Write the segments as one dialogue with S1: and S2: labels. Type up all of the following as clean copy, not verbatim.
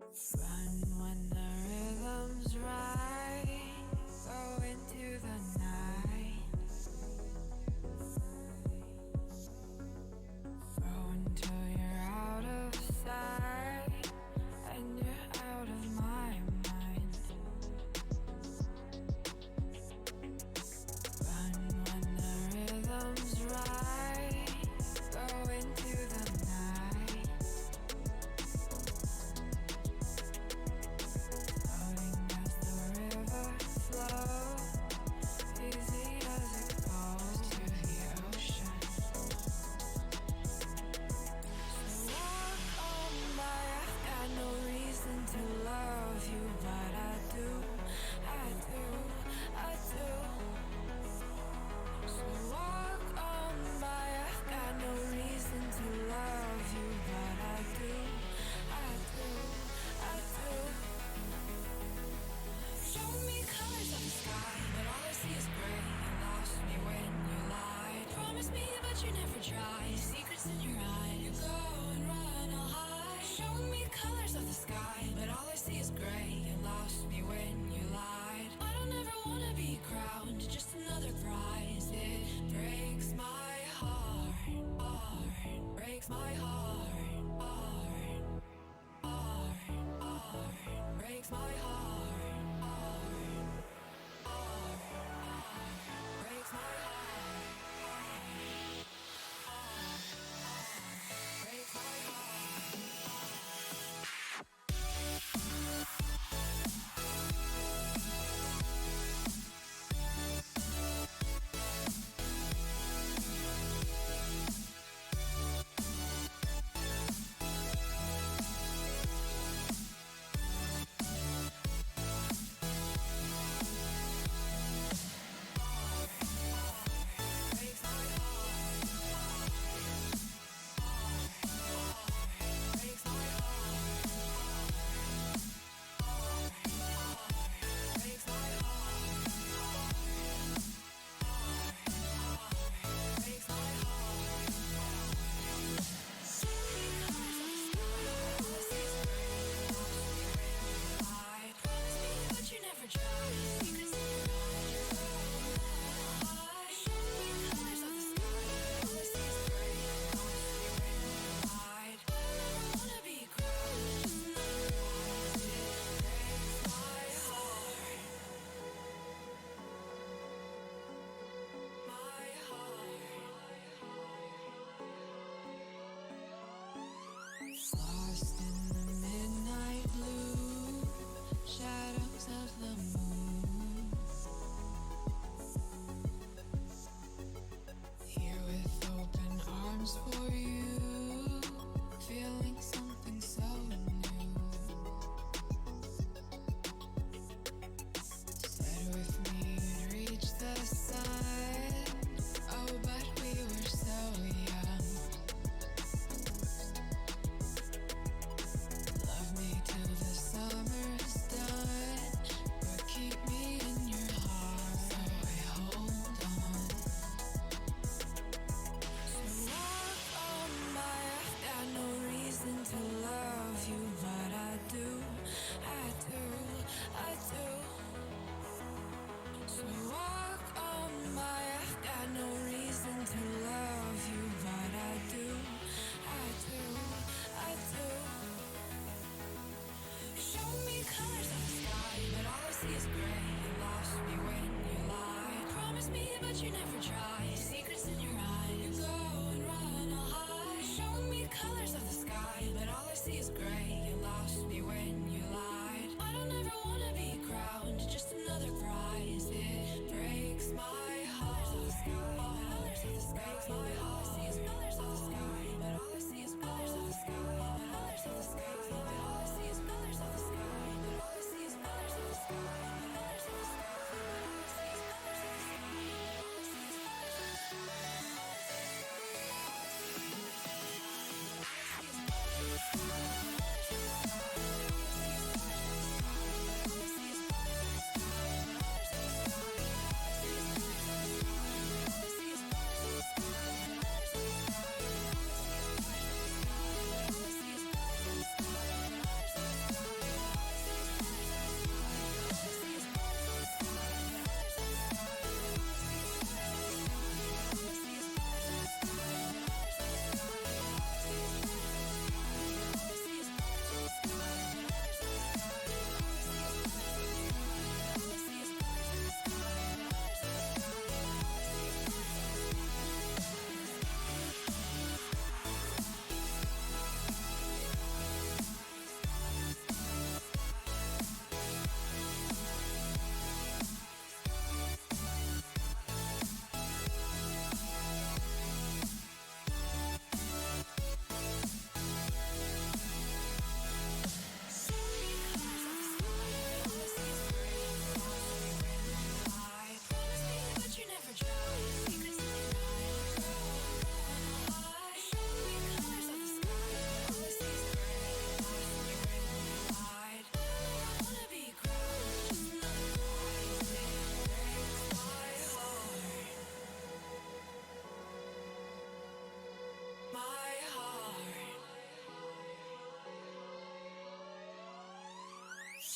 S1: Run when the rhythm's right. Go into the night. Go until you're out of sight and you're out of my mind. Run when the rhythm's right. Go into the night. Floating as the river flows, easy as it goes to the ocean. So walk on by, I've got no reason to love you, but I do, I do, I do. So walk on by, I've got no reason to love you, but I do, I do, I do. Show me colors of the sky, but all I see is gray. You lost me when you lied. Promise me, but you never tried. Secrets in your eye, you go and run, I'll hide. Show me colors of the sky, but all I see is gray. You lost me when you lied. I don't ever wanna be crowned, just another prize. It breaks my heart, heart, breaks my heart, heart, heart, heart, breaks my heart, heart, heart, heart, breaks my heart, heart, heart, breaks my heart. Lost in the midnight blue shadows of the moon. Here with open arms for you, feeling something so new. Said with me you'd reach the sun. Oh, but we were so young. Love me till the summer's done, but keep me in your heart, so I hold on. So walk on by, I've got no reason to love you, but I do, I do, I do. So walk on by, I've got no reason to love you, but I do, I do, I do. Show me colors of the sky, but all I see is gray. You lost me when you lied. Promise me, but you never tried. Secrets in your eye, you go and run, I'll hide. Show me colors of the sky, but all I see is gray. You lost me when you lied. I don't ever wanna be crowned, just another prize. It breaks my heart. Colors of the sky, breaks my heart. All I see is colors of the sky, but all I see is colors of the sky. Colors of the sky, but all I see is colors of the sky. But all I see is colors of the sky. Colors of the sky, but all I see is colors of the sky. All I see is colors of the sky. All I see is colors of the sky.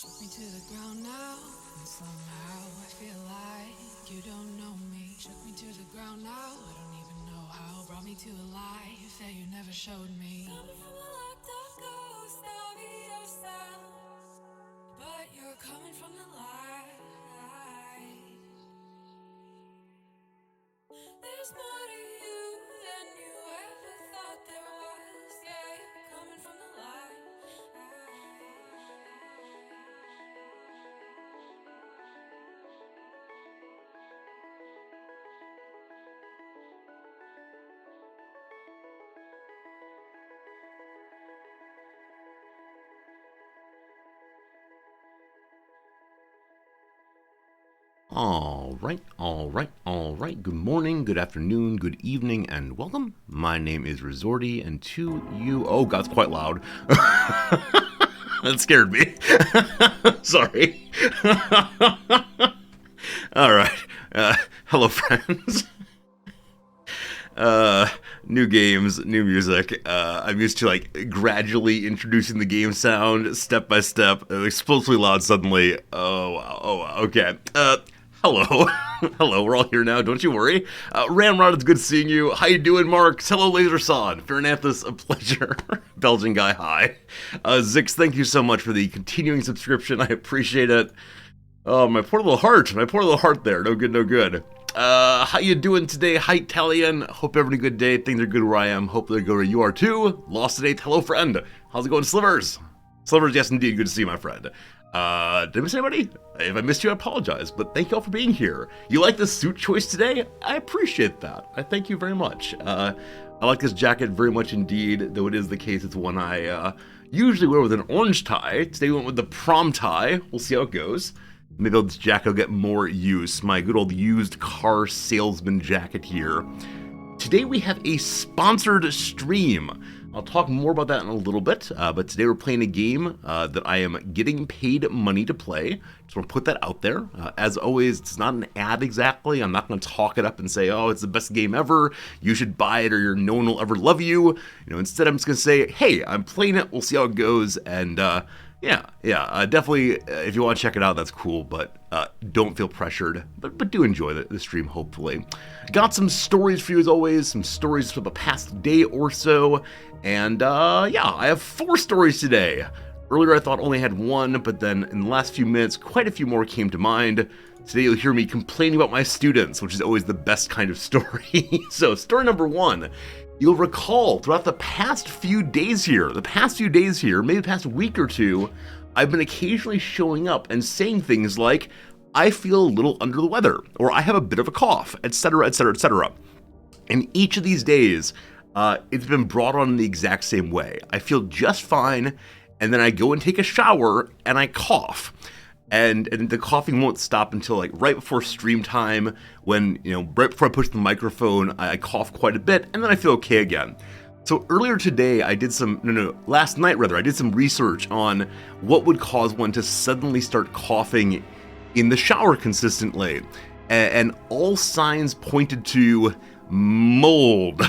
S1: Me to the ground now, and somehow I feel like you don't know me. Shook me to the ground now, I don't even know how. Brought me to a life that you never showed me. Coming from the locked up ghost of yourself, but you're coming from the light. There's more to you than you ever thought there was. Yeah, you're coming from the light.
S2: All right. Good morning, good afternoon, good evening, and welcome. My name is Resorty, and to you. Oh, God, it's quite loud. That scared me. Sorry. All right. Hello, friends. New games, new music. I'm used to like gradually introducing the game sound step by step. Explosively loud suddenly. Oh, okay. Hello. Hello, we're all here now, don't you worry. Ramrod, it's good seeing you. How you doing, Marks? Hello, Laserson. Fairnathus, a pleasure. Belgian guy, hi. Zix, thank you so much for the continuing subscription. I appreciate it. Oh, my poor little heart there. No good. How you doing today, Height Talion? Hope you're having a good day. Things are good where I am. Hope they're good where you are too. Lost an eighth. Hello, friend. How's it going, Slivers? Slivers, yes, indeed. Good to see you, my friend. Did I miss anybody? If I missed you, I apologize, but thank you all for being here. You like the suit choice today? I appreciate that. I thank you very much. I like this jacket very much indeed, though it is the case it's one I usually wear with an orange tie. Today we went with the prom tie. We'll see how it goes. Maybe this jacket will get more use. My good old used car salesman jacket here. Today we have a sponsored stream. I'll talk more about that in a little bit, but today we're playing a game that I am getting paid money to play. Just want to put that out there. As always, it's not an ad exactly. I'm not going to talk it up and say, oh, it's the best game ever. You should buy it or no one will ever love you. Instead I'm just going to say, hey, I'm playing it. We'll see how it goes. And definitely, if you want to check it out, that's cool, but don't feel pressured, but do enjoy the stream, hopefully. Got some stories for you, as always, some stories for the past day or so, and I have 4 stories today. Earlier I thought I only had 1, but then in the last few minutes, quite a few more came to mind. Today you'll hear me complaining about my students, which is always the best kind of story. So, story number 1. You'll recall throughout the past few days here, maybe the past week or two, I've been occasionally showing up and saying things like, I feel a little under the weather, or I have a bit of a cough, etc. And each of these days, it's been brought on in the exact same way. I feel just fine, and then I go and take a shower, and I cough. And the coughing won't stop until like right before stream time when, right before I push the microphone, I cough quite a bit and then I feel okay again. So earlier today, last night rather, I did some research on what would cause one to suddenly start coughing in the shower consistently. And all signs pointed to mold.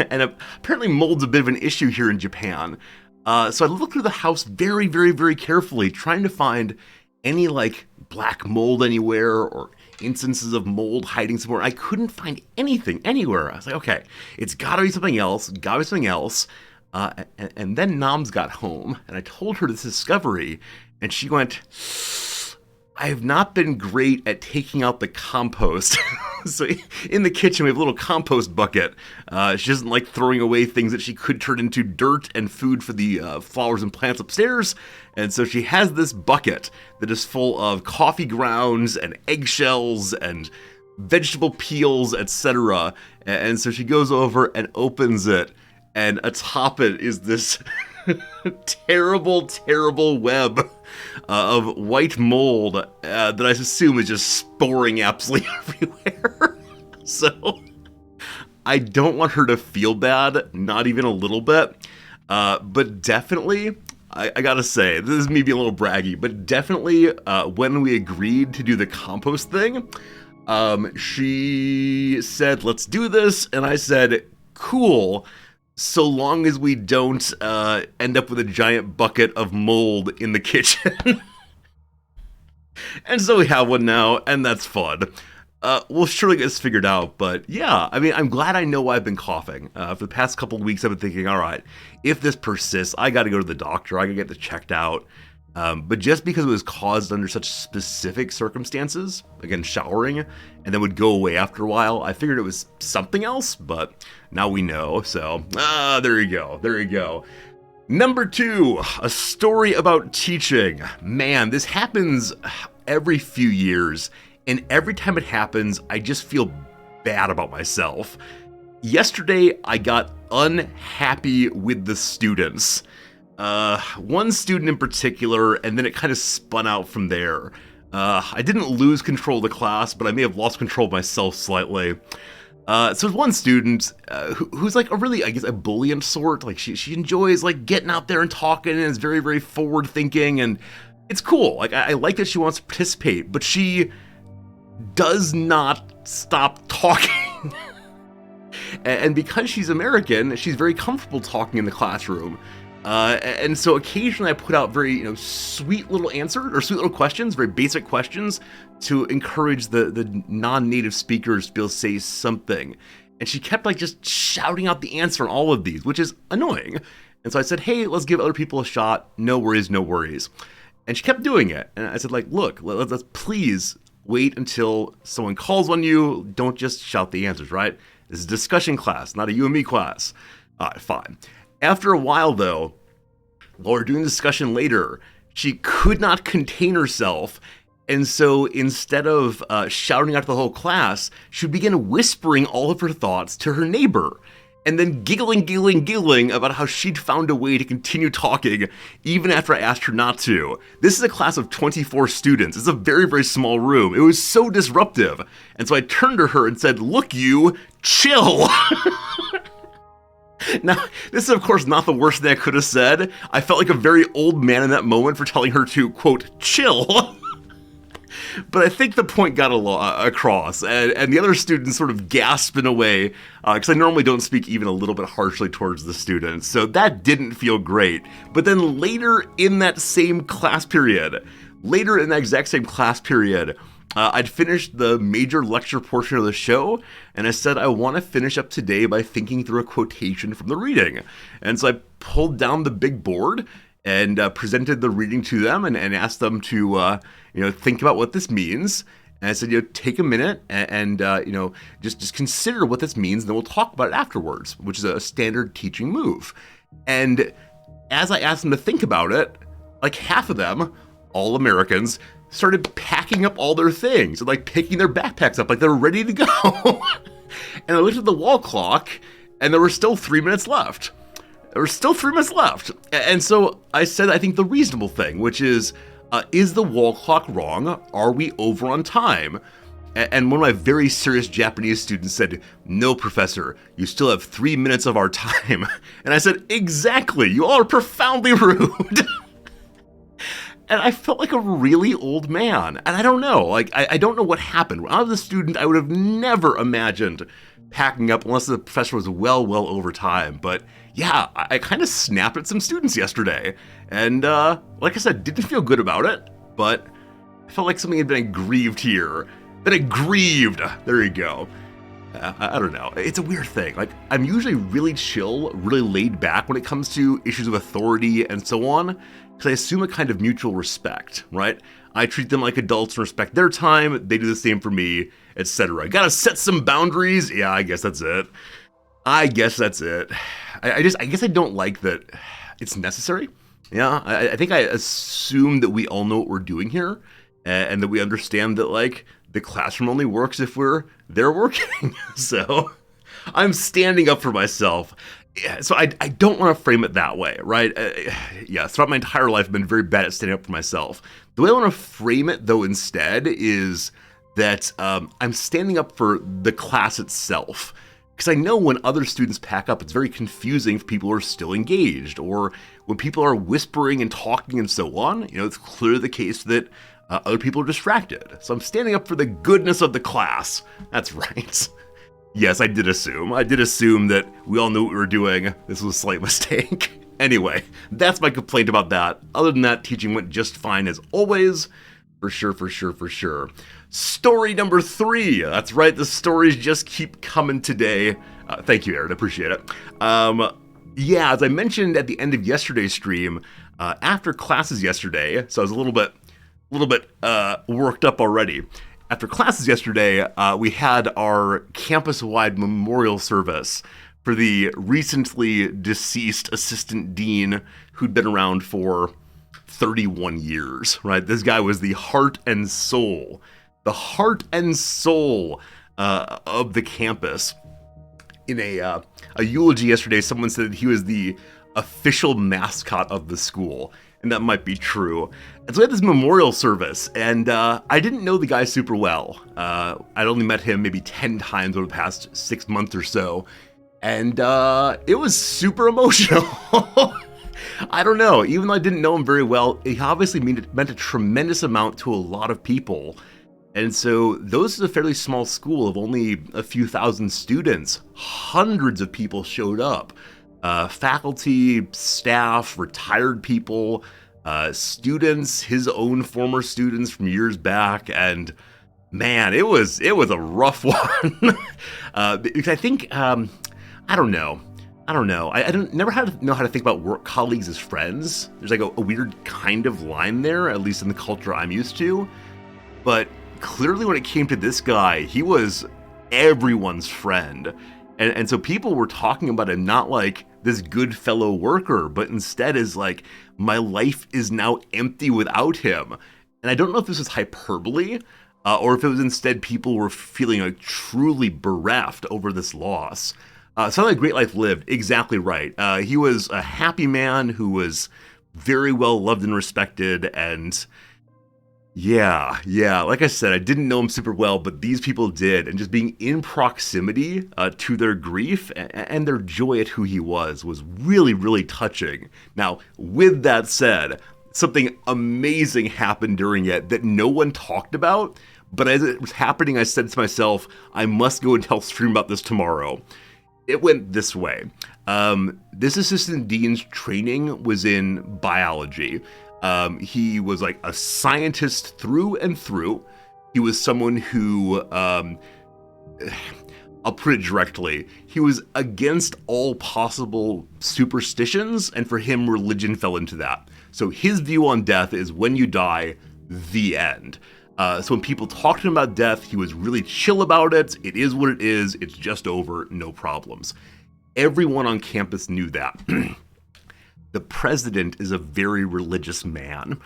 S2: And apparently mold's a bit of an issue here in Japan. So I looked through the house very, very, very carefully, trying to find any like black mold anywhere or instances of mold hiding somewhere. I couldn't find anything anywhere. I was like, okay, it's gotta be something else, and then Noms got home and I told her this discovery and she went, I have not been great at taking out the compost. So in the kitchen, we have a little compost bucket. She doesn't like throwing away things that she could turn into dirt and food for the flowers and plants upstairs. And so she has this bucket that is full of coffee grounds and eggshells and vegetable peels, etc. And so she goes over and opens it. And atop it is this terrible web of white mold that I assume is just sporing absolutely everywhere. So I don't want her to feel bad, not even a little bit. But definitely, I gotta say, this is me being a little braggy, but definitely when we agreed to do the compost thing, she said, let's do this. And I said, cool. So long as we don't end up with a giant bucket of mold in the kitchen. And so we have one now, and that's fun. We'll surely get this figured out, but yeah, I mean, I'm glad I know why I've been coughing. For the past couple of weeks, I've been thinking, all right, if this persists, I gotta go to the doctor, I gotta get this checked out. But just because it was caused under such specific circumstances, again, showering, and then would go away after a while, I figured it was something else, but now we know, so, there you go. Number 2, a story about teaching. Man, this happens every few years, and every time it happens, I just feel bad about myself. Yesterday, I got unhappy with the students. One student in particular, and then it kind of spun out from there. I didn't lose control of the class, but I may have lost control of myself slightly. So there's one student who's like a really, I guess, a buoyant sort. Like she enjoys like getting out there and talking and is very, very forward thinking, and it's cool. Like I like that she wants to participate, but she does not stop talking. And because she's American, she's very comfortable talking in the classroom. And so occasionally I put out very, sweet little answers or sweet little questions, very basic questions to encourage the non-native speakers to be able to say something. And she kept like just shouting out the answer on all of these, which is annoying. And so I said, hey, let's give other people a shot. No worries, no worries. And she kept doing it. And I said, like, look, let's please wait until someone calls on you. Don't just shout the answers, right? This is a discussion class, not a you and me class. All right, fine. After a while, though, while we're doing the discussion later, she could not contain herself. And so instead of shouting out to the whole class, she would begin whispering all of her thoughts to her neighbor. And then giggling about how she'd found a way to continue talking even after I asked her not to. This is a class of 24 students. It's a very, very small room. It was so disruptive. And so I turned to her and said, look, you, chill. Now, this is, of course, not the worst thing I could have said. I felt like a very old man in that moment for telling her to, quote, chill. But I think the point got across, and the other students sort of gasped in a way, because I normally don't speak even a little bit harshly towards the students, so that didn't feel great. But then later in that exact same class period, I'd finished the major lecture portion of the show, and I said I want to finish up today by thinking through a quotation from the reading. And so I pulled down the big board and presented the reading to them and asked them to, think about what this means. And I said, take a minute and just consider what this means, and then we'll talk about it afterwards, which is a standard teaching move. And as I asked them to think about it, like half of them, all Americans, started packing up all their things and like picking their backpacks up like they were ready to go. And I looked at the wall clock and there were still 3 minutes left. And so I said, I think the reasonable thing, which is the wall clock wrong? Are we over on time? And one of my very serious Japanese students said, no, professor, you still have 3 minutes of our time. And I said, exactly, you all are profoundly rude. And I felt like a really old man. And I don't know, like, I don't know what happened. When I was a student, I would have never imagined packing up unless the professor was well over time. But yeah, I kind of snapped at some students yesterday. And like I said, didn't feel good about it, but I felt like something had been aggrieved here. There you go. I don't know. It's a weird thing. Like, I'm usually really chill, really laid back when it comes to issues of authority and so on, because I assume a kind of mutual respect, right? I treat them like adults and respect their time. They do the same for me, etc. Gotta set some boundaries. Yeah, I guess that's it. I guess I don't like that it's necessary. Yeah, I think I assume that we all know what we're doing here, and that we understand that, like, the classroom only works if we're there working. So I'm standing up for myself. Yeah, so I don't want to frame it that way, right? Throughout my entire life, I've been very bad at standing up for myself. The way I want to frame it, though, instead, is that I'm standing up for the class itself. Because I know when other students pack up, it's very confusing for people who are still engaged, or when people are whispering and talking and so on. It's clearly the case that other people are distracted. So I'm standing up for the goodness of the class. That's right. Yes, I did assume that we all knew what we were doing. This was a slight mistake. Anyway, that's my complaint about that. Other than that, teaching went just fine as always. For sure, for sure, for sure. Story number 3. That's right, the stories just keep coming today. Thank you, Aaron. I appreciate it. Yeah, as I mentioned at the end of yesterday's stream, after classes yesterday, so I was a little bit worked up already. After classes yesterday, we had our campus-wide memorial service for the recently deceased assistant dean who'd been around for 31 years, right? This guy was the heart and soul of the campus. In a eulogy yesterday, someone said he was the official mascot of the school, and that might be true. And so we had this memorial service, and I didn't know the guy super well. I'd only met him maybe 10 times over the past 6 months or so, and it was super emotional. I don't know, even though I didn't know him very well, he obviously meant a tremendous amount to a lot of people. And so those is a fairly small school of only a few thousand students. Hundreds of people showed up. Faculty, staff, retired people, students, his own former students from years back, and man, it was a rough one. Because I think, I don't know. I never know how to think about work colleagues as friends. There's like a weird kind of line there, at least in the culture I'm used to. But clearly when it came to this guy, he was everyone's friend. And so people were talking about him not like this good fellow worker, but instead as like, my life is now empty without him. And I don't know if this was hyperbole, or if it was instead people were feeling like truly bereft over this loss. Sounded like great life lived, exactly right. He was a happy man who was very well loved and respected, and yeah, like I said, I didn't know him super well, but these people did, and just being in proximity to their grief and their joy at who he was really, really touching. Now, with that said, something amazing happened during it that no one talked about, but as it was happening, I said to myself, I must go and tell Stream about this tomorrow. It went this way. This assistant dean's training was in biology. He was like a scientist through and through. He was someone who, I'll put it directly, he was against all possible superstitions, and for him, religion fell into that. So his view on death is when you die, the end. So when people talked to him about death, he was really chill about it. It is what it is. It's just over. No problems. Everyone on campus knew that. The president is a very religious man.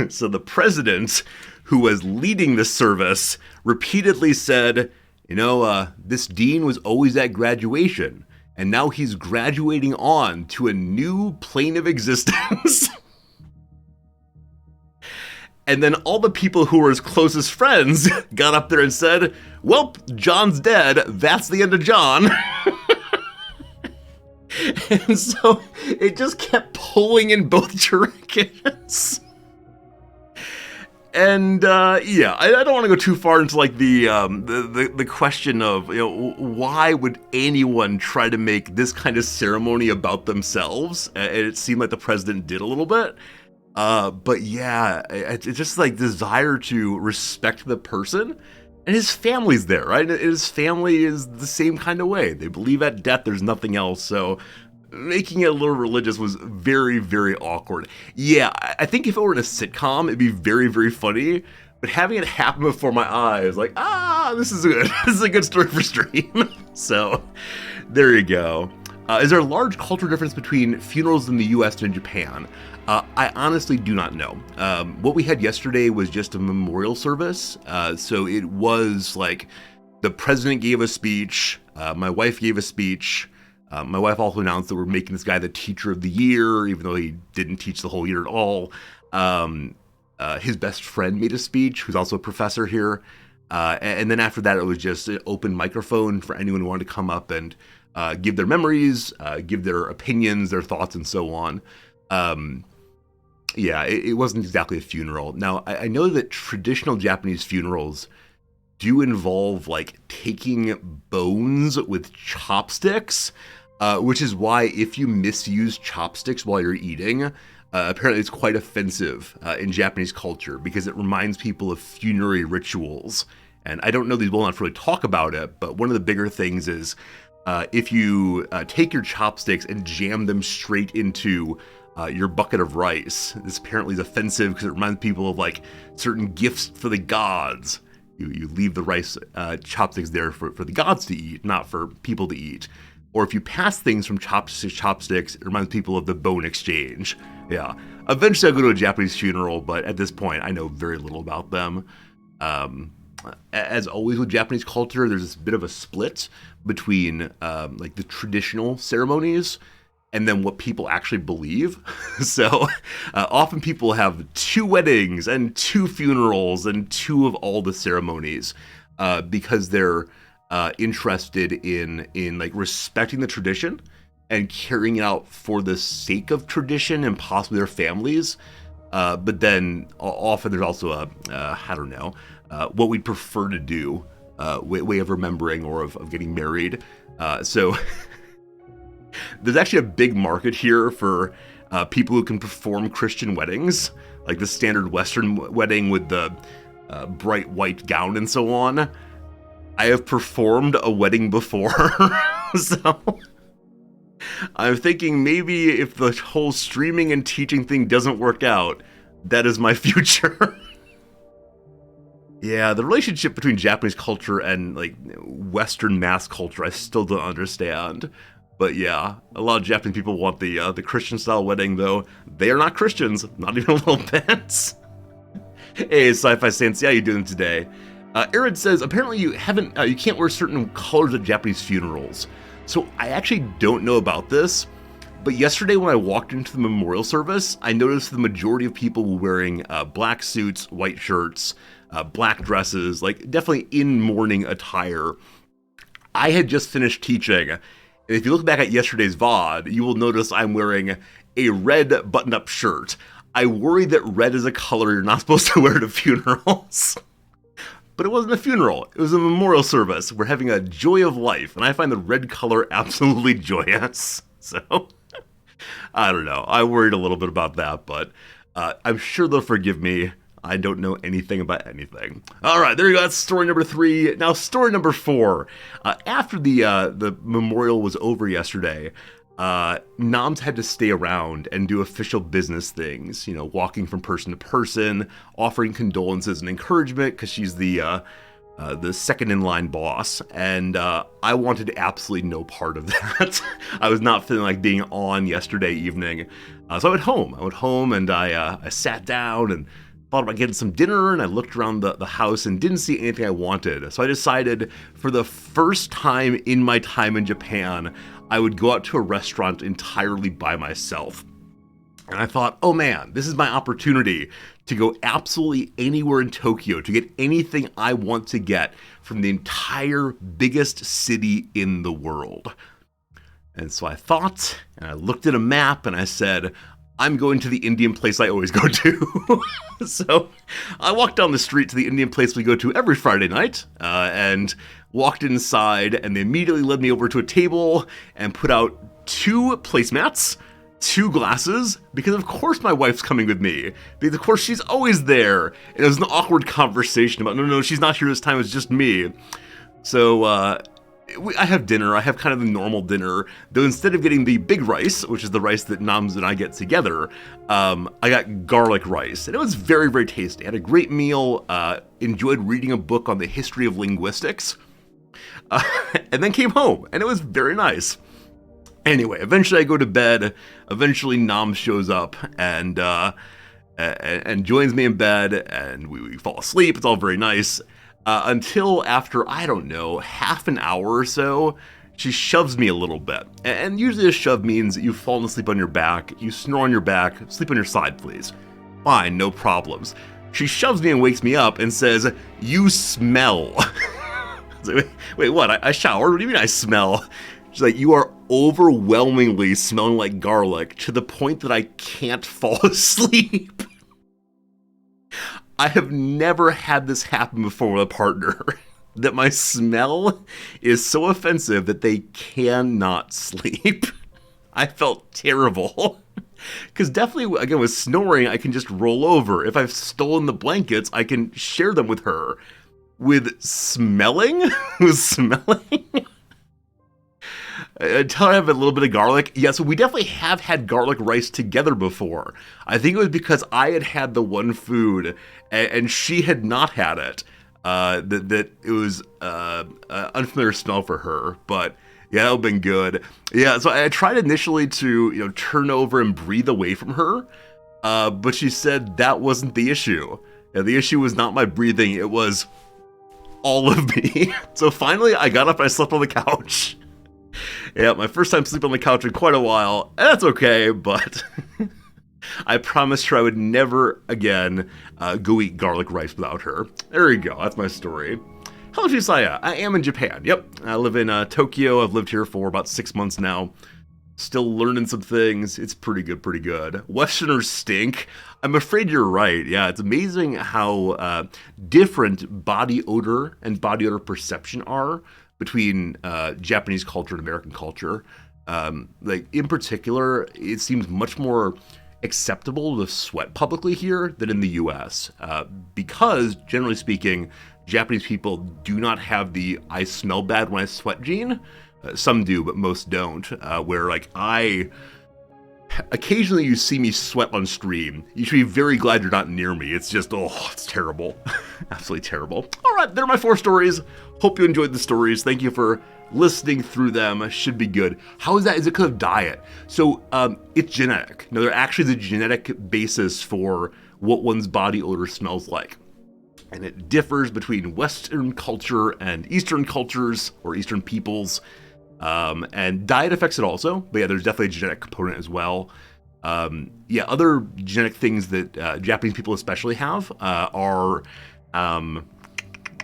S2: So the president, who was leading the service, repeatedly said, this dean was always at graduation, and now he's graduating on to a new plane of existence. And then all the people who were his closest friends got up there and said, well, John's dead. That's the end of John. And so it just kept pulling in both directions. And yeah, I don't want to go too far into like the question of why would anyone try to make this kind of ceremony about themselves? And it seemed like the president did a little bit. But yeah, it's just like desire to respect the person, and his family's there, right? His family is the same kind of way. They believe at death there's nothing else, so making it a little religious was very, very awkward. Yeah, I think if it were in a sitcom, it'd be very, very funny, but having it happen before my eyes, like, this is a good story for Stream. So, there you go. Is there a large cultural difference between funerals in the US and Japan? I honestly do not know. What we had yesterday was just a memorial service. So it was like the president gave a speech, my wife gave a speech. My wife also announced that we're making this guy the teacher of the year, even though he didn't teach the whole year at all. His best friend made a speech, who's also a professor here. And then after that, it was just an open microphone for anyone who wanted to come up and give their memories, give their opinions, their thoughts, and so on. Yeah, it wasn't exactly a funeral. Now, I know that traditional Japanese funerals do involve, like, taking bones with chopsticks, which is why if you misuse chopsticks while you're eating, Apparently, it's quite offensive in Japanese culture because it reminds people of funerary rituals. And I don't know these will not really talk about it, but one of the bigger things is if you take your chopsticks and jam them straight into your bucket of rice, this apparently is offensive because it reminds people of like certain gifts for the gods. You leave the rice chopsticks there for the gods to eat, not for people to eat. Or if you pass things from chopsticks to chopsticks, it reminds people of the bone exchange. Yeah. Eventually I'll go to a Japanese funeral, but at this point I know very little about them. As always with Japanese culture, there's this bit of a split between like the traditional ceremonies and then what people actually believe. So often people have 2 weddings and 2 funerals and 2 of all the ceremonies because they're interested in like respecting the tradition and carrying it out for the sake of tradition and possibly their families. But then often there's also I don't know, what we'd prefer to do, way of remembering or of getting married. So there's actually a big market here for people who can perform Christian weddings, like the standard Western wedding with the bright white gown and so on. I have performed a wedding before, so I'm thinking maybe if the whole streaming and teaching thing doesn't work out, that is my future. Yeah, the relationship between Japanese culture and like Western mass culture, I still don't understand. But yeah, a lot of Japanese people want the Christian-style wedding, though. They are not Christians, not even a little bit. Hey, Sci-Fi Sans, how you doing today? Aaron says, apparently you can't wear certain colors at Japanese funerals. So I actually don't know about this, but yesterday when I walked into the memorial service, I noticed the majority of people were wearing black suits, white shirts, black dresses, like definitely in mourning attire. I had just finished teaching. And if you look back at yesterday's VOD, you will notice I'm wearing a red button-up shirt. I worry that red is a color you're not supposed to wear to funerals. But it wasn't a funeral. It was a memorial service. We're having a joy of life, and I find the red color absolutely joyous. So, I don't know. I worried a little bit about that, but I'm sure they'll forgive me. I don't know anything about anything. All right, there you go. That's story number 3. Now, story number 4. After the memorial was over yesterday, Noms had to stay around and do official business things. You know, walking from person to person, offering condolences and encouragement because she's the second in line boss, and I wanted absolutely no part of that. I was not feeling like being on yesterday evening, so I went home and I sat down and thought about getting some dinner, and I looked around the house and didn't see anything I wanted. So I decided for the first time in my time in Japan, I would go out to a restaurant entirely by myself. And I thought, oh man, this is my opportunity to go absolutely anywhere in Tokyo to get anything I want to get from the entire biggest city in the world. And so I thought, and I looked at a map and I said, I'm going to the Indian place I always go to. So I walked down the street to the Indian place we go to every Friday night, and walked inside, and they immediately led me over to a table and put out 2 placemats, 2 glasses, because of course my wife's coming with me, because of course she's always there. And it was an awkward conversation about, no, she's not here this time, it's just me. So I have dinner. I have kind of the normal dinner, though instead of getting the big rice, which is the rice that Noms and I get together, I got garlic rice, and it was very, very tasty. I had a great meal, enjoyed reading a book on the history of linguistics, and then came home, and it was very nice. Anyway, eventually I go to bed. Eventually Noms shows up and joins me in bed, and we fall asleep. It's all very nice. Until after, I don't know, half an hour or so, she shoves me a little bit. And usually a shove means that you've fallen asleep on your back, you snore on your back, sleep on your side, please. Fine, no problems. She shoves me and wakes me up and says, "You smell." I was like, wait, what? I showered? What do you mean I smell? She's like, "You are overwhelmingly smelling like garlic to the point that I can't fall asleep." I have never had this happen before with a partner, that my smell is so offensive that they cannot sleep. I felt terrible. Because definitely, again, with snoring, I can just roll over. If I've stolen the blankets, I can share them with her. With smelling? With smelling? Until I have a little bit of garlic. Yeah, so we definitely have had garlic rice together before. I think it was because I had had the one food and she had not had it. That it was an unfamiliar smell for her. But yeah, that would have been good. Yeah, so I tried initially to turn over and breathe away from her. But she said that wasn't the issue. Yeah, the issue was not my breathing. It was all of me. So finally, I got up and I slept on the couch. Yeah, my first time sleeping on the couch in quite a while. And that's okay, but I promised her I would never again go eat garlic rice without her. There you go. That's my story. Hello, Shisaya. I am in Japan. Yep, I live in Tokyo. I've lived here for about 6 months now. Still learning some things. It's pretty good, pretty good. Westerners stink. I'm afraid you're right. Yeah, it's amazing how different body odor and body odor perception are between Japanese culture and American culture. Like, in particular, it seems much more acceptable to sweat publicly here than in the US. Because, generally speaking, Japanese people do not have the I smell bad when I sweat gene. Some do, but most don't. Where, like, occasionally you see me sweat on stream. You should be very glad you're not near me. It's just, it's terrible. Absolutely terrible. All right, there are my 4 stories. Hope you enjoyed the stories. Thank you for listening through them. Should be good. How is that? Is it because of diet? So it's genetic. No, there actually is a genetic basis for what one's body odor smells like. And it differs between Western culture and Eastern cultures or Eastern peoples. And diet affects it also, but yeah, there's definitely a genetic component as well. Other genetic things that Japanese people especially have are,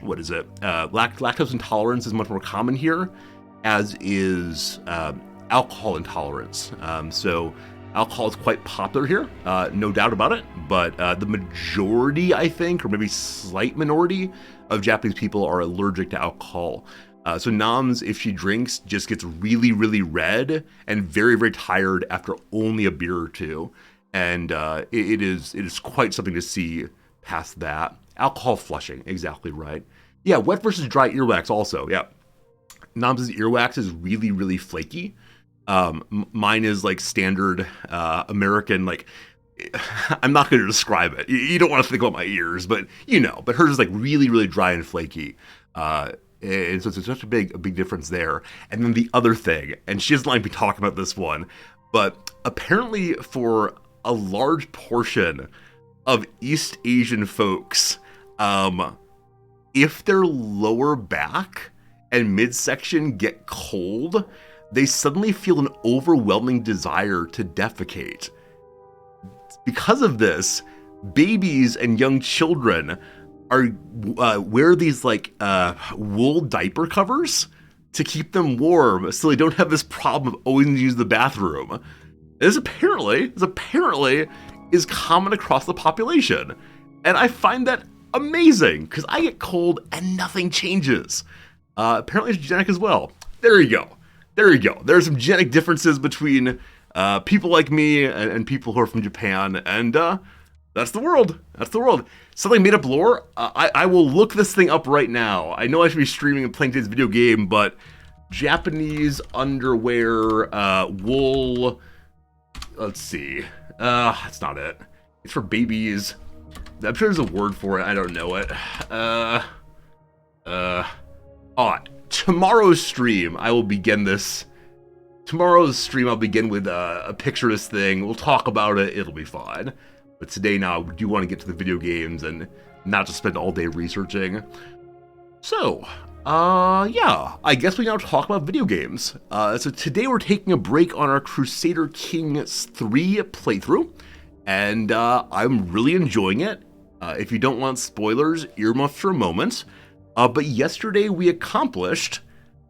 S2: lactose intolerance is much more common here, as is alcohol intolerance. So alcohol is quite popular here, no doubt about it, but the majority, I think, or maybe slight minority of Japanese people are allergic to alcohol. So Nams, if she drinks, just gets really, really red and very, very tired after only a beer or two. And it is quite something to see past that. Alcohol flushing, exactly right. Yeah, wet versus dry earwax also, yeah. Nams' earwax is really, really flaky. Mine is like standard American, like, I'm not going to describe it. You don't want to think about my ears, but but hers is like really, really dry and flaky. And so it's such a big difference there. And then the other thing, and she doesn't like me talking about this one, but apparently for a large portion of East Asian folks, if their lower back and midsection get cold, they suddenly feel an overwhelming desire to defecate. Because of this, babies and young children are wear these like wool diaper covers to keep them warm, so they don't have this problem of always needing to use the bathroom. This apparently is common across the population, and I find that amazing because I get cold and nothing changes. Apparently, it's genetic as well. There you go. There are some genetic differences between people like me and people who are from Japan, and that's the world. Something made up lore. I will look this thing up right now. I know I should be streaming and playing today's video game, but Japanese underwear, wool. Let's see. That's not it. It's for babies. I'm sure there's a word for it. I don't know it. Tomorrow's stream, I will begin this. Tomorrow's stream, I'll begin with a picture of this thing. We'll talk about it. It'll be fine. But today now, I do want to get to the video games and not just spend all day researching. So, I guess we now talk about video games. So today we're taking a break on our Crusader Kings 3 playthrough, and I'm really enjoying it. If you don't want spoilers, earmuffs for a moment. But yesterday we accomplished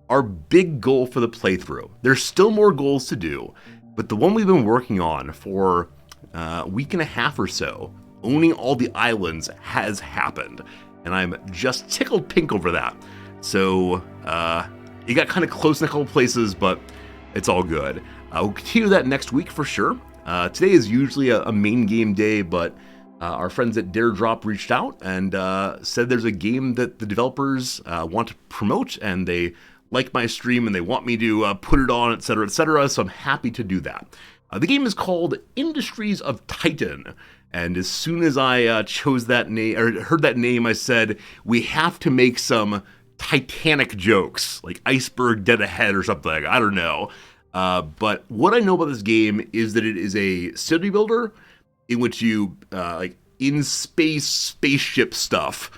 S2: our big goal for the playthrough. There's still more goals to do, but the one we've been working on for a week and a half or so, owning all the islands, has happened, and I'm just tickled pink over that. So it got kind of close in a couple places, but it's all good. We'll continue that next week for sure. Today is usually a main game day, but our friends at Daredrop reached out and said there's a game that the developers want to promote, and they like my stream and they want me to put it on, etc., etc., so I'm happy to do that. The game is called Industries of Titan, and as soon as I chose that name, or heard that name, I said, we have to make some Titanic jokes, like iceberg dead ahead or something, I don't know. But what I know about this game is that it is a city builder in which you, like, in space spaceship stuff.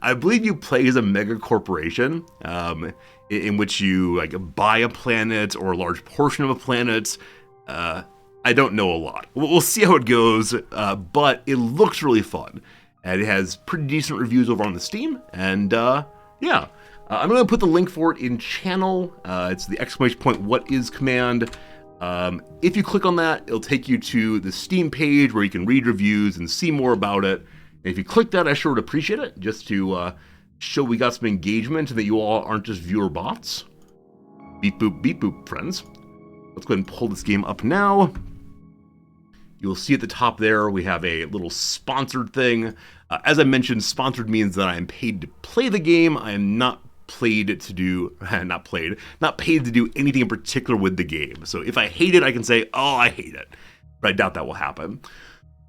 S2: I believe you play as a mega corporation, in which you, like, buy a planet or a large portion of a planet. I don't know a lot. We'll see how it goes, but it looks really fun. And it has pretty decent reviews over on the Steam, and yeah. I'm going to put the link for it in channel. It's the !what is command. If you click on that, it'll take you to the Steam page where you can read reviews and see more about it. And if you click that, I sure would appreciate it, just to show we got some engagement and that you all aren't just viewer bots. Beep boop, friends. Let's go ahead and pull this game up now. You'll see at the top there, we have a little sponsored thing. As I mentioned, sponsored means that I am paid to play the game. I am not paid to do anything in particular with the game. So if I hate it, I can say, oh, I hate it. But I doubt that will happen.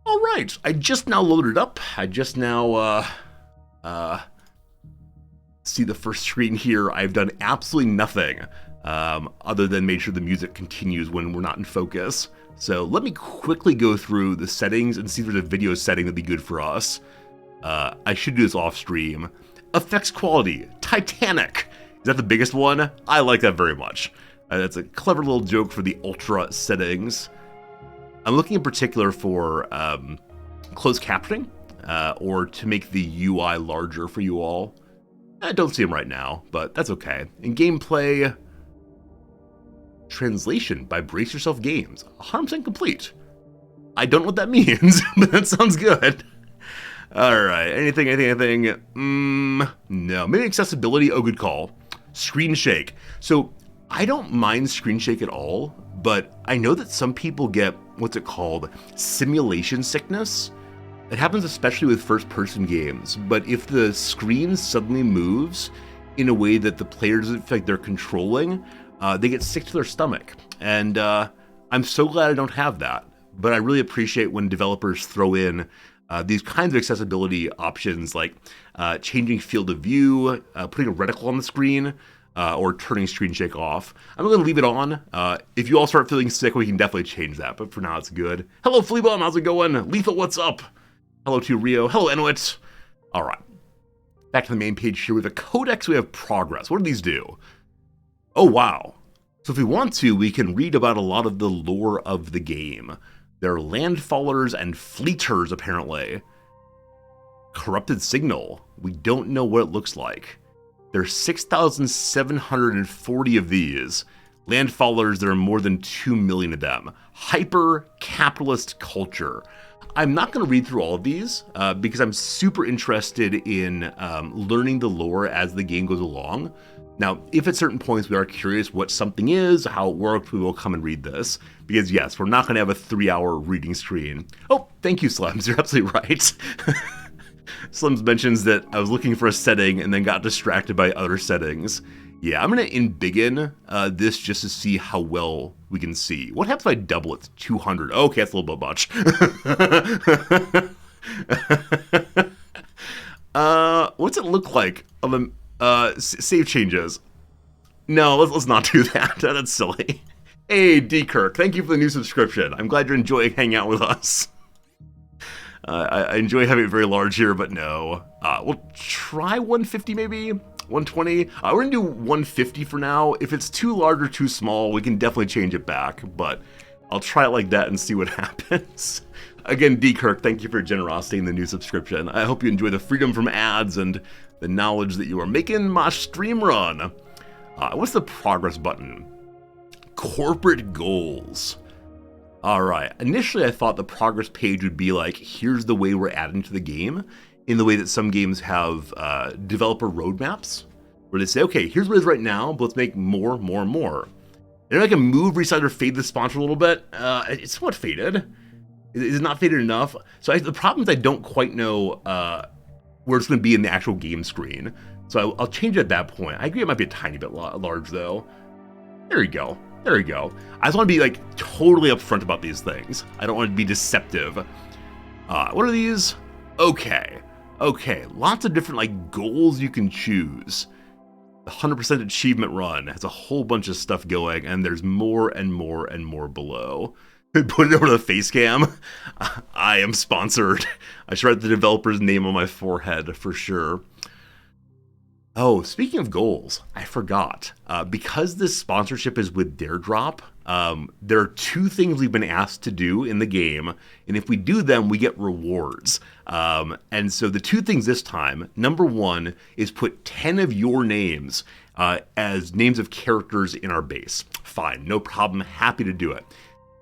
S2: All right, I just now loaded it up. I just now see the first screen here. I've done absolutely nothing other than make sure the music continues when we're not in focus. So let me quickly go through the settings and see if there's a video setting that'd be good for us. I should do this off stream. Effects quality, Titanic. Is that the biggest one? I like that very much. That's a clever little joke for the ultra settings. I'm looking in particular for closed captioning, or to make the UI larger for you all. I don't see them right now, but that's okay. In gameplay, translation by Brace Yourself Games, 100% complete. I don't know what that means, but that sounds good. Alright, anything? No. Maybe accessibility? Oh, good call. Screen shake. So, I don't mind screen shake at all, but I know that some people get, what's it called? Simulation sickness. It happens especially with first-person games, but if the screen suddenly moves in a way that the player doesn't feel like they're controlling, they get sick to their stomach. And I'm so glad I don't have that, but I really appreciate when developers throw in these kinds of accessibility options, like changing field of view, putting a reticle on the screen, or turning screen shake off. I'm going to leave it on. If you all start feeling sick, we can definitely change that, but for now it's good. Hello, Fleabum, how's it going? Lethal, what's up? Hello to Rio. Hello, Inuit. All right. Back to the main page here. With the codex, we have progress. What do these do? Oh, wow. So if we want to, we can read about a lot of the lore of the game. There are landfallers and fleeters, apparently. Corrupted signal. We don't know what it looks like. There's 6,740 of these. Landfallers, there are more than 2 million of them. Hyper-capitalist culture. I'm not going to read through all of these because I'm super interested in learning the lore as the game goes along. Now, if at certain points we are curious what something is, how it works, we will come and read this. Because yes, we're not going to have a 3-hour reading screen. Oh, thank you, Slims. You're absolutely right. Slims mentions that I was looking for a setting and then got distracted by other settings. Yeah, I'm going to embiggen this just to see how well we can see. What happens if I double it to 200? Okay, that's a little bit much. What's it look like on the save changes? No, let's not do that. That's silly. Hey, D. Kirk, thank you for the new subscription. I'm glad you're enjoying hanging out with us. I enjoy having it very large here, but no. We'll try 150 maybe? 120? We're gonna do 150 for now. If it's too large or too small, we can definitely change it back, but I'll try it like that and see what happens. Again, D. Kirk, thank you for your generosity in the new subscription. I hope you enjoy the freedom from ads and the knowledge that you are making my stream run. What's the progress button? Corporate goals. Alright, initially I thought the progress page would be like, here's the way we're adding to the game, in the way that some games have developer roadmaps, where they say, okay, here's what it is right now, but let's make more. And I can move, resize, or fade the sponsor a little bit. It's somewhat faded. Is it not faded enough? So the problem is I don't quite know where it's going to be in the actual game screen. So I'll change it at that point. I agree it might be a tiny bit large, though. There you go. There you go. I just want to be, like, totally upfront about these things. I don't want to be deceptive. What are these? Okay. Okay. Lots of different, like, goals you can choose. The 100% achievement run has a whole bunch of stuff going, and there's more and more and more below. Put it over the face cam. I am sponsored. I should write the developer's name on my forehead for sure. Oh, speaking of goals, I forgot. Because this sponsorship is with Daredrop, there are 2 things we've been asked to do in the game, and if we do them, we get rewards. And so the 2 things this time, number 1 is put 10 of your names as names of characters in our base. Fine, no problem, happy to do it.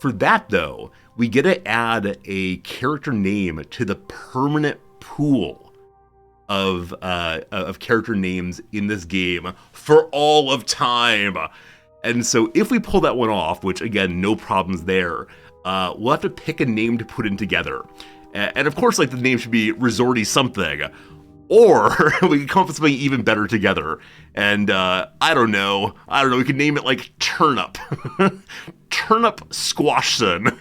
S2: For that, though, we get to add a character name to the permanent pool of character names in this game for all of time. And so if we pull that one off, which again, no problems there, we'll have to pick a name to put in together. And of course, like the name should be Resorty something, or we can come up with something even better together. And I don't know, we could name it like Turnip. Turnip Squashson.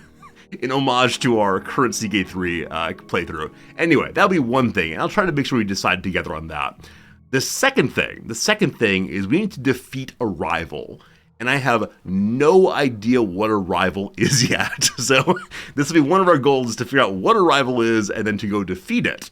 S2: In homage to our current CK3 playthrough. Anyway, that'll be one thing, and I'll try to make sure we decide together on that. The second thing is we need to defeat a rival, and I have no idea what a rival is yet. So this will be one of our goals, is to figure out what a rival is and then to go defeat it.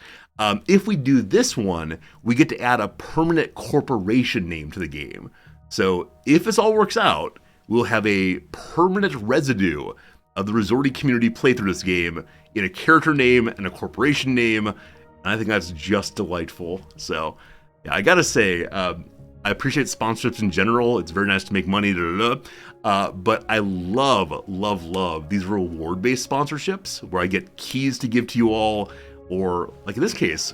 S2: If we do this one, we get to add a permanent corporation name to the game. So if this all works out, we'll have a permanent residue of the Resorty community playthrough this game in a character name and a corporation name, and I think that's just delightful. So, yeah, I gotta say, I appreciate sponsorships in general. It's very nice to make money, but I love these reward-based sponsorships where I get keys to give to you all, or, like in this case,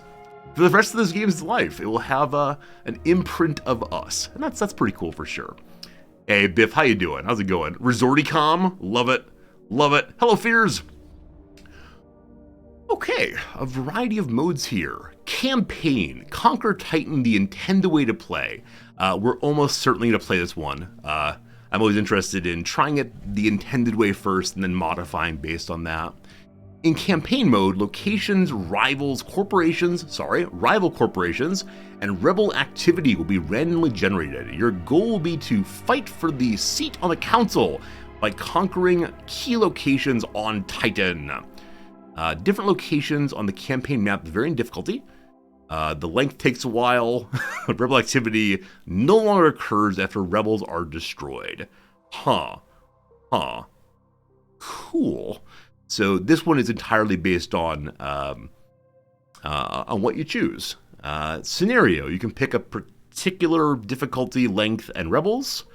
S2: for the rest of this game's life, it will have an imprint of us, and that's pretty cool for sure. Hey, Biff, how you doing? How's it going? Resortycom, love it. Love it. Hello, Fears. Okay, a variety of modes here. Campaign. Conquer Titan the intended way to play. We're almost certainly going to play this one. I'm always interested in trying it the intended way first and then modifying based on that. In campaign mode, locations, rival corporations, and rebel activity will be randomly generated. Your goal will be to fight for the seat on the council by conquering key locations on Titan. Different locations on the campaign map vary in difficulty. The length takes a while. Rebel activity no longer occurs after rebels are destroyed. Cool. So this one is entirely based on what you choose. Scenario, you can pick a particular difficulty, length, and rebels.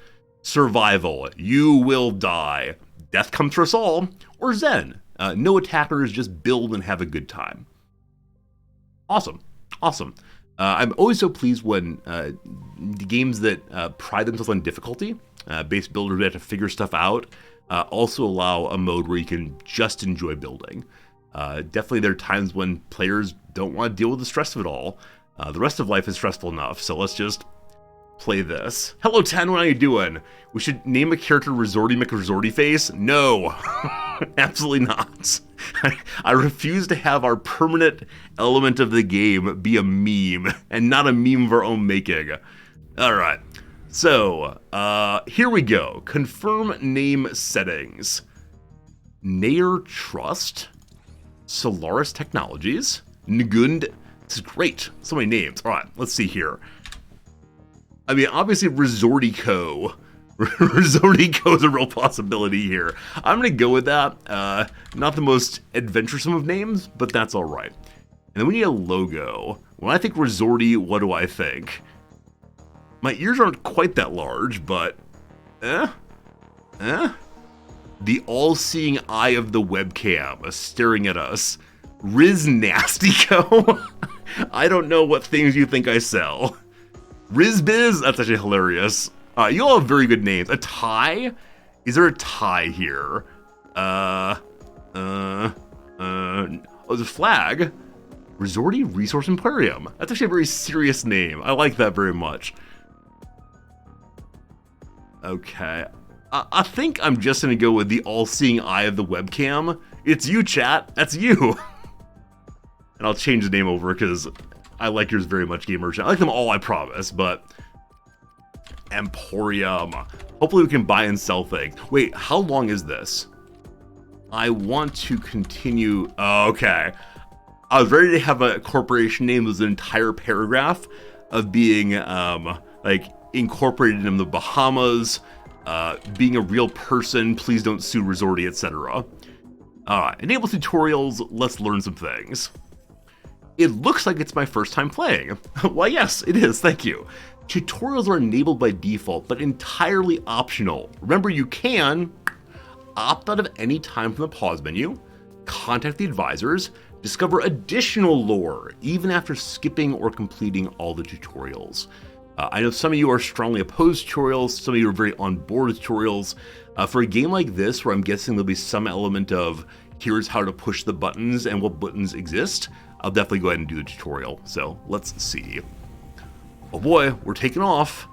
S2: Survival, you will die. Death comes for us all. Or Zen, no attackers, just build and have a good time. Awesome. I'm always so pleased when the games that pride themselves on difficulty, base builders have to figure stuff out, also allow a mode where you can just enjoy building. Definitely there are times when players don't want to deal with the stress of it all. The rest of life is stressful enough, so let's just play this. Hello, Ten, what are you doing? We should name a character Resorty McResorty Face? No, absolutely not. I refuse to have our permanent element of the game be a meme, and not a meme of our own making. Alright, so, here we go. Confirm name settings. Nair Trust, Solaris Technologies, Ngund. This is great. So many names. Alright, let's see here. I mean, obviously, Resorty Co. Resorty Co is a real possibility here. I'm going to go with that. Not the most adventuresome of names, but that's all right. And then we need a logo. When I think Resorty, what do I think? My ears aren't quite that large, but... The all-seeing eye of the webcam staring at us. Riz Nastico? I don't know what things you think I sell. Rizbiz? That's actually hilarious. You all have very good names. A tie? Is there a tie here? Oh, there's a flag. Resorty Resource Emporium. That's actually a very serious name. I like that very much. Okay. I think I'm just gonna go with the all-seeing eye of the webcam. It's you, chat. That's you. And I'll change the name over because I like yours very much, Game Merchant. I like them all, I promise, but... Emporium. Hopefully we can buy and sell things. Wait, how long is this? I want to continue... Oh, okay. I was ready to have a corporation name that was an entire paragraph of being, like, incorporated in the Bahamas, being a real person, please don't sue Resorty, etc. Enable tutorials, let's learn some things. It looks like it's my first time playing. Why, yes, it is, thank you. Tutorials are enabled by default, but entirely optional. Remember, you can opt out of any time from the pause menu, contact the advisors, discover additional lore, even after skipping or completing all the tutorials. I know some of you are strongly opposed to tutorials, some of you are very on board with tutorials. For a game like this, where I'm guessing there'll be some element of here's how to push the buttons and what buttons exist, I'll definitely go ahead and do the tutorial. So let's see. Oh boy, we're taking off.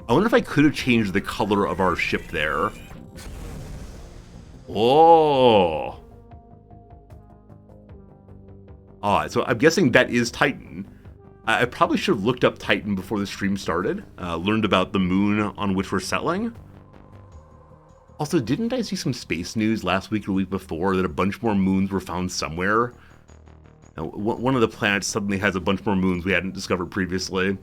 S2: I wonder if I could have changed the color of our ship there. Oh. Alright, so I'm guessing that is Titan. I probably should have looked up Titan before the stream started. Learned about the moon on which we're settling. Also, didn't I see some space news last week or the week before that a bunch more moons were found somewhere? Now, one of the planets suddenly has a bunch more moons we hadn't discovered previously.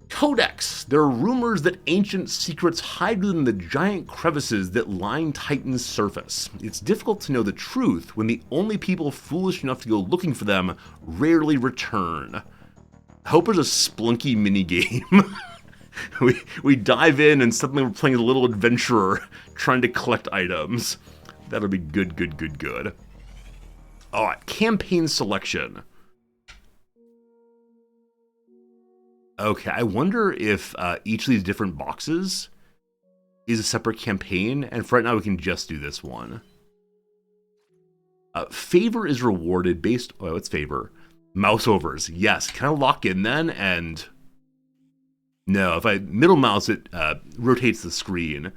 S2: Codex. There are rumors that ancient secrets hide within the giant crevices that line Titan's surface. It's difficult to know the truth when the only people foolish enough to go looking for them rarely return. I hope there's a Splunky minigame. we dive in and suddenly we're playing a little adventurer trying to collect items. That'll be good, good, good, good. Alright, campaign selection. Okay, I wonder if each of these different boxes is a separate campaign, and for right now we can just do this one. Favor is rewarded based... Oh, what's favor? Mouse overs, yes. Can I lock in then? And... No, if I middle mouse it rotates the screen.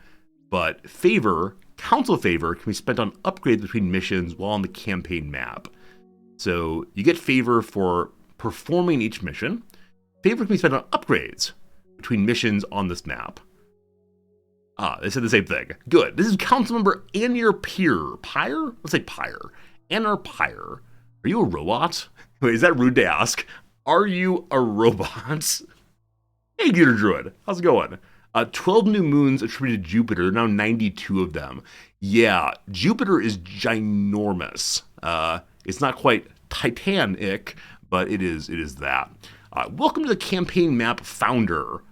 S2: But favor, council favor, can be spent on upgrades between missions while on the campaign map. So you get favor for performing each mission. Favor can be spent on upgrades between missions on this map. They said the same thing. Good. This is council member Anir Pyre? Let's say Pyre. Anir Pyre. Are you a robot? Wait, is that rude to ask? Are you a robot? Hey, Gator Druid. How's it going? 12 new moons attributed to Jupiter. Now 92 of them. Yeah, Jupiter is ginormous. It's not quite Titanic, but it is that. Welcome to the campaign map Founder.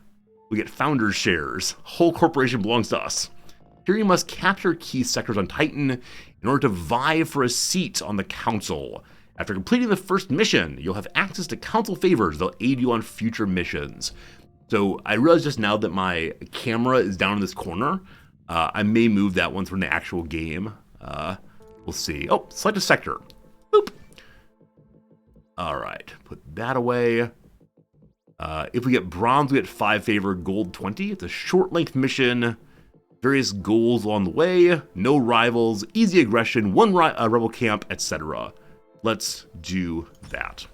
S2: We get Founder's shares. Whole corporation belongs to us. Here you must capture key sectors on Titan in order to vie for a seat on the council. After completing the first mission, you'll have access to council favors. They'll aid you on future missions. So I realized just now that my camera is down in this corner. I may move that once we're in the actual game. We'll see. Oh, select a sector. Boop. All right, put that away. If we get bronze, we get 5 favor, gold 20. It's a short-length mission. Various goals along the way. No rivals, easy aggression, 1 rebel camp, etc. Let's do that.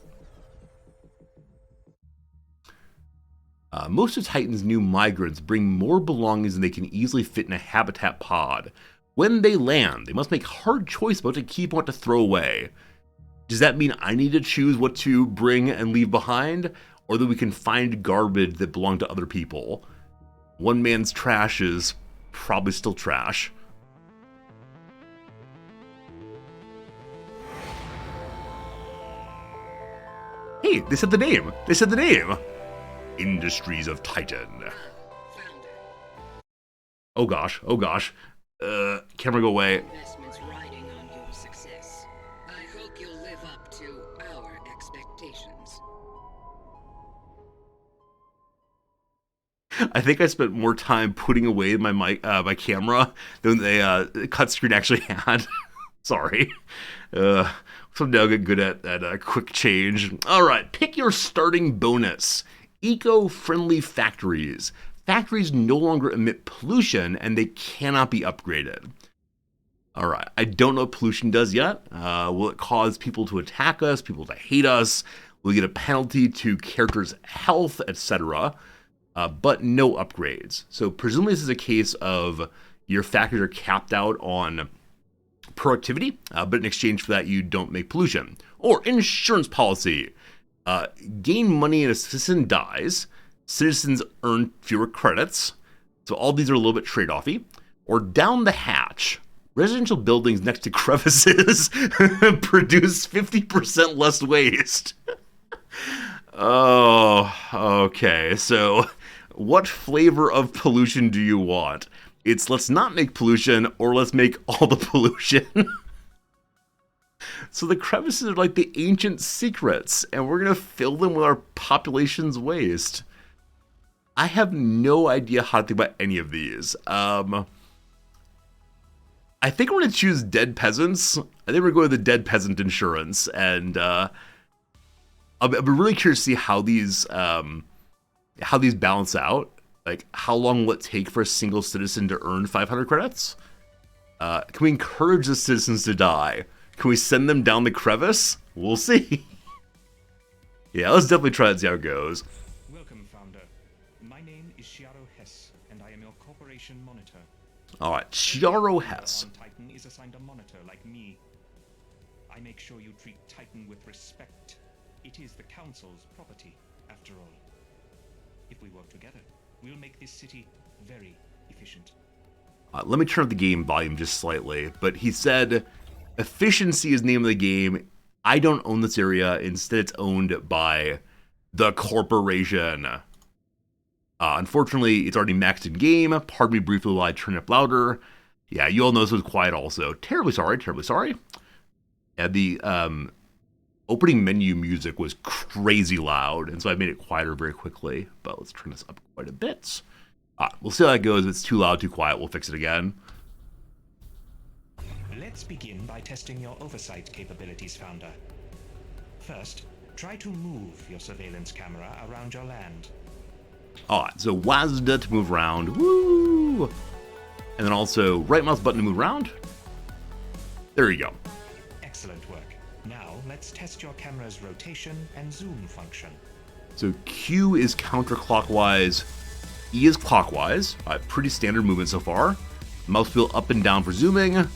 S2: Most of Titan's new migrants bring more belongings than they can easily fit in a habitat pod. When they land, they must make hard choices about what to keep and what to throw away. Does that mean I need to choose what to bring and leave behind? Or that we can find garbage that belong to other people? One man's trash is probably still trash. Hey, they said the name. They said the name. Industries of Titan. Oh gosh, oh gosh. Camera go away.
S3: Investments riding on your success. I hope you'll live up to our expectations.
S2: I think I spent more time putting away my mic, my camera than the cut screen actually had. Sorry. So now get good at a quick change. All right, pick your starting bonus. Eco-friendly factories. Factories no longer emit pollution and they cannot be upgraded. All right, I don't know what pollution does yet. Will it cause people to attack us, people to hate us? Will we get a penalty to characters' health, etc.? But no upgrades. So presumably this is a case of your factories are capped out on productivity, but in exchange for that you don't make pollution. Or insurance policy. Gain money and a citizen dies. Citizens earn fewer credits. So all these are a little bit trade-offy. Or down the hatch. Residential buildings next to crevices produce 50% less waste. Oh, okay. So what flavor of pollution do you want? It's let's not make pollution or let's make all the pollution. So the crevices are like the ancient secrets and we're going to fill them with our population's waste. I have no idea how to think about any of these. I think we're going to choose dead peasants. I think we're going to go with the dead peasant insurance, and I'll be really curious to see how these balance out. Like, how long will it take for a single citizen to earn 500 credits? Can we encourage the citizens to die? Can we send them down the crevice? We'll see. Yeah, let's definitely try it and see how it goes.
S4: Welcome, Founder. My name is Shiaro Hess, and I am your corporation monitor.
S2: All right, Shiaro Hess.
S4: On Titan is assigned a monitor like me. I make sure you treat Titan with respect. It is the Council's property, after all. If we work together, we'll make this city very efficient.
S2: Let me turn up the game volume just slightly, but he said efficiency is the name of the game. I don't own this area. Instead, it's owned by the corporation. Unfortunately, it's already maxed in game. Pardon me briefly while I turn it up louder. Yeah, you all know this was quiet also. Terribly sorry, terribly sorry. Yeah, the opening menu music was crazy loud, and so I made it quieter very quickly. But let's turn this up quite a bit. We'll see how that goes. If it's too loud, too quiet, we'll fix it again.
S4: Let's begin by testing your oversight capabilities, Founder. First, try to move your surveillance camera around your land.
S2: Alright, so WASD to move around. Woo! And then also right mouse button to move around. There you go.
S4: Excellent work. Now, let's test your camera's rotation and zoom function.
S2: So Q is counterclockwise, E is clockwise. Pretty standard movement so far. Mouse wheel up and down for zooming.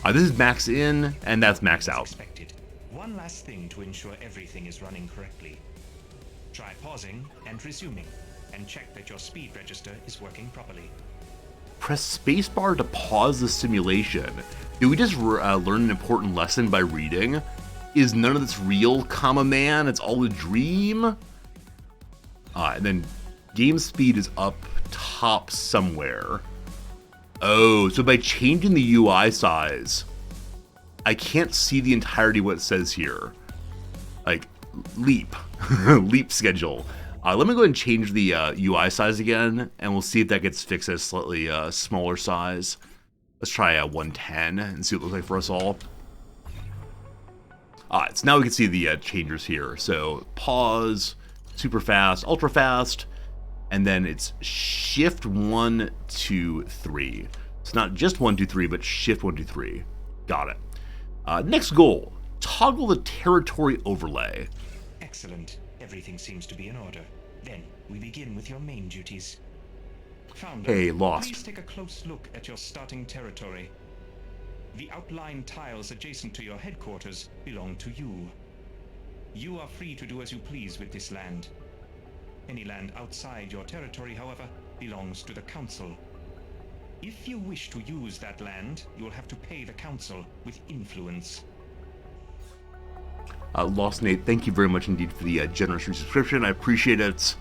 S2: This is max in, and that's max out.
S4: Expected. One last thing to ensure everything is running correctly. Try pausing and resuming, and check that your speed register is working properly.
S2: Press spacebar to pause the simulation. Did we just learn an important lesson by reading? Is none of this real, comma man? It's all a dream? And then game speed is up top somewhere. Oh, so by changing the UI size, I can't see the entirety of what it says here. Like, leap. Leap schedule. Let me go ahead and change the UI size again, and we'll see if that gets fixed at a slightly smaller size. Let's try 110 and see what it looks like for us all. Alright, so now we can see the changes here. So pause, super fast, ultra fast, and then it's shift 1, 2, 3. It's not just 1, 2, 3, but shift 1, 2, 3. Got it. Next goal, toggle the territory overlay.
S4: Excellent. Everything seems to be in order. Then, we begin with your main duties. Founder,
S2: Hey, Lost.
S4: please take a close look at your starting territory. The outlined tiles adjacent to your headquarters belong to you. You are free to do as you please with this land. Any land outside your territory, however, belongs to the Council. If you wish to use that land, you will have to pay the Council with influence.
S2: Lost Nate, thank you very much indeed for the generous resubscription. I appreciate it.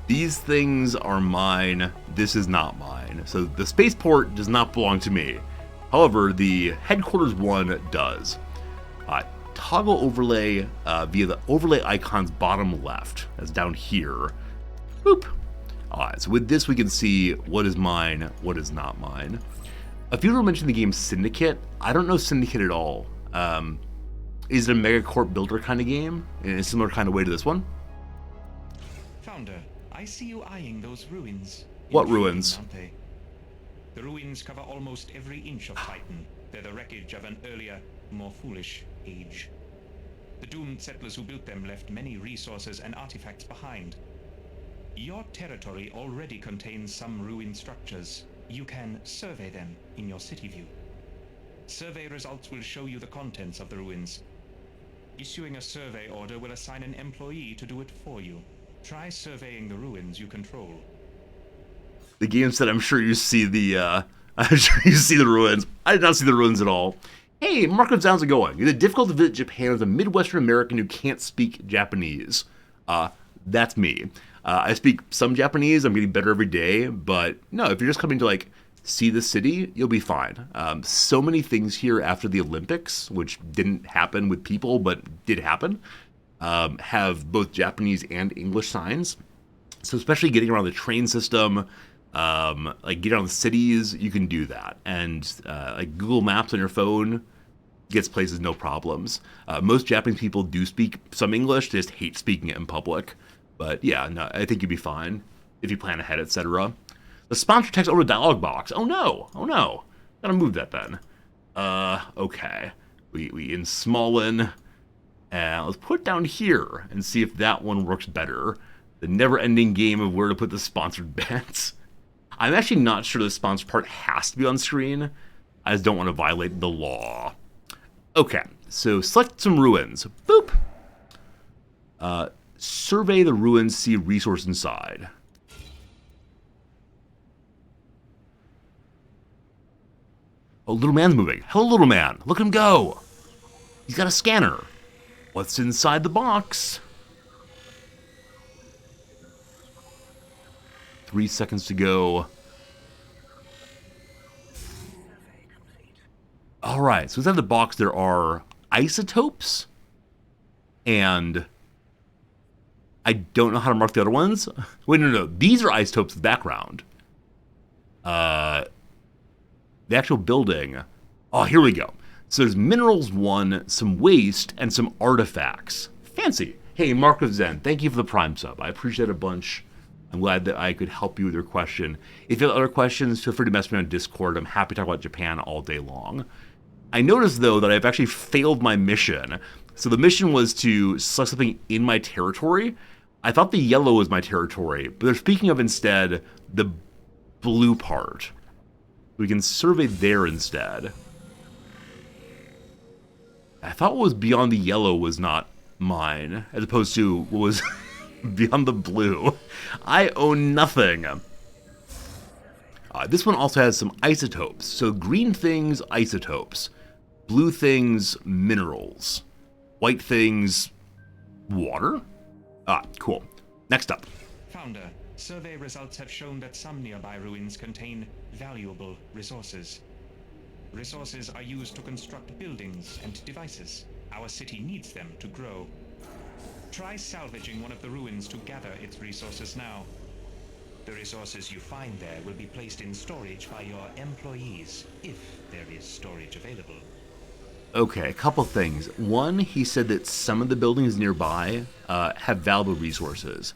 S2: These things are mine. This is not mine. So the spaceport does not belong to me. However, the headquarters one does. Toggle overlay via the overlay icon's bottom left. That's down here. Boop. Alright, so with this we can see what is mine, what is not mine. A few people mentioned the game Syndicate. I don't know Syndicate at all. Is it a megacorp builder kind of game in a similar kind of way to this one?
S4: Founder, I see you eyeing those ruins.
S2: What
S4: Intriguing,
S2: ruins?
S4: aren't they? The ruins cover almost every inch of Titan. They're the wreckage of an earlier, more foolish age. The doomed settlers who built them left many resources and artifacts behind. Your territory already contains some ruined structures. You can survey them in your city view. Survey results will show you the contents of the ruins. Issuing a survey order will assign an employee to do it for you. Try surveying the ruins you control.
S2: The game said, I'm sure you see the, I'm sure you see the ruins. I did not see the ruins at all. Hey, Marco, how's it going? Is it difficult to visit Japan as a Midwestern American who can't speak Japanese? That's me. I speak some Japanese, I'm getting better every day, but no, if you're just coming to, like, see the city, you'll be fine. So many things here after the Olympics, which didn't happen with people, but did happen, have both Japanese and English signs. So especially getting around the train system, like getting around the cities, you can do that. And like Google Maps on your phone gets places no problems. Most Japanese people do speak some English, they just hate speaking it in public. But yeah, no, I think you'd be fine if you plan ahead, etc. The sponsor text over the dialog box. Oh no, oh no. Gotta move that then. Okay. We in Smallin. And let's put it down here and see if that one works better. The never-ending game of where to put the sponsored bets. I'm actually not sure the sponsored part has to be on screen. I just don't want to violate the law. Okay, so select some ruins. Boop. Survey the ruins, see resource inside. Oh, little man's moving. Hello, little man. Look at him go. He's got a scanner. What's inside the box? 3 seconds to go. Alright, so inside the box there are isotopes. And I don't know how to mark the other ones. Wait, no. These are isotopes in the background. The actual building. Oh, here we go. So there's minerals 1, some waste, and some artifacts. Fancy. Hey, Mark of Zen, thank you for the Prime sub. I appreciate it a bunch. I'm glad that I could help you with your question. If you have other questions, feel free to message me on Discord. I'm happy to talk about Japan all day long. I noticed, though, that I've actually failed my mission. So the mission was to select something in my territory. I thought the yellow was my territory, but they're speaking of instead the blue part. We can survey there instead. I thought what was beyond the yellow was not mine, as opposed to what was beyond the blue. I own nothing. This one also has some isotopes. So green things, isotopes. Blue things, minerals. White things, water? Cool. Next up.
S4: Founder, survey results have shown that some nearby ruins contain valuable resources. Resources are used to construct buildings and devices. Our city needs them to grow. Try salvaging one of the ruins to gather its resources now. The resources you find there will be placed in storage by your employees, if there is storage available.
S2: Okay, a couple things. One, he said that some of the buildings nearby have valuable resources.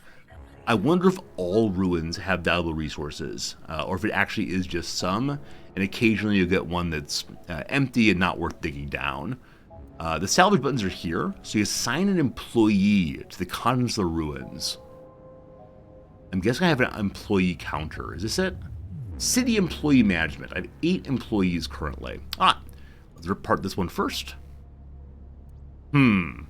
S2: I wonder if all ruins have valuable resources, or if it actually is just some, and occasionally you'll get one that's empty and not worth digging down. The salvage buttons are here, so you assign an employee to the contents of the ruins. I'm guessing I have an employee counter. Is this it? City employee management. I have 8 employees currently. Let's repart this one first. I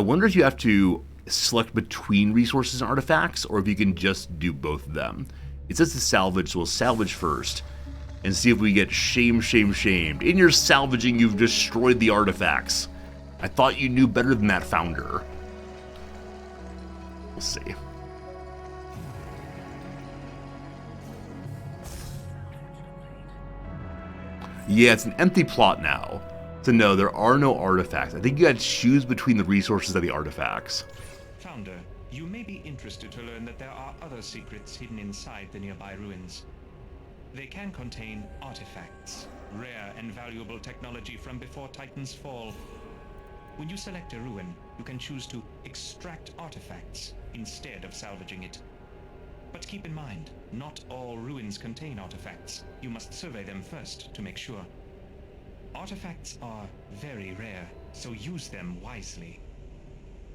S2: wonder if you have to select between resources and artifacts, or if you can just do both of them. It says to salvage, so we'll salvage first, and see if we get shamed. In your salvaging, you've destroyed the artifacts. I thought you knew better than that, Founder. We'll see. Yeah, it's an empty plot now. So no, there are no artifacts. I think you gotta choose between the resources and the artifacts.
S4: Founder, You may be interested to learn that there are other secrets hidden inside the nearby ruins. They can contain artifacts, rare and valuable technology from before Titan's fall. When you select a ruin, you can choose to extract artifacts instead of salvaging it. But keep in mind, not all ruins contain artifacts. You must survey them first to make sure. Artifacts are very rare, so use them wisely.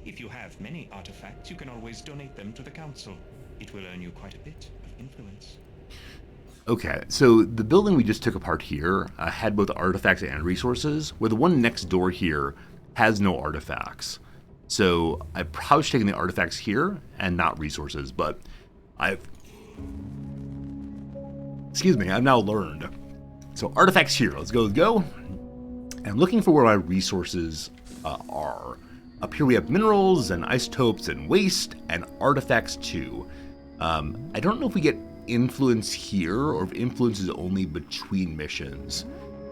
S4: If you have many artifacts, you can always donate them to the Council. It will earn you quite a bit of influence.
S2: Okay, so the building we just took apart here had both artifacts and resources, where the one next door here has no artifacts. So I probably should take the artifacts here and not resources, but I've now learned. So artifacts here, let's go. I'm looking for where my resources are. Up here we have minerals and isotopes and waste and artifacts too. I don't know if we get influence here or if influence is only between missions.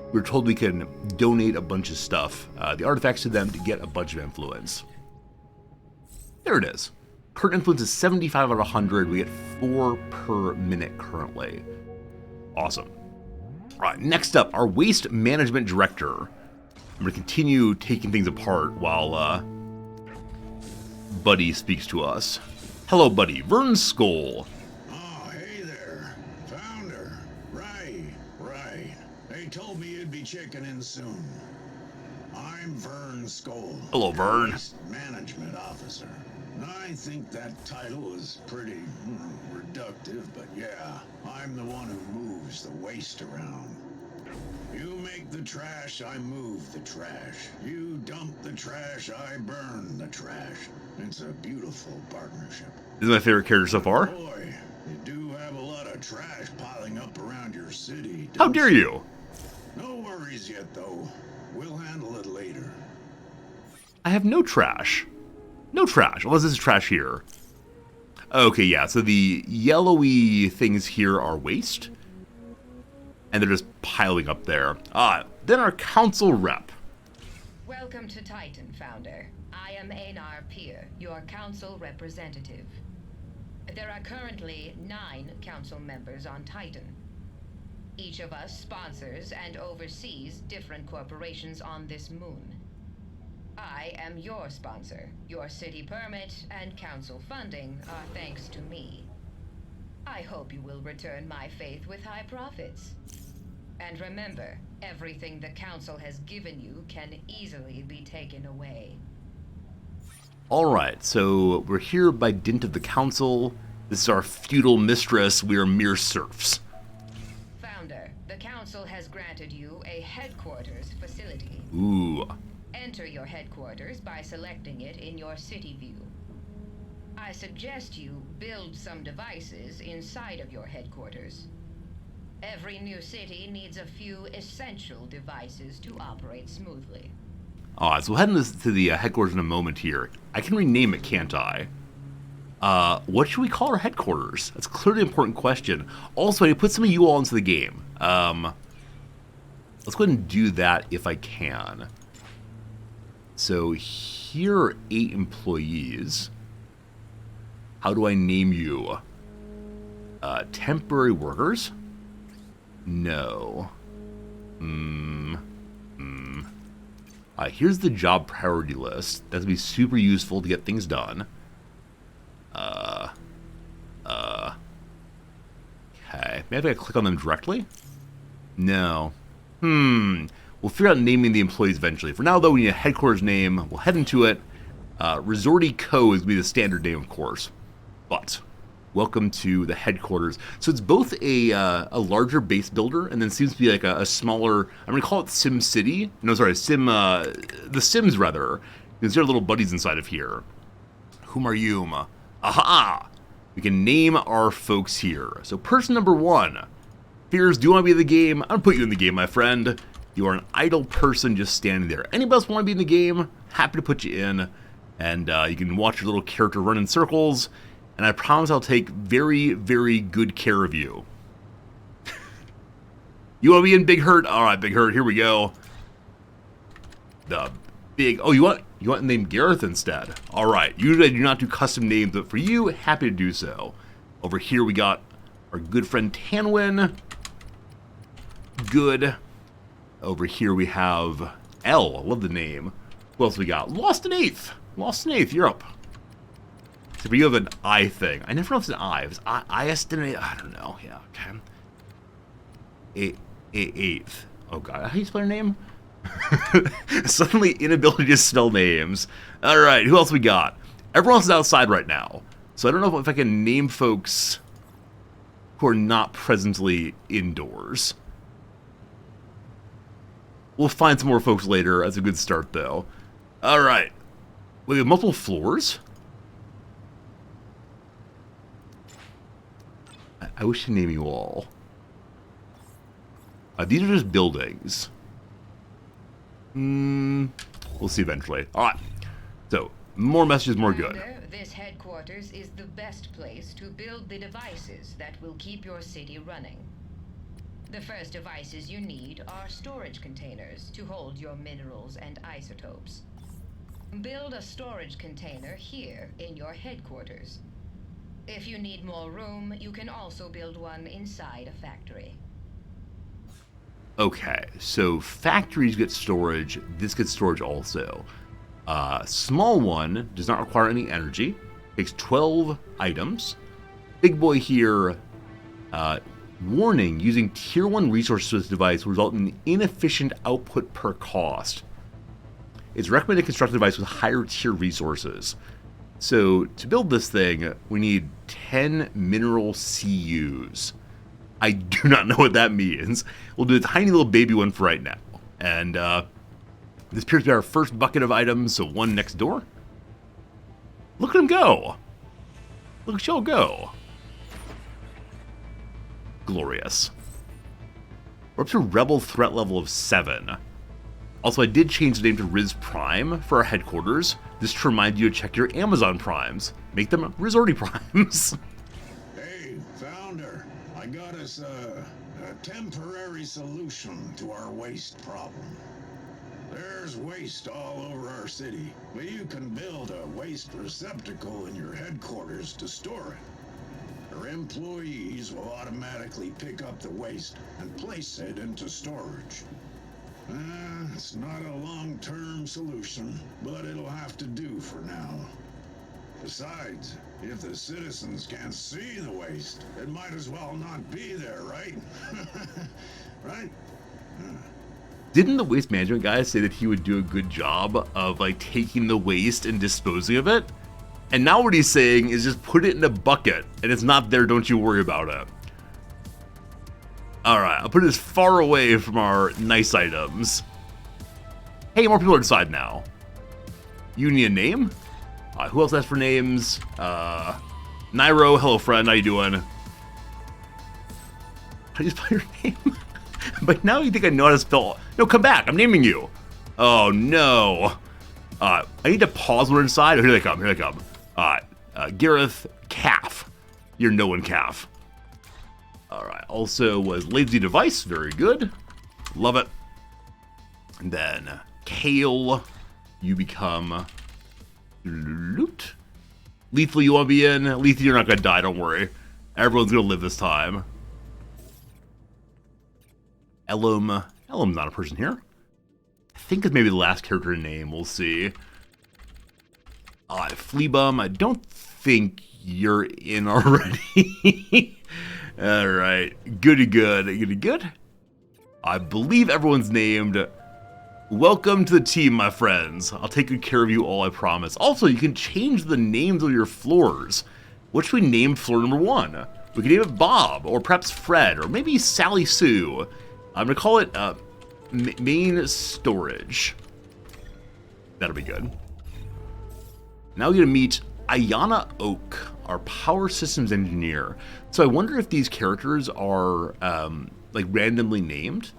S2: We were told we can donate a bunch of stuff, the artifacts to them to get a bunch of influence. There it is. Current influence is 75 out of 100. We get 4 per minute currently. Awesome. All right, next up, our waste management director. I'm going to continue taking things apart while Buddy speaks to us. Hello, Buddy. Vern Skoll.
S5: Oh, hey there. Founder. Right. They told me you'd be checking in soon. I'm Vern Skoll.
S2: Hello, Vern.
S5: Waste Management Officer. I think that title is pretty reductive, but yeah, I'm the one who moves the waste around. You make the trash, I move the trash. You dump the trash, I burn the trash. It's a beautiful partnership.
S2: This is my favorite character so far.
S5: Boy, you do have a lot of trash piling up around your city.
S2: How
S5: don't
S2: dare you?
S5: No worries yet, though. We'll handle it later.
S2: I have no trash. No trash, unless this is trash here. Okay, yeah, so the yellowy things here are waste. And they're just piling up there. Then our council rep.
S6: Welcome to Titan, Founder. I am Einar Peer, your council representative. There are currently 9 council members on Titan. Each of us sponsors and oversees different corporations on this moon. I am your sponsor. Your city permit and council funding are thanks to me. I hope you will return my faith with high profits. And remember, everything the council has given you can easily be taken away.
S2: Alright, so we're here by dint of the council. This is our feudal mistress. We are mere serfs.
S6: Founder, the council has granted you a headquarters facility.
S2: Ooh.
S6: Enter your headquarters by selecting it in your city view. I suggest you build some devices inside of your headquarters. Every new city needs a few essential devices to operate smoothly.
S2: Alright, so we'll head to the headquarters in a moment here. I can rename it, can't I? What should we call our headquarters? That's clearly an important question. Also, I need to put some of you all into the game. Let's go ahead and do that if I can. So here are 8 employees. How do I name you? Temporary workers? No. Here's the job priority list. That's gonna be super useful to get things done. Okay. Maybe I click on them directly? No. We'll figure out naming the employees eventually. For now, though, we need a headquarters name. We'll head into it. Resorty Co. is going to be the standard name, of course. But welcome to the headquarters. So it's both a larger base builder and then seems to be like a smaller, I'm going to call it Sim City. No, sorry, The Sims, rather. You can see our little buddies inside of here. Whom are you? Aha! We can name our folks here. So person number 1. Fears, do you want to be in the game? I'm going to put you in the game, my friend. You are an idle person just standing there. Anybody else want to be in the game? Happy to put you in. And you can watch your little character run in circles. And I promise I'll take very, very good care of you. You want to be in Big Hurt? Alright, Big Hurt, here we go. big. Oh, you want to name Gareth instead? All right. Usually I do not do custom names, but for you, happy to do so. Over here we got our good friend Tanwin. Good. Over here we have L. I love the name. Who else we got? Lost in Eighth. Lost in Eighth. You're up. So you have an I thing. I never know if it's an I. If it's I estimate. I don't know. Yeah. Okay. Eighth. Oh God. How do you spell your name? Suddenly inability to spell names. All right, who else we got? Everyone else is outside right now, so I don't know if I can name folks who are not presently indoors. We'll find some more folks later. That's a good start, though. All right, we have multiple floors. I wish to name you all. These are just buildings. We'll see eventually. All right. So, more messages, more good.
S6: Commander, this headquarters is the best place to build the devices that will keep your city running. The first devices you need are storage containers to hold your minerals and isotopes. Build a storage container here in your headquarters. If you need more room, you can also build one inside a factory.
S2: Okay, so factories get storage, this gets storage also. Small one does not require any energy, takes 12 items. Big boy here, warning, using tier 1 resources to this device will result in inefficient output per cost. It's recommended to construct a device with higher tier resources. So to build this thing, we need 10 mineral CUs. I do not know what that means. We'll do a tiny little baby one for right now. And this appears to be our first bucket of items, so one next door. Look at him go. Look at y'all go. Glorious. We're up to Rebel threat level of 7. Also, I did change the name to Riz Prime for our headquarters. This to remind you to check your Amazon Primes. Make them Rizordi Primes.
S5: Hey, Founder. I got us a temporary solution to our waste problem. There's waste all over our city, but you can build a waste receptacle in your headquarters to store it. Your employees will automatically pick up the waste and place it into storage. It's not a long-term solution, but it'll have to do for now. Besides, if the citizens can't see the waste, it might as well not be there, right? Right?
S2: Didn't the waste management guy say that he would do a good job of like taking the waste and disposing of it? And now what he's saying is just put it in a bucket and it's not there, don't you worry about it. Alright, I'll put it as far away from our nice items. Hey, more people are inside now. You need a name? Who else asked for names? Nairo, hello friend, how you doing? How do you spell your name? But now you think I know how to spell. No, come back, I'm naming you. Oh no. I need to pause when we're inside. Oh, here they come, here they come. Gareth Calf. You're no one Calf. Alright, also was Lazy Device, very good. Love it. And then Kale, you become Loot. Lethal, you want to be in? Lethal, you're not going to die, don't worry. Everyone's going to live this time. Elum. Elum's not a person here. I think it's maybe the last character name, we'll see. Fleabum, I don't think you're in already. Alright, goody good, goody good. I believe everyone's named. Welcome to the team, my friends. I'll take good care of you all, I promise. Also, you can change the names of your floors. What should we name floor number 1? We can name it Bob, or perhaps Fred, or maybe Sally Sue. I'm gonna call it main storage. That'll be good. Now we're gonna meet Ayana Oak, our power systems engineer. So I wonder if these characters are like randomly named.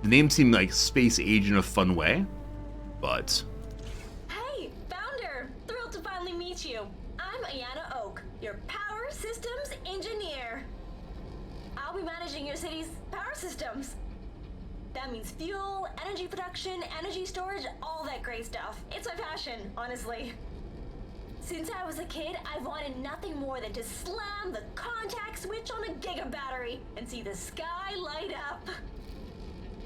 S2: The names seem like space age in a fun way, but...
S7: Hey, Founder! Thrilled to finally meet you. I'm Ayana Oak, your power systems engineer. I'll be managing your city's power systems. That means fuel, energy production, energy storage, all that great stuff. It's my passion, honestly. Since I was a kid, I've wanted nothing more than to slam the contact switch on a giga battery and see the sky light up.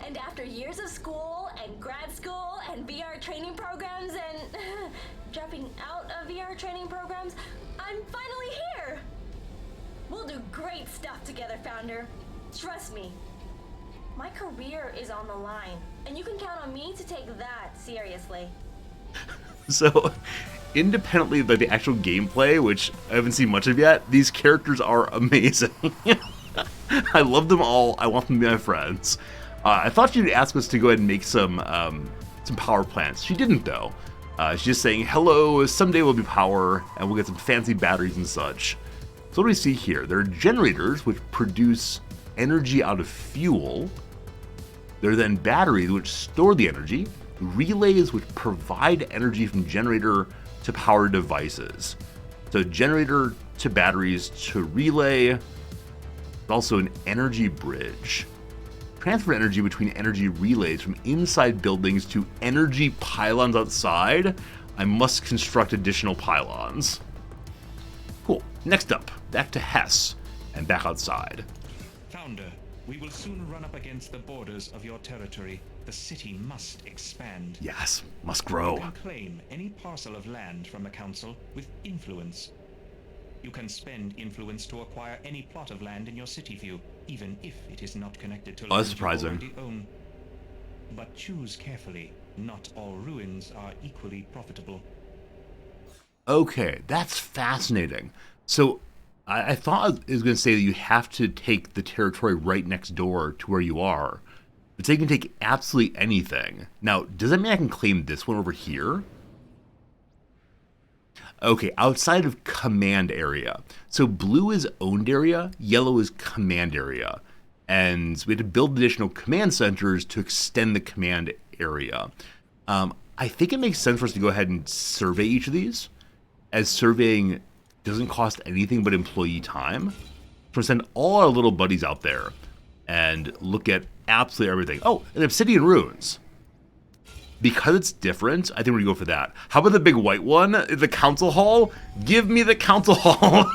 S7: And after years of school and grad school and VR training programs and dropping out of VR training programs, I'm finally here. We'll do great stuff together, Founder. Trust me. My career is on the line, and you can count on me to take that seriously.
S2: So, independently of the actual gameplay, which I haven't seen much of yet, these characters are amazing. I love them all. I want them to be my friends. I thought she'd ask us to go ahead and make some power plants. She didn't, though. She's just saying, hello, someday we'll be power, and we'll get some fancy batteries and such. So what do we see here? There are generators, which produce energy out of fuel. There are then batteries, which store the energy. Relays, which provide energy from generator to power devices. So generator to batteries to relay. Also an energy bridge. Transfer energy between energy relays from inside buildings to energy pylons outside. I must construct additional pylons. Cool. Next up, back to Hess and back outside.
S4: Founder, we will soon run up against the borders of your territory. The city must expand.
S2: Yes, must
S4: You
S2: grow.
S4: can claim any parcel of land from the council with influence. You can spend influence to acquire any plot of land in your city view, even if it is not connected to
S2: Oh,
S4: land
S2: that's
S4: you
S2: surprising.
S4: already own. But choose carefully. Not all ruins are equally profitable.
S2: Okay, that's fascinating. So I thought it was going to say that you have to take the territory right next door to where you are. But they can take absolutely anything. Now, does that mean I can claim this one over here? Okay, outside of command area. So blue is owned area, yellow is command area. And we had to build additional command centers to extend the command area. I think it makes sense for us to go ahead and survey each of these, as surveying doesn't cost anything but employee time. So send all our little buddies out there and look at absolutely everything. Oh, and Obsidian Ruins. Because it's different, I think we're gonna go for that. How about the big white one? The council hall? Give me the council hall.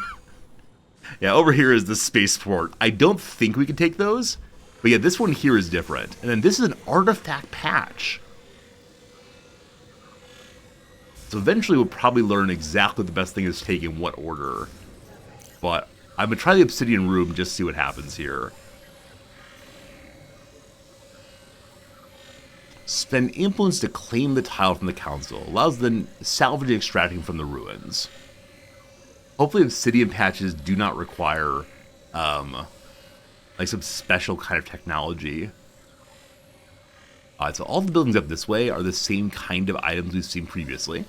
S2: Yeah, over here is the spaceport. I don't think we can take those, but yeah, this one here is different. And then this is an artifact patch. So eventually we'll probably learn exactly what the best thing is to take in what order. But I'm gonna try the Obsidian Room just to see what happens here. Spend influence to claim the tile from the council. Allows the salvage extracting from the ruins. Hopefully obsidian patches do not require like some special kind of technology. So all the buildings up this way are the same kind of items we've seen previously.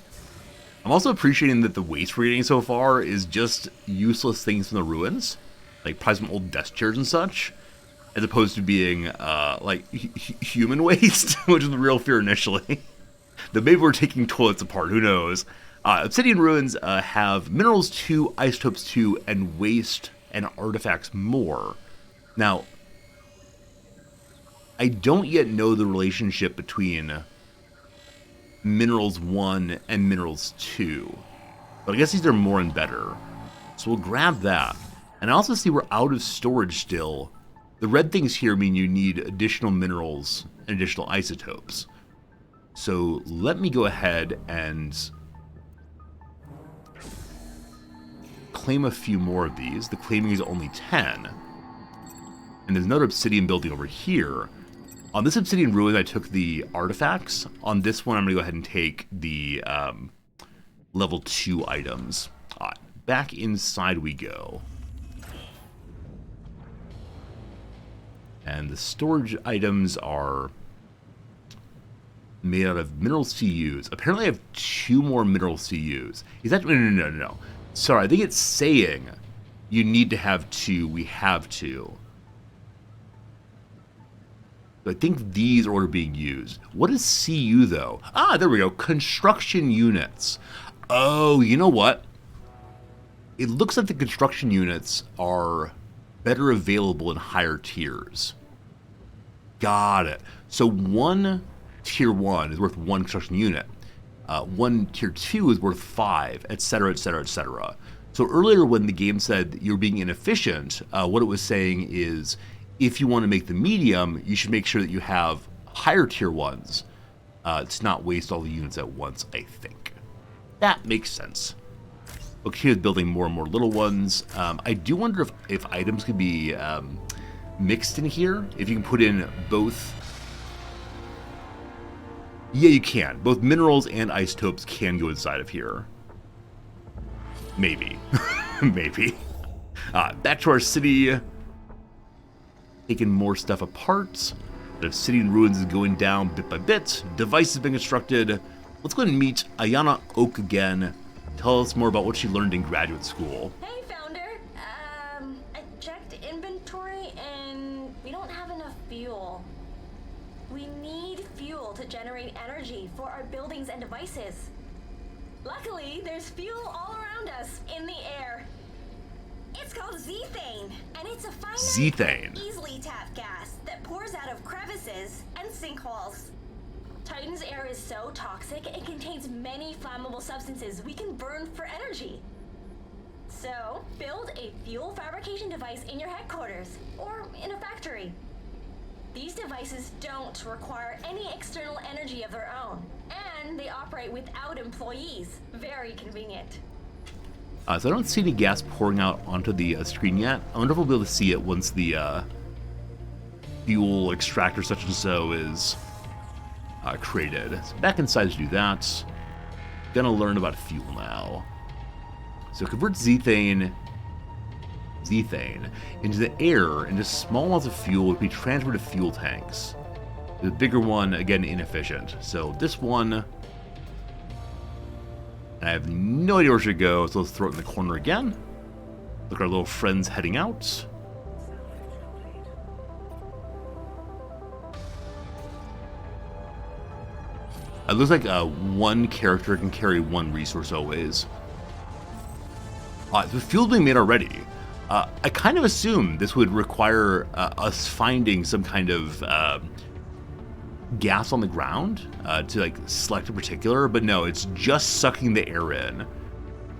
S2: I'm also appreciating that the waste we're getting so far is just useless things from the ruins. Like probably some old desk chairs and such. As opposed to being like human waste, which is the real fear initially. Though maybe we're taking toilets apart, who knows. Obsidian Ruins have minerals 2, isotopes 2, and waste and artifacts more. Now, I don't yet know the relationship between minerals 1 and minerals 2. But I guess these are more and better. So we'll grab that. And I also see we're out of storage still. The red things here mean you need additional minerals and additional isotopes. So let me go ahead and claim a few more of these. The claiming is only 10. And there's another obsidian building over here. On this obsidian ruin, I took the artifacts. On this one, I'm going to go ahead and take the level 2 items. Back inside we go. And the storage items are made out of mineral CUs. Apparently I have 2 more mineral CUs. Is that... No. Sorry, I think it's saying you need to have 2. We have 2. So I think these are what are being used. What is CU, though? There we go. Construction units. Oh, you know what? It looks like the construction units are better available in higher tiers. Got it. So one tier 1 is worth 1 construction unit. One tier 2 is worth 5, etc., etc., etc. So earlier when the game said you're being inefficient, what it was saying is if you want to make the medium, you should make sure that you have higher tier 1s to not waste all the units at once, I think. That makes sense. Okay, with building more and more little ones. I do wonder if items could be mixed in here. If you can put in both. Yeah, you can. Both minerals and isotopes can go inside of here. Maybe. Maybe. Back to our city. Taking more stuff apart. The city in ruins is going down bit by bit. Device has been constructed. Let's go ahead and meet Ayana Oak again. Tell us more about what she learned in graduate school.
S7: Hey, Founder. I checked inventory and we don't have enough fuel. We need fuel to generate energy for our buildings and devices. Luckily, there's fuel all around us in the air. It's called Zethane, and it's a finite,
S2: Zethane.
S7: easily tapped gas that pours out of crevices and sinkholes. Titan's air is so toxic, it contains many flammable substances we can burn for energy. So, build a fuel fabrication device in your headquarters, or in a factory. These devices don't require any external energy of their own, and they operate without employees. Very convenient.
S2: So I don't see any gas pouring out onto the screen yet. I wonder if we'll be able to see it once the fuel extractor such and so is created. So back inside to do that. Gonna learn about fuel now. So convert Zethane into the air into small amounts of fuel would be transferred to fuel tanks. The bigger one, again, inefficient. So this one, I have no idea where it should go, so let's throw it in the corner again. Look at our little friends heading out. It looks like one character can carry one resource always. The fuel's being made already. I kind of assumed this would require us finding some kind of gas on the ground to like select a particular, but no, it's just sucking the air in.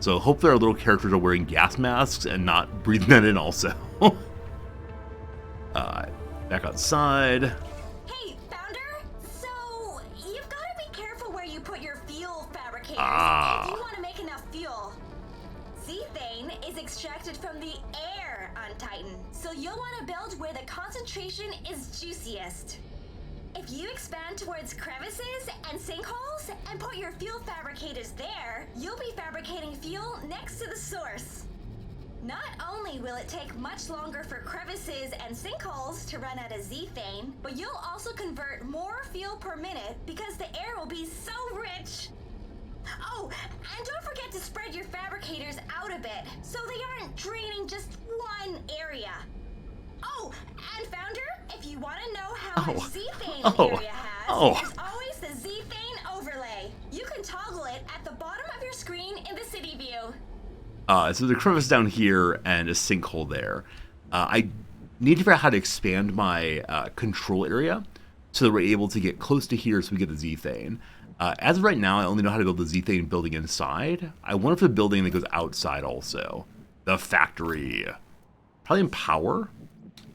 S2: So hopefully our little characters are wearing gas masks and not breathing that in also. Back outside.
S7: Hey, Founder! So, you've got to be careful where you put your fuel fabricators if you want to make enough fuel. Zethane is extracted from the air on Titan, so you'll want to build where the concentration is juiciest. If you expand towards crevices and sinkholes and put your fuel fabricators there, you'll be fabricating fuel next to the source. Not only will it take much longer for crevices and sinkholes to run out of Zethane, but you'll also convert more fuel per minute because the air will be so rich. Oh, and don't forget to spread your fabricators out a bit so they aren't draining just one area. Oh, and Founder, if you want to know how much Zethane an area has, there's always the Zethane overlay. You can toggle it at the bottom of your screen in the city view.
S2: So there's a crevice down here and a sinkhole there. I need to figure out how to expand my control area so that we're able to get close to here so we get the Zethane. As of right now, I only know how to build the Zethane building inside. I wonder if the building that goes outside also. The factory. Probably in power.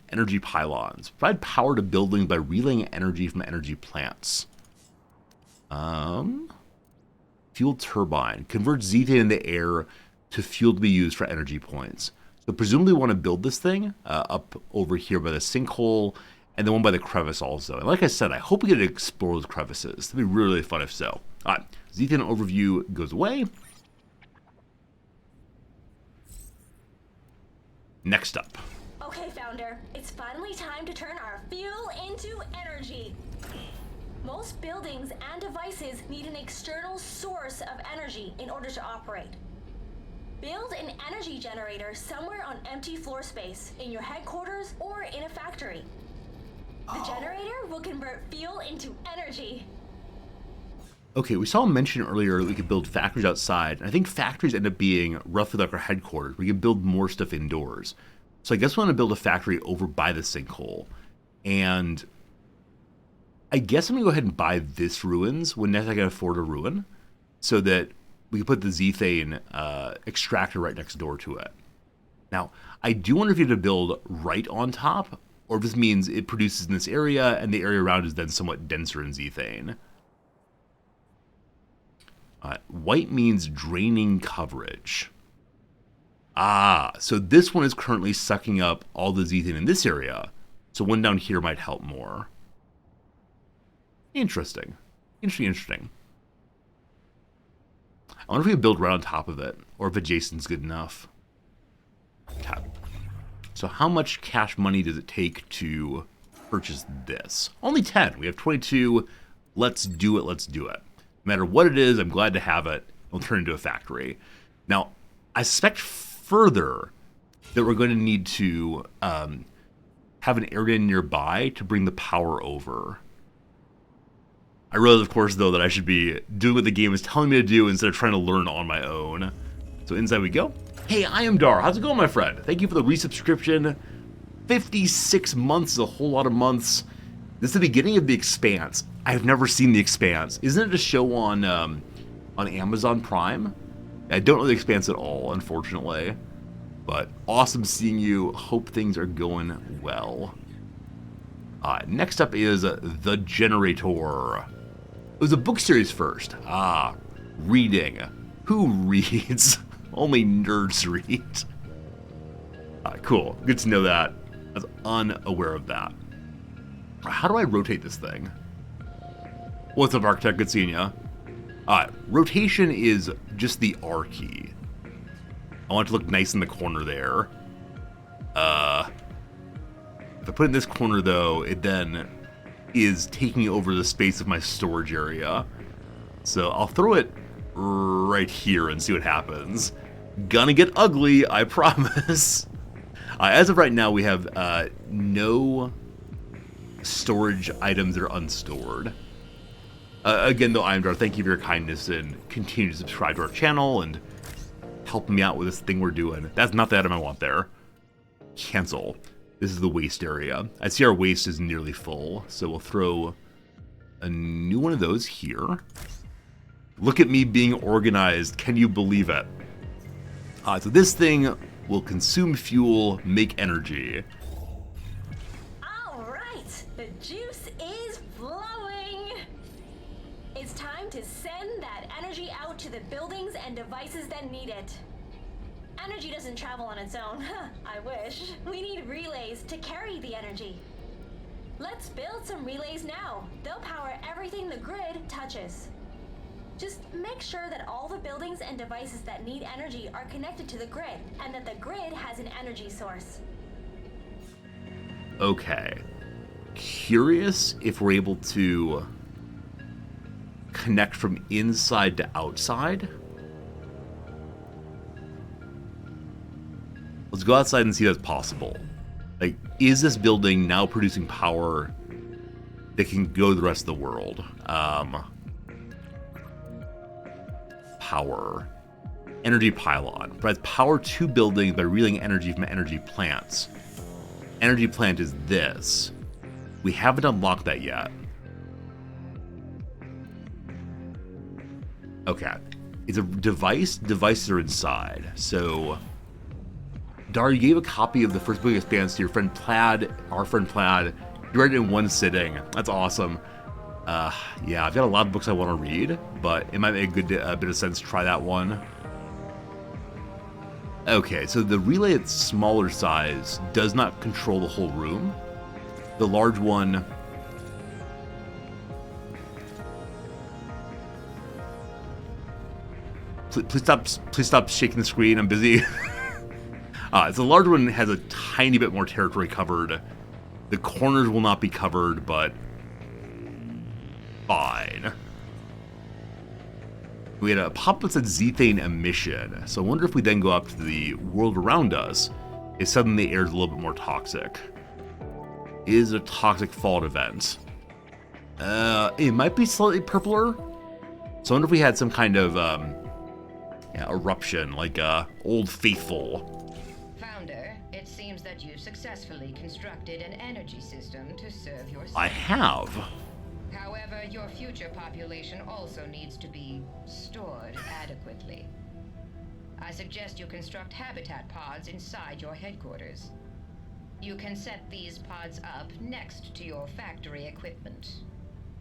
S2: Energy pylons. Provide power to buildings by relaying energy from energy plants. Fuel turbine. Convert Zethane in the air to fuel to be used for energy points. So presumably we want to build this thing up over here by the sinkhole and the one by the crevice also. And like I said, I hope we get to explore those crevices. That'd be really fun if so. All right, Zethane overview goes away. Next up.
S7: Okay, Founder, it's finally time to turn our fuel into energy. Most buildings and devices need an external source of energy in order to operate. Build an energy generator somewhere on empty floor space, in your headquarters or in a factory. The generator will convert fuel into energy.
S2: Okay, we saw a mention earlier that we could build factories outside, and I think factories end up being roughly like our headquarters. We can build more stuff indoors. So I guess we want to build a factory over by the sinkhole. And I guess I'm going to go ahead and buy this ruins when next I can afford a ruin, so that we can put the Zethane extractor right next door to it. Now, I do wonder if you have to build right on top, or if this means it produces in this area, and the area around is then somewhat denser in Zethane. White means draining coverage. So this one is currently sucking up all the Zethane in this area, so one down here might help more. Interesting. Interesting. I wonder if we can build right on top of it, or if adjacent's good enough. Okay. So how much cash money does it take to purchase this? Only 10. We have 22. Let's do it. No matter what it is, I'm glad to have it. It'll turn into a factory. Now, I suspect further that we're going to need to have an area nearby to bring the power over. I realize, of course, though, that I should be doing what the game is telling me to do instead of trying to learn on my own. So inside we go. Hey, I am Dar. How's it going, my friend? Thank you for the resubscription. 56 months is a whole lot of months. This is the beginning of The Expanse. I've never seen The Expanse. Isn't it a show on Amazon Prime? I don't know The Expanse at all, unfortunately. But awesome seeing you. Hope things are going well. Next up is The Generator. It was a book series first. Reading. Who reads? Only nerds read. Cool. Good to know that. I was unaware of that. How do I rotate this thing? What's up, Architect? Good seeing ya. Rotation is just the R key. I want it to look nice in the corner there. If I put it in this corner, though, it then is taking over the space of my storage area. So I'll throw it right here and see what happens. Gonna get ugly, I promise. As of right now, we have no storage items that are unstored. Again, though, Imdar, thank you for your kindness and continue to subscribe to our channel and helping me out with this thing we're doing. That's not the item I want there. Cancel. This is the waste area. I see our waste is nearly full, so we'll throw a new one of those here. Look at me being organized. Can you believe it? So this thing will consume fuel, make energy.
S7: All right, the juice is flowing. It's time to send that energy out to the buildings and devices that need it. Energy doesn't travel on its own. I wish. We need relays to carry the energy. Let's build some relays now. They'll power everything the grid touches. Just make sure that all the buildings and devices that need energy are connected to the grid, and that the grid has an energy source.
S2: Okay. Curious if we're able to connect from inside to outside. Let's go outside and see if that's possible. Like, is this building now producing power that can go to the rest of the world? Power. Energy pylon. Provides power to buildings by relaying energy from energy plants. Energy plant is this. We haven't unlocked that yet. Okay. It's a device. Devices are inside. So, Dar, you gave a copy of the first book of Expanse to your friend Plaid, our friend Plaid. You read it in one sitting. That's awesome. Yeah, I've got a lot of books I want to read, but it might make a good bit of sense to try that one. Okay, so the relay at smaller size does not control the whole room. The large one... Please stop shaking the screen, I'm busy. So the large one has a tiny bit more territory covered. The corners will not be covered, but fine. We had a pop that said Zethane emission, so I wonder if we then go up to the world around us, is suddenly the air is a little bit more toxic. Is a toxic fallout event. It might be slightly purpler. So I wonder if we had some kind of eruption, like Old Faithful.
S6: Founder, it seems that you've successfully constructed an energy system to serve your city.
S2: I have.
S6: However, your future population also needs to be stored adequately. I suggest you construct habitat pods inside your headquarters. You can set these pods up next to your factory equipment.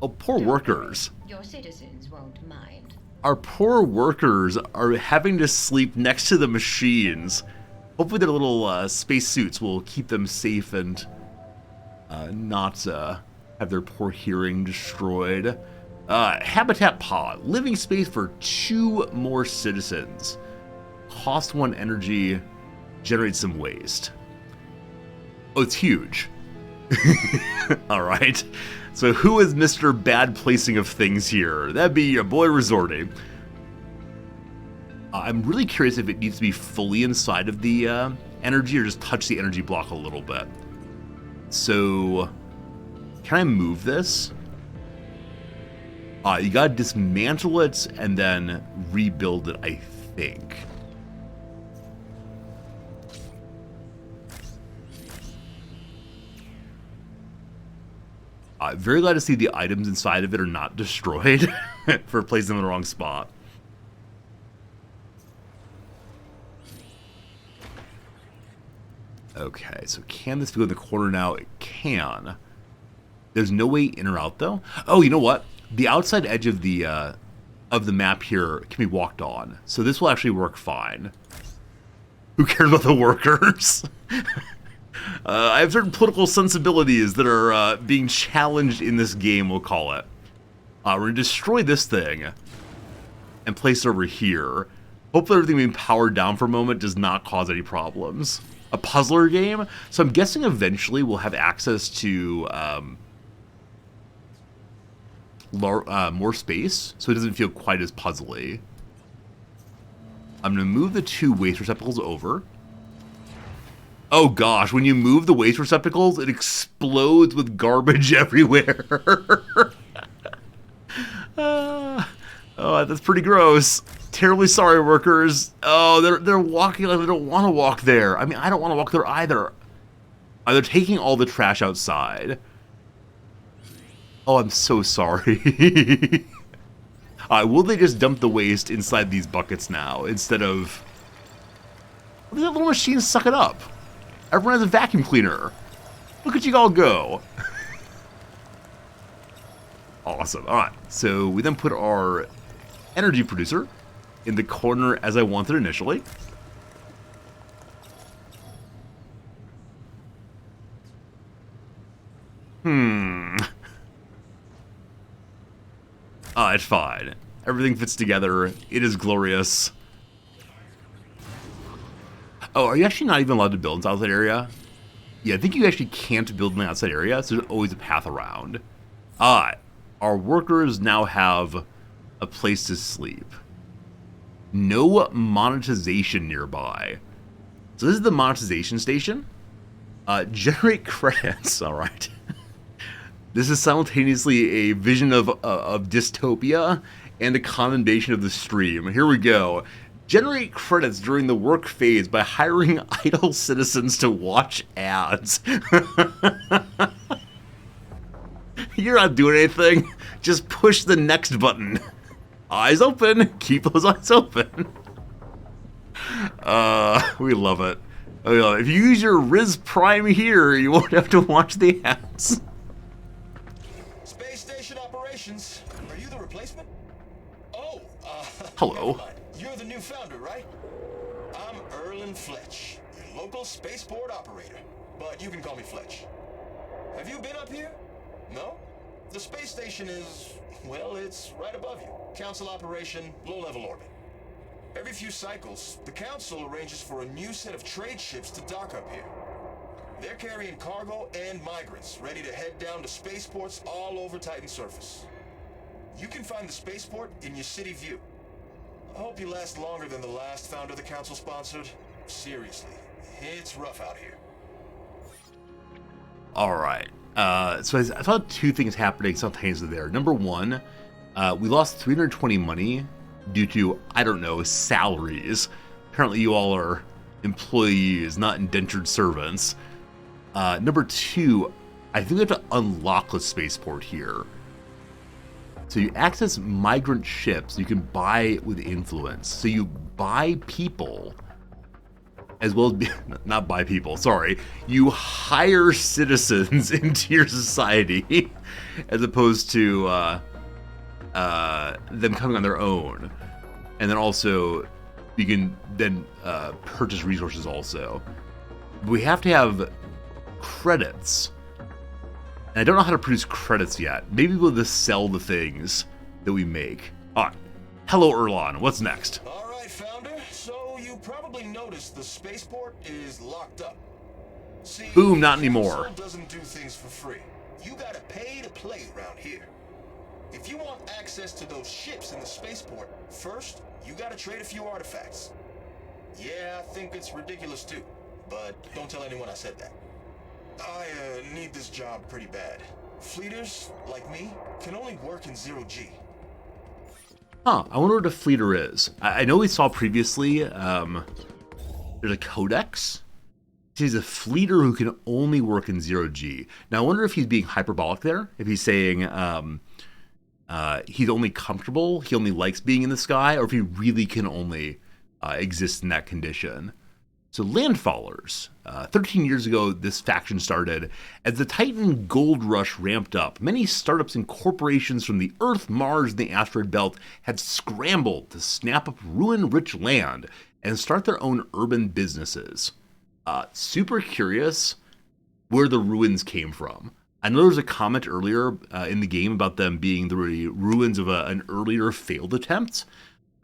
S2: Oh, poor
S6: Don't
S2: workers.
S6: worry, your citizens won't mind.
S2: Our poor workers are having to sleep next to the machines. Hopefully their little space suits will keep them safe and not have their poor hearing destroyed. Habitat pod. Living space for 2 more citizens. Cost 1 energy. Generate some waste. Oh, it's huge. Alright. So who is Mr. Bad Placing of Things here? That'd be your boy Resorty. I'm really curious if it needs to be fully inside of the energy or just touch the energy block a little bit. So, can I move this? You gotta dismantle it and then rebuild it, I think. Very glad to see the items inside of it are not destroyed for placing them in the wrong spot. Okay, so can this go in the corner now? It can. There's no way in or out, though. Oh, you know what? The outside edge of the map here can be walked on, so this will actually work fine. Who cares about the workers? I have certain political sensibilities that are being challenged in this game, we'll call it. We're going to destroy this thing and place it over here. Hopefully everything being powered down for a moment does not cause any problems. A puzzler game, so I'm guessing eventually we'll have access to more space, so it doesn't feel quite as puzzly. I'm going to move the 2 waste receptacles over. Oh gosh, when you move the waste receptacles, it explodes with garbage everywhere. Oh, that's pretty gross. Terribly sorry, workers. Oh, they're walking like they don't want to walk there. I mean, I don't want to walk there either. They're taking all the trash outside. Oh, I'm so sorry. Will they just dump the waste inside these buckets now instead of... Look at that little machine suck it up. Everyone has a vacuum cleaner. Look at you all go. Awesome. All right. So we then put our energy producer in the corner as I wanted initially. It's fine. Everything fits together. It is glorious. Oh, are you actually not even allowed to build inside that area? Yeah, I think you actually can't build in the outside area, so there's always a path around. Our workers now have a place to sleep. No monetization nearby. So this is the monetization station. Generate credits, alright. This is simultaneously a vision of dystopia and a commendation of the stream. Here we go. Generate credits during the work phase by hiring idle citizens to watch ads. You're not doing anything. Just push the next button. Eyes open. Keep those eyes open. We love it. If you use your Riz Prime here, you won't have to watch the ads.
S8: Space Station Operations. Are you the replacement? Oh,
S2: hello.
S8: never mind. You're the new founder, right? I'm Erlen Fletch, your local spaceport operator. But you can call me Fletch. Have you been up here? No? The space station is, well, it's right above you. Council operation, low-level orbit. Every few cycles, the Council arranges for a new set of trade ships to dock up here. They're carrying cargo and migrants, ready to head down to spaceports all over Titan's surface. You can find the spaceport in your city view. I hope you last longer than the last founder the Council sponsored. Seriously, it's rough out here.
S2: Alright. So I saw 2 things happening simultaneously there. Number 1, we lost 320 money due to, I don't know, salaries. Apparently you all are employees, not indentured servants. Number 2, I think we have to unlock the spaceport here. So you access migrant ships you can buy with influence. So you buy people as well as not buy people, sorry. You hire citizens into your society as opposed to them coming on their own. And then also you can then purchase resources also. We have to have credits. And I don't know how to produce credits yet. Maybe we'll just sell the things that we make. Alright. Hello, Erlon. What's next?
S8: Alright, Founder. So you probably noticed the spaceport is locked up. See,
S2: Boom, not anymore.
S8: Council doesn't do things for free. You gotta pay to play around here. If you want access to those ships in the spaceport, first, you gotta trade a few artifacts. Yeah, I think it's ridiculous too, but don't tell anyone I said that. I need this job pretty bad. Fleeters, like me, can only work in zero-G.
S2: Huh, I wonder what a fleeter is. I know we saw previously, there's a codex. He's a fleeter who can only work in zero-G. Now, I wonder if he's being hyperbolic there. If he's saying he's only comfortable, he only likes being in the sky, or if he really can only exist in that condition. So Landfallers. 13 years ago, this faction started. As the Titan gold rush ramped up, many startups and corporations from the Earth, Mars, and the asteroid belt had scrambled to snap up ruin-rich land and start their own urban businesses. Super curious where the ruins came from. I know there was a comment earlier in the game about them being the ruins of an earlier failed attempt.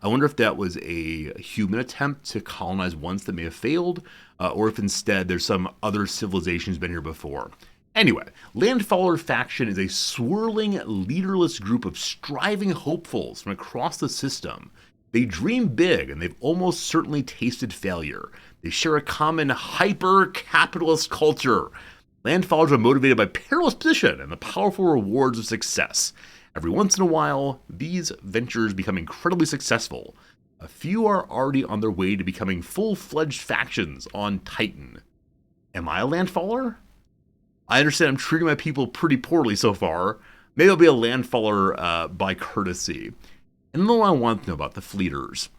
S2: I wonder if that was a human attempt to colonize once that may have failed, or if instead there's some other civilization who's been here before. Anyway, Landfaller faction is a swirling, leaderless group of striving hopefuls from across the system. They dream big, and they've almost certainly tasted failure. They share a common hyper-capitalist culture. Landfallers are motivated by perilous position and the powerful rewards of success. Every once in a while, these ventures become incredibly successful. A few are already on their way to becoming full-fledged factions on Titan. Am I a Landfaller? I understand I'm treating my people pretty poorly so far. Maybe I'll be a Landfaller by courtesy. And then I want to know about the Fleeters.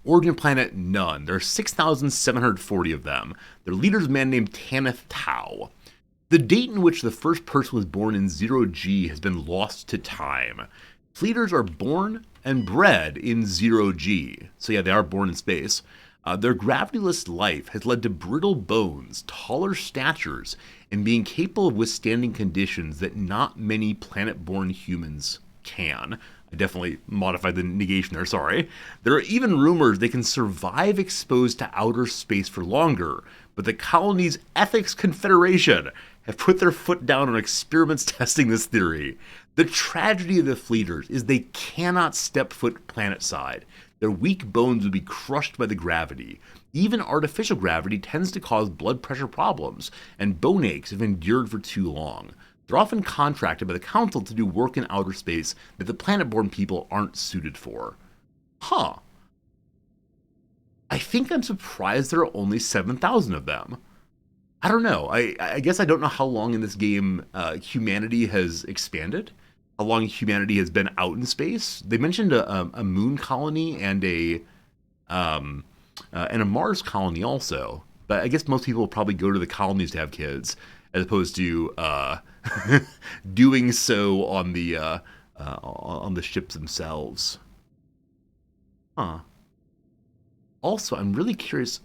S2: Origin planet, none. There are 6,740 of them. Their leader is a man named Tanith Tau. The date in which the first person was born in zero-G has been lost to time. Fleeters are born and bred in zero-G. So yeah, they are born in space. Their gravityless life has led to brittle bones, taller statures, and being capable of withstanding conditions that not many planet-born humans can. I definitely modified the negation there, sorry. There are even rumors they can survive exposed to outer space for longer, but the colony's Ethics Confederation have put their foot down on experiments testing this theory. The tragedy of the Fleeters is they cannot step foot planet-side. Their weak bones would be crushed by the gravity. Even artificial gravity tends to cause blood pressure problems, and bone aches if endured for too long. They're often contracted by the Council to do work in outer space that the planet-born people aren't suited for. Huh. I think I'm surprised there are only 7,000 of them. I don't know. I guess I don't know how long in this game humanity has expanded, how long humanity has been out in space. They mentioned a moon colony and a Mars colony also, but I guess most people will probably go to the colonies to have kids as opposed to doing so on the ships themselves. Huh. Also, I'm really curious,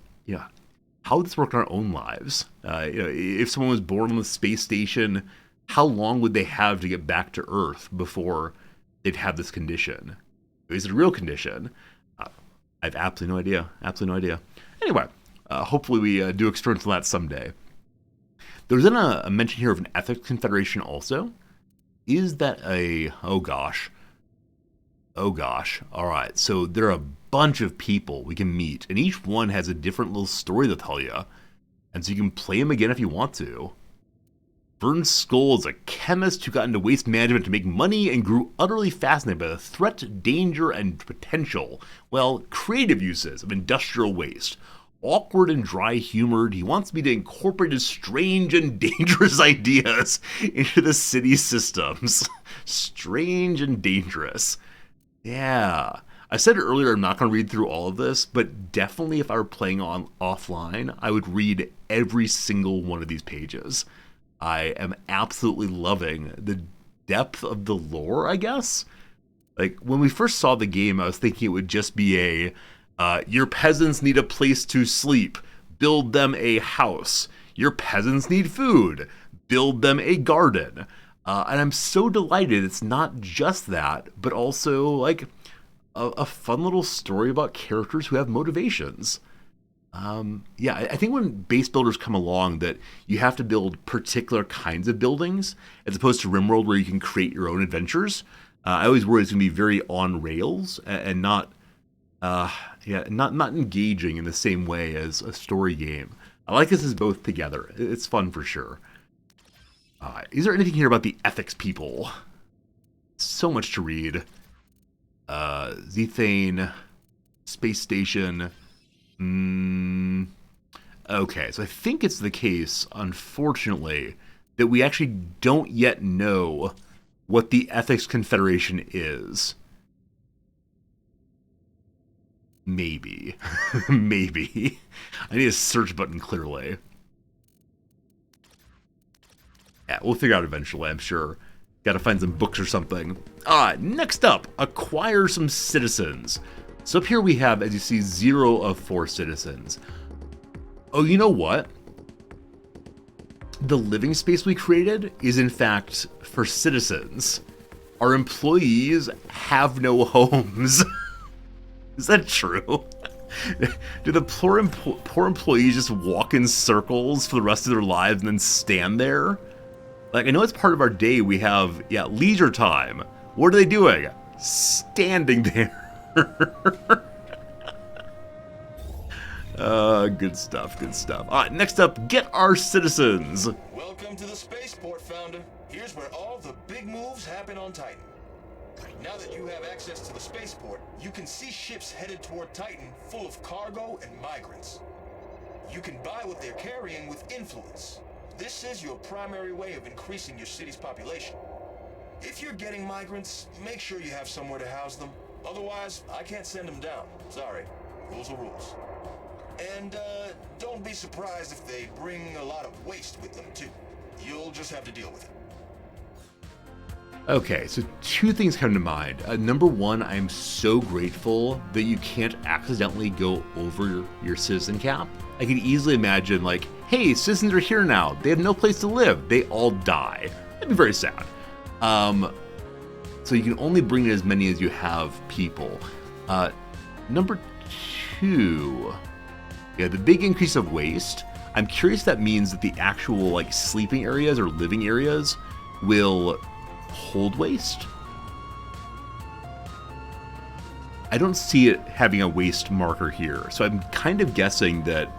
S2: how would this work in our own lives? If someone was born on the space station, how long would they have to get back to Earth before they'd have this condition? Is it a real condition? I have absolutely no idea. Absolutely no idea. Anyway, hopefully we do experiments on that someday. There's then a mention here of an Ethics Confederation also. Is that oh gosh. Alright, so there are a bunch of people we can meet, and each one has a different little story to tell you. And so you can play them again if you want to. Vern Skull is a chemist who got into waste management to make money and grew utterly fascinated by the threat, danger, and potential, creative uses of industrial waste. awkward and dry-humored. He wants me to incorporate his strange and dangerous ideas into the city systems. Strange and dangerous. Yeah. I said earlier I'm not going to read through all of this, but definitely if I were playing on offline, I would read every single one of these pages. I am absolutely loving the depth of the lore, I guess. Like, when we first saw the game, I was thinking it would just be your peasants need a place to sleep, build them a house. Your peasants need food, build them a garden. And I'm so delighted it's not just that, but also, like, a fun little story about characters who have motivations. Yeah, I think when base builders come along that you have to build particular kinds of buildings, as opposed to RimWorld where you can create your own adventures, I always worry it's going to be very on rails and not engaging in the same way as a story game. I like this as both together. It's fun for sure. Is there anything here about the ethics people? So much to read. Zethane, space station. Okay, so I think it's the case, unfortunately, that we actually don't yet know what the Ethics Confederation is. Maybe. Maybe. I need a search button, clearly. Yeah, we'll figure out eventually, I'm sure. Gotta find some books or something. Next up, acquire some citizens. So up here we have, as you see, 0 of 4 citizens. Oh, you know what? The living space we created is in fact for citizens. Our employees have no homes. Is that true? Do the poor employees just walk in circles for the rest of their lives and then stand there? Like, I know it's part of our day. We have, leisure time. What are they doing? Standing there. Good stuff, good stuff. Next up, get our citizens.
S8: Welcome to the spaceport, Founder. Here's where all the big moves happen on Titan. Now that you have access to the spaceport, you can see ships headed toward Titan full of cargo and migrants. You can buy what they're carrying with influence. This is your primary way of increasing your city's population. If you're getting migrants, make sure you have somewhere to house them. Otherwise, I can't send them down. Sorry. Rules are rules. And, don't be surprised if they bring a lot of waste with them, too. You'll just have to deal with it.
S2: Okay, so 2 things come to mind. Number 1, I'm so grateful that you can't accidentally go over your citizen cap. I can easily imagine, like, hey, citizens are here now. They have no place to live. They all die. That'd be very sad. So you can only bring in as many as you have people. Number 2, the big increase of waste. I'm curious if that means that the actual, like, sleeping areas or living areas will hold waste. I don't see it having a waste marker here, so I'm kind of guessing that,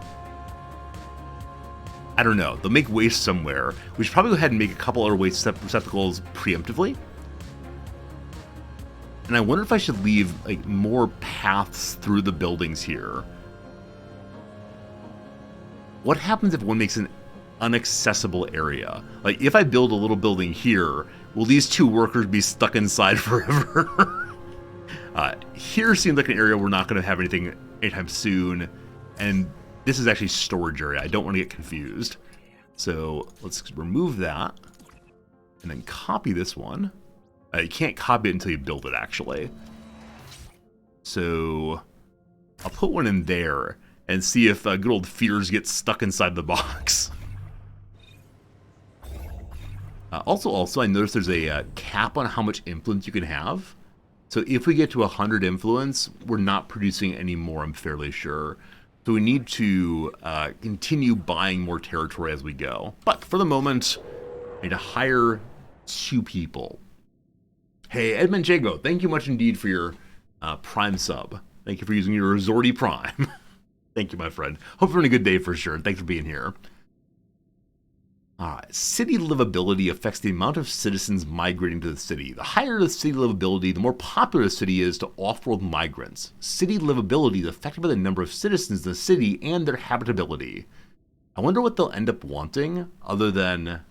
S2: I don't know, they'll make waste somewhere. We should probably go ahead and make a couple other waste receptacles preemptively. And I wonder if I should leave, like, more paths through the buildings here. What happens if one makes an inaccessible area? Like, if I build a little building here, will these 2 workers be stuck inside forever? Here seems like an area we're not going to have anything anytime soon. And this is actually storage area. I don't want to get confused. So let's remove that. And then copy this one. You can't copy it until you build it, actually. So I'll put one in there and see if good old Fears gets stuck inside the box. Also, I noticed there's a cap on how much influence you can have. So if we get to 100 influence, we're not producing any more, I'm fairly sure. So we need to continue buying more territory as we go. But for the moment, I need to hire 2 people. Hey, Edmund Jago, thank you much indeed for your Prime sub. Thank you for using your Resorty Prime. Thank you, my friend. Hope you're having a good day for sure. Thanks for being here. City livability affects the amount of citizens migrating to the city. The higher the city livability, the more popular the city is to off-world migrants. City livability is affected by the number of citizens in the city and their habitability. I wonder what they'll end up wanting other than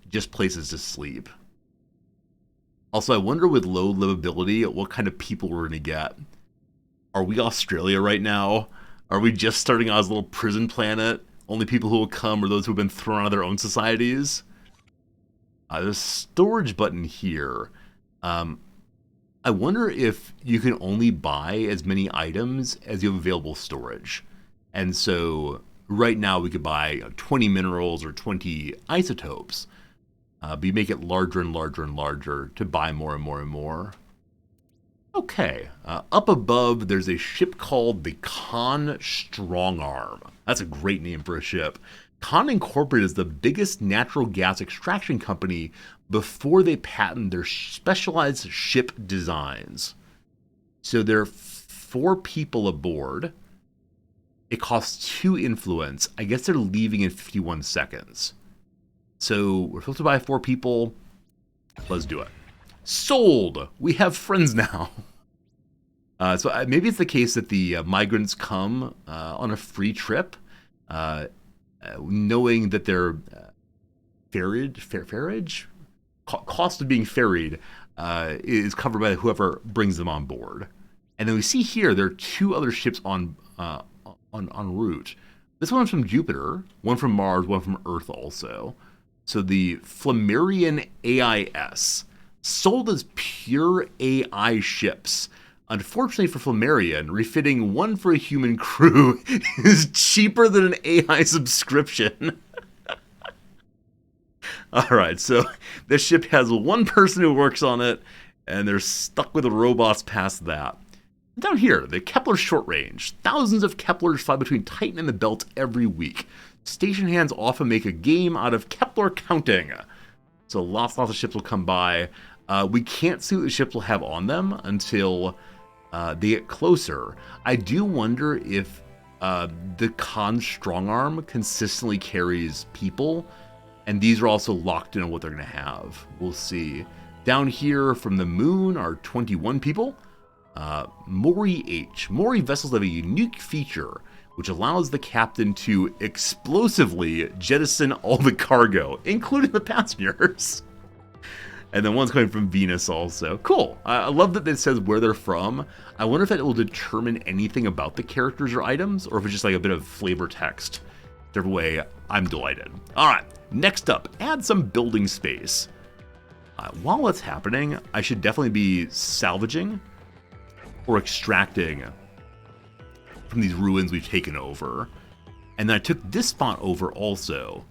S2: just places to sleep. Also, I wonder with low livability what kind of people we're going to get. Are we Australia right now? Are we just starting out as a little prison planet? Only people who will come are those who have been thrown out of their own societies? There's a storage button here. I wonder if you can only buy as many items as you have available storage. And so right now we could buy 20 minerals or 20 isotopes. But you make it larger and larger and larger to buy more and more and more. Okay, up above there's a ship called the Khan Strongarm. That's a great name for a ship. Khan Incorporated is the biggest natural gas extraction company before they patent their specialized ship designs. So there are 4 people aboard. It costs 2 influence. I guess they're leaving in 51 seconds. So we're supposed to buy 4 people. Let's do it. Sold! We have friends now. So maybe it's the case that the migrants come on a free trip, knowing that their ferriage? Cost of being ferried is covered by whoever brings them on board. And then we see here there are 2 other ships en route. This one's from Jupiter, one from Mars, one from Earth also. So the Flammarian AIS, sold as pure AI ships. Unfortunately for Flammarian, refitting one for a human crew is cheaper than an AI subscription. Alright, so this ship has 1 person who works on it, and they're stuck with the robots past that. Down here, the Kepler Short Range. Thousands of Keplers fly between Titan and the Belt every week. Station hands often make a game out of Kepler counting. So lots of ships will come by. We can't see what the ships will have on them until they get closer. I do wonder if the Khan Strongarm consistently carries people, and these are also locked in on what they're going to have. We'll see. Down here from the moon are 21 people. Mori H. Mori vessels have a unique feature which allows the captain to explosively jettison all the cargo, including the passengers. And then one's coming from Venus also. Cool. I love that it says where they're from. I wonder if that will determine anything about the characters or items, or if it's just like a bit of flavor text. Either way, I'm delighted. All right, next up, add some building space. While that's happening, I should definitely be salvaging or extracting from these ruins we've taken over. And then I took this spot over also.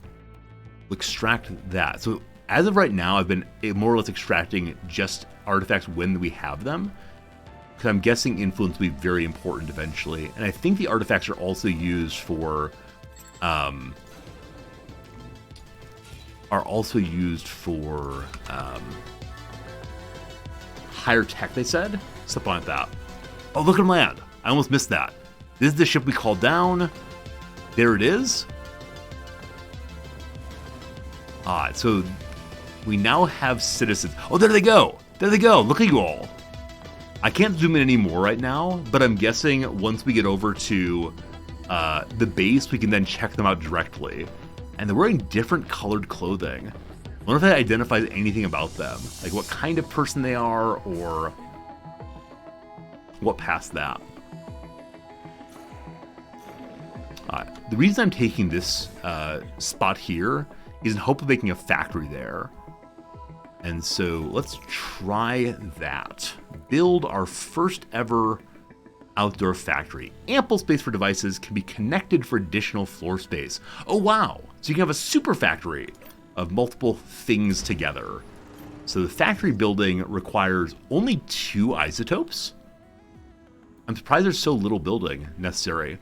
S2: We'll extract that. So as of right now, I've been more or less extracting just artifacts when we have them, because I'm guessing influence will be very important eventually. And I think the artifacts are also used for higher tech, they said. Something like that. Oh, look at land. I almost missed that. This is the ship we called down. There it is. So we now have citizens. Oh, there they go. There they go. Look at you all. I can't zoom in anymore right now, but I'm guessing once we get over to the base, we can then check them out directly. And they're wearing different colored clothing. I wonder if that identifies anything about them. Like what kind of person they are, or what past that. The reason I'm taking this spot here is in hope of making a factory there. And so let's try that. Build our first ever outdoor factory. Ample space for devices can be connected for additional floor space. Oh wow, so you can have a super factory of multiple things together. So the factory building requires only 2 isotopes. I'm surprised there's so little building necessary.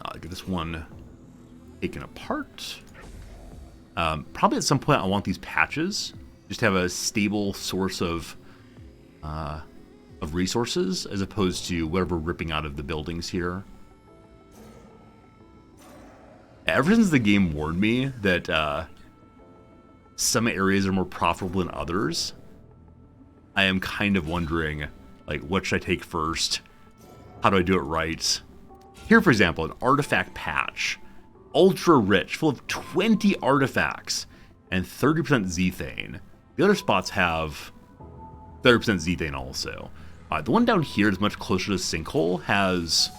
S2: I'll get this one taken apart. Probably at some point I want these patches just to have a stable source of resources as opposed to whatever ripping out of the buildings here. Ever since the game warned me that some areas are more profitable than others, I am kind of wondering, like, what should I take first? How do I do it right? Here, for example, an artifact patch. Ultra rich, full of 20 artifacts and 30% zethane. The other spots have 30% zethane also. The one down here is much closer to Sinkhole, has...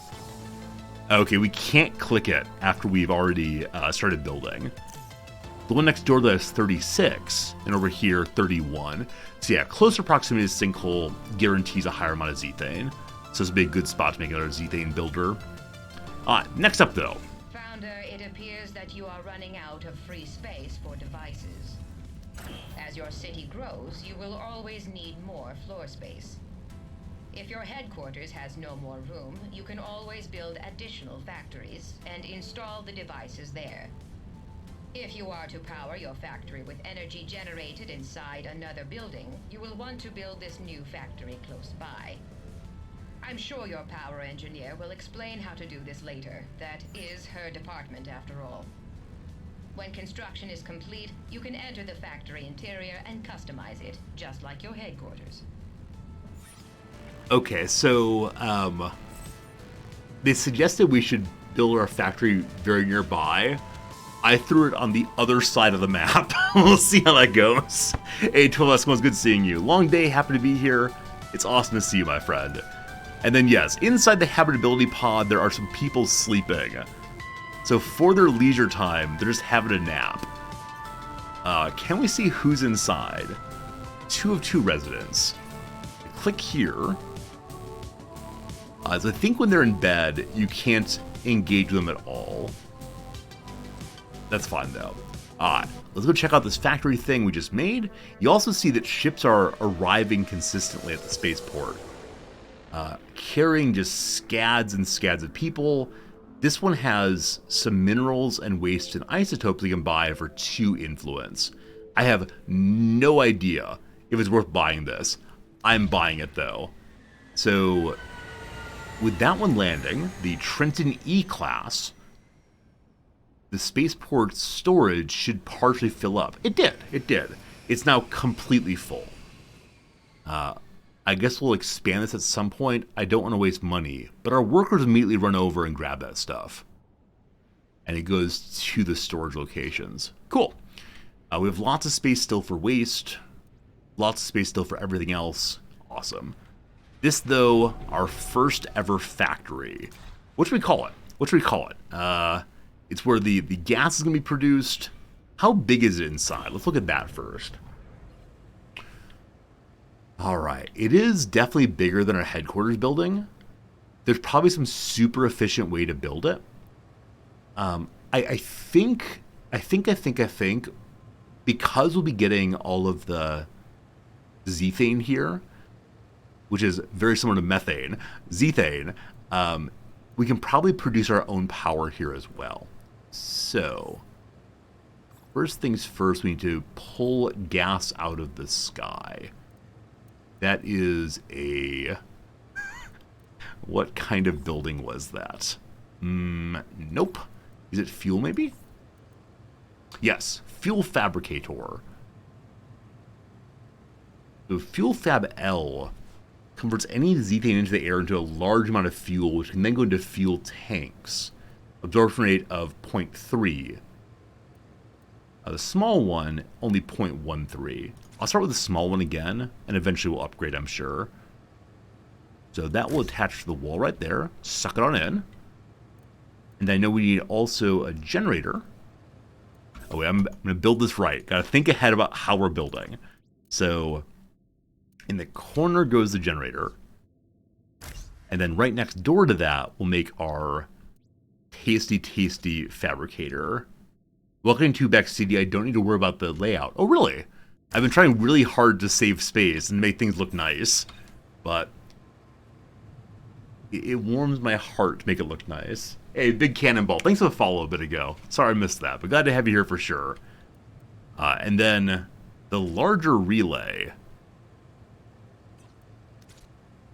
S2: Okay, we can't click it after we've already started building. The one next door that has 36, and over here 31. So yeah, closer proximity to Sinkhole guarantees a higher amount of zethane. So this would be a good spot to make another zethane builder. Next up though.
S6: Founder, it appears that you are running out of free space for devices. As your city grows, you will always need more floor space. If your headquarters has no more room, you can always build additional factories and install the devices there. If you are to power your factory with energy generated inside another building, you will want to build this new factory close by. I'm sure your power engineer will explain how to do this later. That is her department after all. When construction is complete, you can enter the factory interior and customize it, just like your headquarters.
S2: Okay, so they suggested we should build our factory very nearby. I threw it on the other side of the map. We'll see how that goes. Hey, 12 Eskimos, good seeing you. Long day, happy to be here. It's awesome to see you, my friend. And then yes, inside the habitability pod, there are some people sleeping. So for their leisure time, they're just having a nap. Can we see who's inside? 2 of 2 residents. Click here. So I think when they're in bed, you can't engage them at all. That's fine though. Let's go check out this factory thing we just made. You also see that ships are arriving consistently at the spaceport. Carrying just scads and scads of people. This one has some minerals and waste and isotopes you can buy for 2 influence. I have no idea if it's worth buying this. I'm buying it though. So with that one landing, the Trenton E-class, the spaceport storage should partially fill up. It did. It's now completely full. I guess we'll expand this at some point. I don't want to waste money, but our workers immediately run over and grab that stuff. And it goes to the storage locations. Cool. We have lots of space still for waste. Lots of space still for everything else. Awesome. This, though, our first ever factory. What should we call it? It's where the gas is going to be produced. How big is it inside? Let's look at that first. Alright, it is definitely bigger than our headquarters building. There's probably some super efficient way to build it. I think, because we'll be getting all of the zethane here, which is very similar to methane, zethane, we can probably produce our own power here as well. So, first things first, we need to pull gas out of the sky. That is a... What kind of building was that? Nope. Is it fuel, maybe? Yes, fuel fabricator. So Fuel Fab L converts any zethane into the air into a large amount of fuel, which can then go into fuel tanks. Absorption rate of 0.3. The small one, only 0.13. I'll start with the small one again, and eventually we'll upgrade, I'm sure. So that will attach to the wall right there. Suck it on in. And I know we need also a generator. Oh wait, I'm going to build this right. Got to think ahead about how we're building. So in the corner goes the generator. And then right next door to that, we'll make our tasty fabricator. Welcome to Beck City. I don't need to worry about the layout. Oh, really? I've been trying really hard to save space and make things look nice, but it warms my heart to make it look nice. Hey, Big Cannonball, thanks for the follow a bit ago. Sorry I missed that, but glad to have you here for sure. And then the larger relay.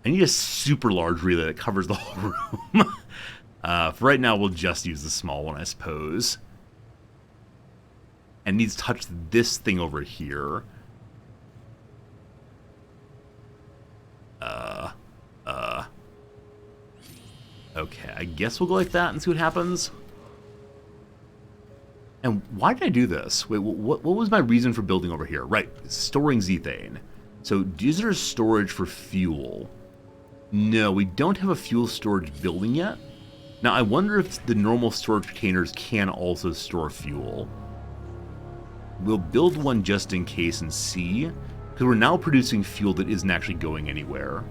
S2: I need a super large relay that covers the whole room. For right now, we'll just use the small one, I suppose. And needs to touch this thing over here. Okay, I guess we'll go like that and see what happens. And why did I do this? Wait, what was my reason for building over here? Right, storing Zethane. So, is there storage for fuel? No, we don't have a fuel storage building yet. Now, I wonder if the normal storage containers can also store fuel. We'll build one just in case and see, because we're now producing fuel that isn't actually going anywhere.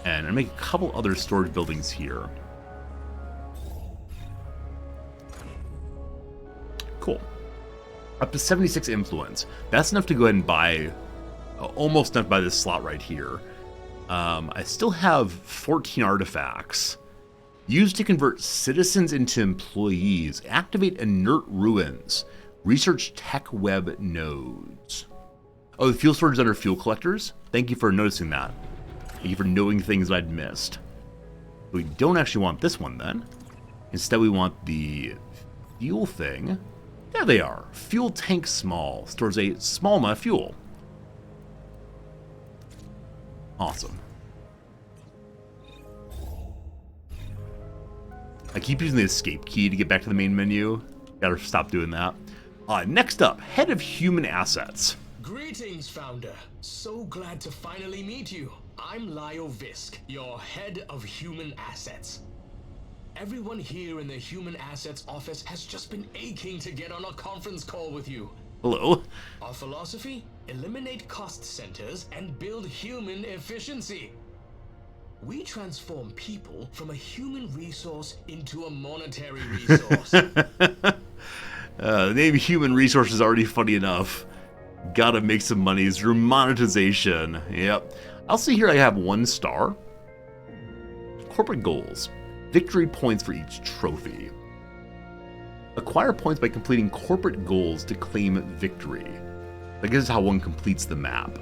S2: And I make a couple other storage buildings here. Cool. Up to 76 influence. That's enough to go ahead and buy, almost enough to buy this slot right here. I still have 14 artifacts. Used to convert citizens into employees. Activate inert ruins. Research tech web nodes. Oh, the fuel storage is under fuel collectors? Thank you for noticing that. Thank you for knowing things I'd missed. We don't actually want this one then. Instead, we want the fuel thing. There they are. Fuel tank small. Stores a small amount of fuel. Awesome. I keep using the escape key to get back to the main menu. Gotta stop doing that. Next up, Head of Human Assets.
S9: Greetings, Founder. So glad to finally meet you. I'm Lyle Visk, your Head of Human Assets. Everyone here in the Human Assets office has just been aching to get on a conference call with you.
S2: Hello.
S9: Our philosophy? Eliminate cost centers and build human efficiency. We transform people from a human resource into a monetary resource.
S2: The name Human Resource is already funny enough. Gotta make some money through monetization. Yep. I'll see here I have 1 star. Corporate goals. Victory points for each trophy. Acquire points by completing corporate goals to claim victory. I guess is how one completes the map.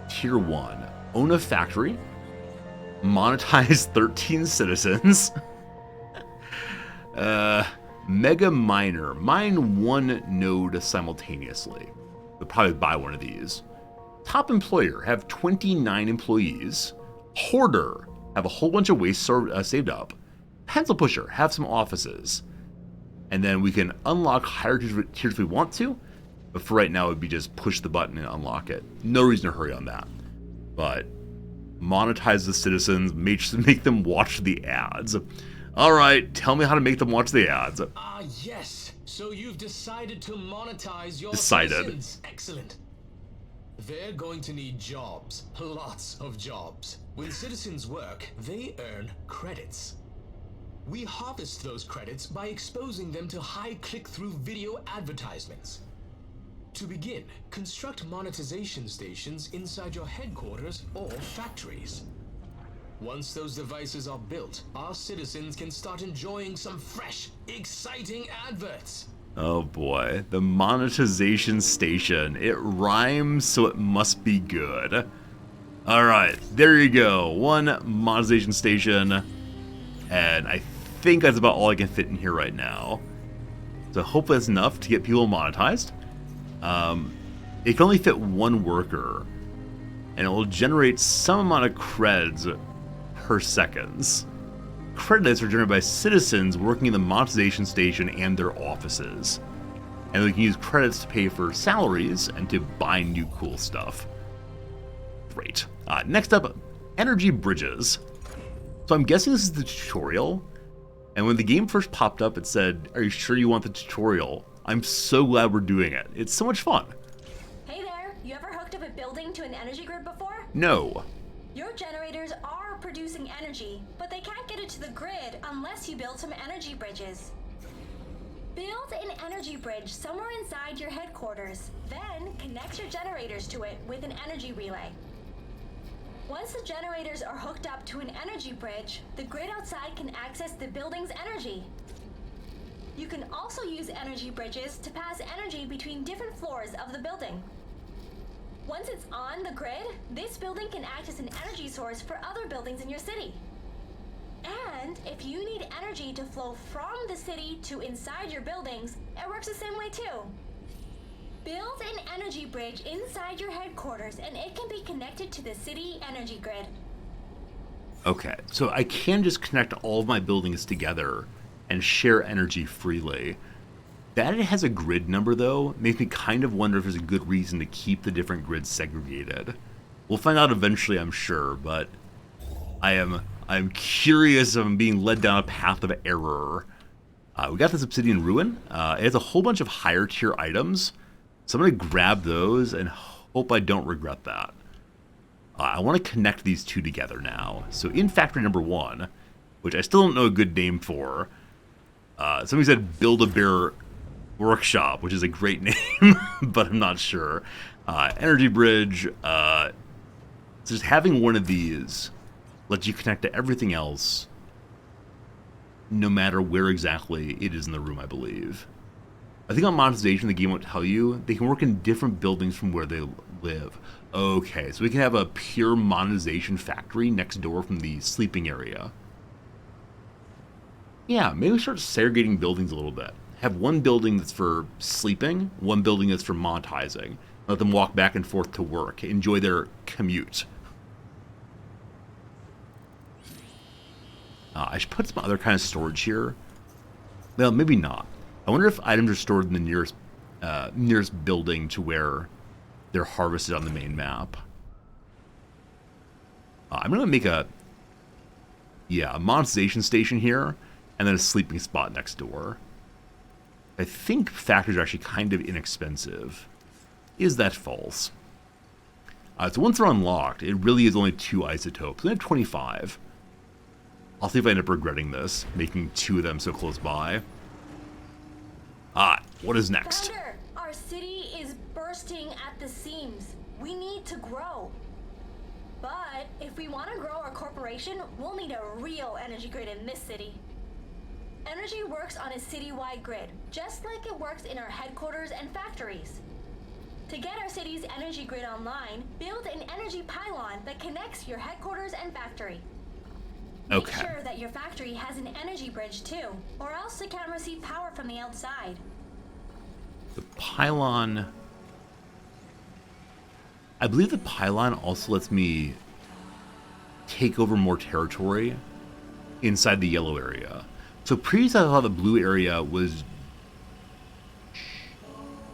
S2: Tier 1. Own a factory. Monetize 13 citizens. Mega miner. Mine 1 node simultaneously. We'll probably buy one of these. Top employer. Have 29 employees. Hoarder. Have a whole bunch of waste saved up. Pencil pusher. Have some offices. And then we can unlock higher tiers if we want to. But for right now, it would be just push the button and unlock it. No reason to hurry on that. But monetize the citizens. Make them watch the ads. All right, tell me how to make them watch the ads.
S9: Yes. So you've decided to monetize your
S2: Decided.
S9: citizens. Excellent. They're going to need jobs. Lots of jobs. When citizens work, they earn credits. We harvest those credits by exposing them to high click-through video advertisements. To begin, construct monetization stations inside your headquarters or factories. Once those devices are built, our citizens can start enjoying some fresh, exciting adverts.
S2: Oh boy, the monetization station. It rhymes, so it must be good. Alright, there you go. 1 monetization station. And I think that's about all I can fit in here right now. So hopefully that's enough to get people monetized. It can only fit 1 worker. And it will generate some amount of creds per seconds. Credits are generated by citizens working in the monetization station and their offices. And we can use credits to pay for salaries and to buy new cool stuff. Great. Next up, energy bridges. So I'm guessing this is the tutorial. And when the game first popped up, it said, "Are you sure you want the tutorial?" I'm so glad we're doing it. It's so much fun.
S7: Hey there, you ever hooked up a building to an energy grid before?
S2: No.
S7: Your generators are producing energy, but they can't get it to the grid unless you build some energy bridges. Build an energy bridge somewhere inside your headquarters, then connect your generators to it with an energy relay. Once the generators are hooked up to an energy bridge, the grid outside can access the building's energy. You can also use energy bridges to pass energy between different floors of the building. Once it's on the grid, this building can act as an energy source for other buildings in your city. And if you need energy to flow from the city to inside your buildings, it works the same way too. Build an energy bridge inside your headquarters and it can be connected to the city energy grid.
S2: Okay, so I can just connect all of my buildings together and share energy freely. That it has a grid number, though, makes me kind of wonder if there's a good reason to keep the different grids segregated. We'll find out eventually, I'm sure, but I'm curious if I'm being led down a path of error. We got this Obsidian Ruin. It has a whole bunch of higher tier items, so I'm going to grab those and hope I don't regret that. I want to connect these two together now. So in factory number 1, which I still don't know a good name for, somebody said Build-A-Bear Workshop, which is a great name, but I'm not sure. Energy Bridge, just having one of these lets you connect to everything else, no matter where exactly it is in the room, I believe. I think on monetization, the game won't tell you. They can work in different buildings from where they live. Okay, so we can have a pure monetization factory next door from the sleeping area. Yeah, maybe start segregating buildings a little bit. Have one building that's for sleeping, one building that's for monetizing. Let them walk back and forth to work, enjoy their commute. I should put some other kind of storage here. Well, maybe not. I wonder if items are stored in the nearest building to where they're harvested on the main map. I'm going to make a monetization station here, and then a sleeping spot next door. I think factories are actually kind of inexpensive. Is that false? So once they're unlocked, it really is only 2 isotopes. I have 25. I'll see if I end up regretting this, making 2 of them so close by. What is next?
S7: Founder, our city is bursting at the seams. We need to grow. But if we want to grow our corporation, we'll need a real energy grid in this city. Energy works on a citywide grid, just like it works in our headquarters and factories. To get our city's energy grid online, build an energy pylon that connects your headquarters and factory.
S2: Okay.
S7: Make sure that your factory has an energy bridge too, or else it can't receive power from the outside.
S2: The pylon... I believe the pylon also lets me take over more territory inside the yellow area. So previously I thought the blue area was...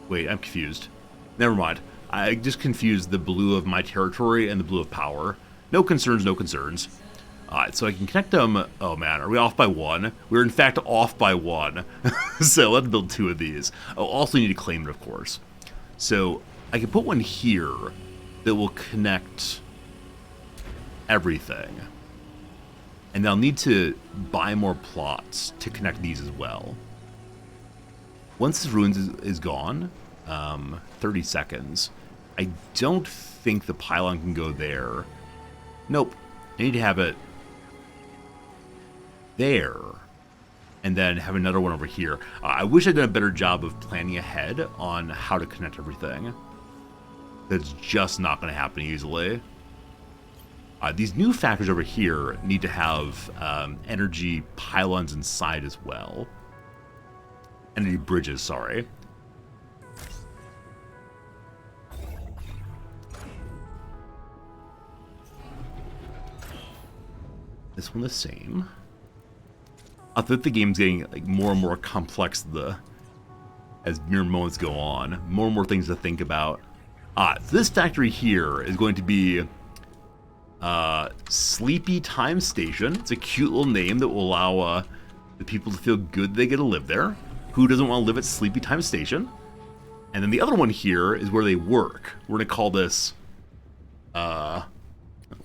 S2: Wait, I'm confused. Never mind. I just confused the blue of my territory and the blue of power. No concerns, no concerns. Alright, so I can connect them... Oh man, are we off by 1? We're in fact off by 1. So let's build 2 of these. Oh, also need to claim it, of course. So I can put one here that will connect everything. And I'll need to buy more plots to connect these as well. Once this ruins is gone, 30 seconds, I don't think the pylon can go there. Nope. I need to have it there, and then have another one over here. I wish I'd done a better job of planning ahead on how to connect everything. That's just not going to happen easily. These new factories over here need to have energy pylons inside as well. Energy bridges, sorry. This one the same. I think the game's getting like more and more complex as mere moments go on. More and more things to think about. This factory here is going to be Sleepy Time Station. It's a cute little name that will allow the people to feel good they get to live there. Who doesn't want to live at Sleepy Time Station? And then the other one here is where they work. We're going to call this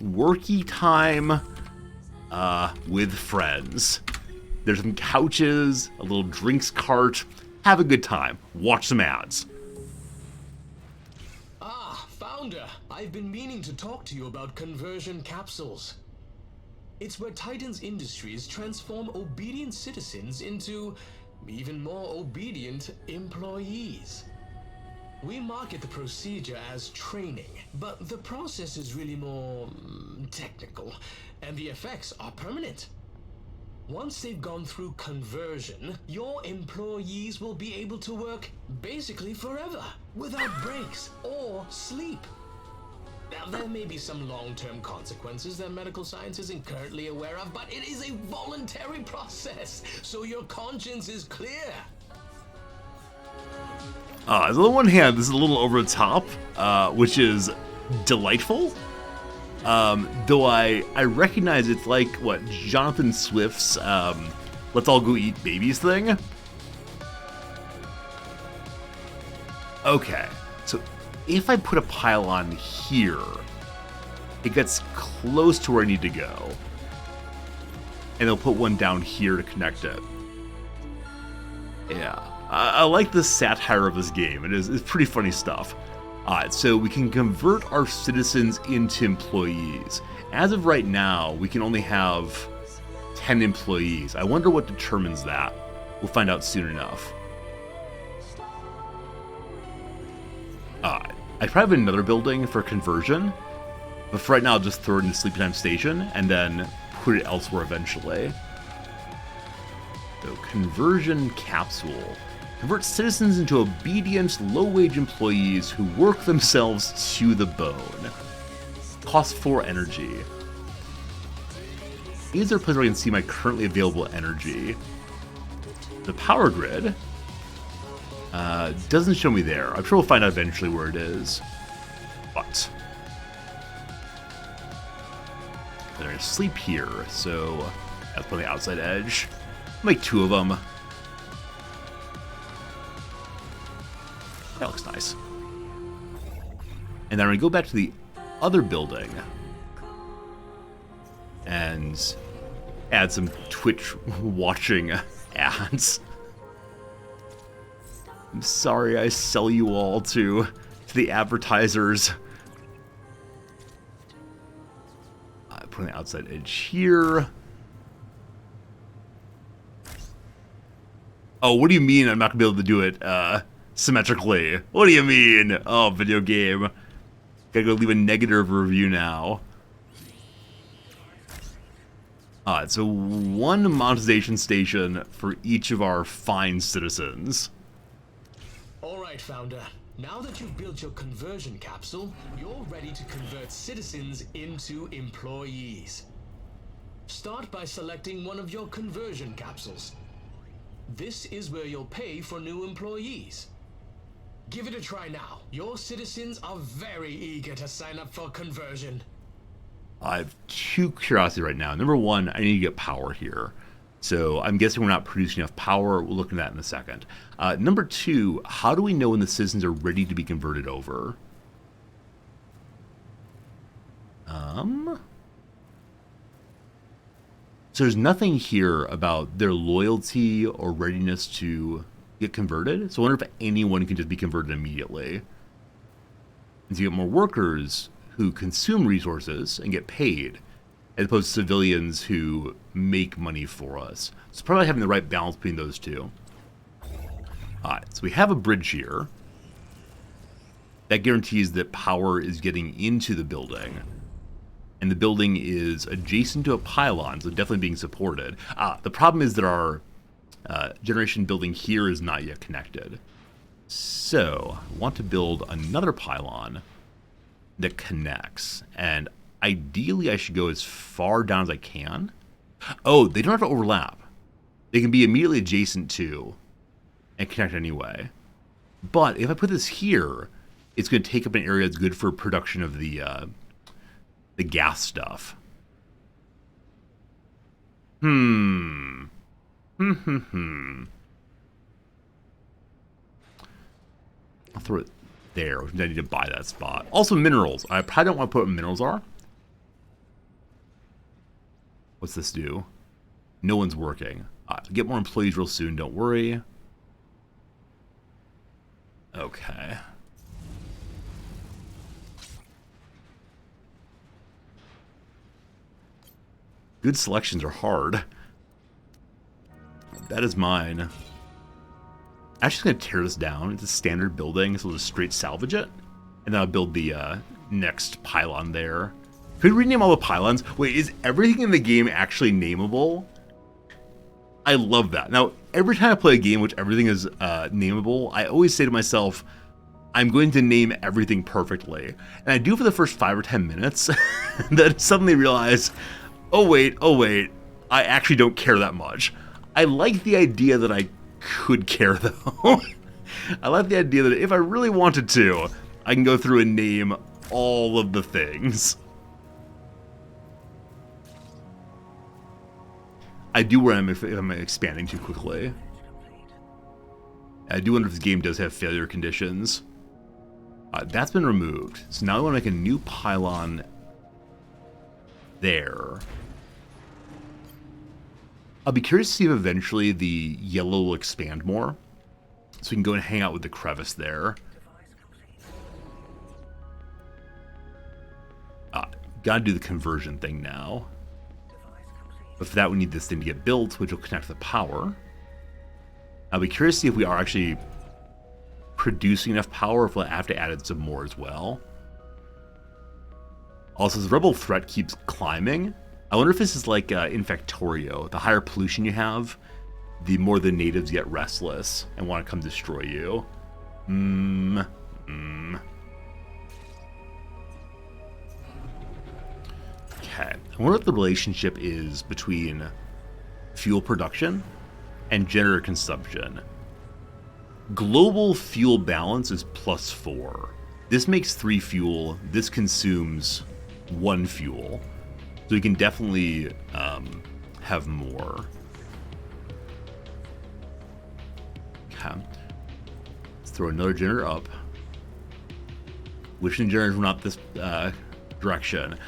S2: Worky Time with Friends. There's some couches, a little drinks cart. Have a good time. Watch some ads.
S9: Founder, I've been meaning to talk to you about conversion capsules. It's where Titan's Industries transform obedient citizens into even more obedient employees. We market the procedure as training, but the process is really more technical, and the effects are permanent. Once they've gone through conversion, your employees will be able to work basically forever, without breaks or sleep. Now, there may be some long-term consequences that medical science isn't currently aware of, but it is a voluntary process, so your conscience is clear.
S2: So on the one hand, this is a little over the top, which is delightful. Though I recognize it's like, what, Jonathan Swift's Let's All Go Eat Babies thing? Okay, so if I put a pylon here, it gets close to where I need to go. And they'll put one down here to connect it. Yeah. I like the satire of this game. It's pretty funny stuff. Alright, so we can convert our citizens into employees. As of right now, we can only have 10 employees. I wonder what determines that. We'll find out soon enough. I probably have another building for conversion, but for right now I'll just throw it into Sleepy Time Station and then put it elsewhere eventually. So, conversion capsule. Convert citizens into obedient, low-wage employees who work themselves to the bone. Cost 4 energy. Is there a place where I can see my currently available energy? The power grid doesn't show me there. I'm sure we'll find out eventually where it is. But they're gonna sleep here, so that's probably the outside edge. Make 2 of them. That looks nice. And then I'm gonna go back to the other building and add some Twitch watching ads. I'm sorry I sell you all to the advertisers. I put on the outside edge here. Oh, what do you mean I'm not gonna be able to do it symmetrically? What do you mean? Oh, video game. Gotta go leave a negative review now. Alright, so 1 monetization station for each of our fine citizens.
S9: Alright, Founder. Now that you've built your conversion capsule, you're ready to convert citizens into employees. Start by selecting one of your conversion capsules. This is where you'll pay for new employees. Give it a try now. Your citizens are very eager to sign up for conversion.
S2: I have 2 curiosities right now. Number 1, I need to get power here. So I'm guessing we're not producing enough power. We'll look at that in a second. Number 2, how do we know when the citizens are ready to be converted over? So there's nothing here about their loyalty or readiness to get converted. So I wonder if anyone can just be converted immediately. And so you get more workers who consume resources and get paid, as opposed to civilians who make money for us. So probably having the right balance between those two. Alright, so we have a bridge here. That guarantees that power is getting into the building. And the building is adjacent to a pylon, so definitely being supported. The problem is that our generation building here is not yet connected. So, I want to build another pylon that connects. And ideally, I should go as far down as I can. Oh, they don't have to overlap. They can be immediately adjacent to and connect anyway. But if I put this here, it's going to take up an area that's good for production of the gas stuff. I'll throw it there, which means I need to buy that spot. Also minerals. I probably don't want to put what minerals are. What's this do? No one's working. Get more employees real soon, don't worry. Okay. Good selections are hard. That is mine. Actually going to tear this down. It's a standard building, so we'll just straight salvage it. And then I'll build the next pylon there. Could we rename all the pylons? Wait, is everything in the game actually nameable? I love that. Now, every time I play a game which everything is nameable, I always say to myself, I'm going to name everything perfectly. And I do for the first 5 or 10 minutes, then suddenly realize, oh wait, I actually don't care that much. I like the idea that I could care though. I like the idea that if I really wanted to, I can go through and name all of the things. I do worry if I'm expanding too quickly. I do wonder if this game does have failure conditions. That's been removed. So now I want to make a new pylon there. I'll be curious to see if eventually the yellow will expand more. So we can go and hang out with the crevice there. Gotta do the conversion thing now. But for that we need this thing to get built, which will connect to the power. I'll be curious to see if we are actually producing enough power, if we'll have to add in some more as well. Also, the rebel threat keeps climbing. I wonder if this is like in Factorio. The higher pollution you have, the more the natives get restless and want to come destroy you. Okay. I wonder what the relationship is between fuel production and generator consumption. Global fuel balance is +4. This makes 3 fuel. This consumes 1 fuel. So we can definitely have more. Okay. Let's throw another generator up. Wishing generators were not this direction.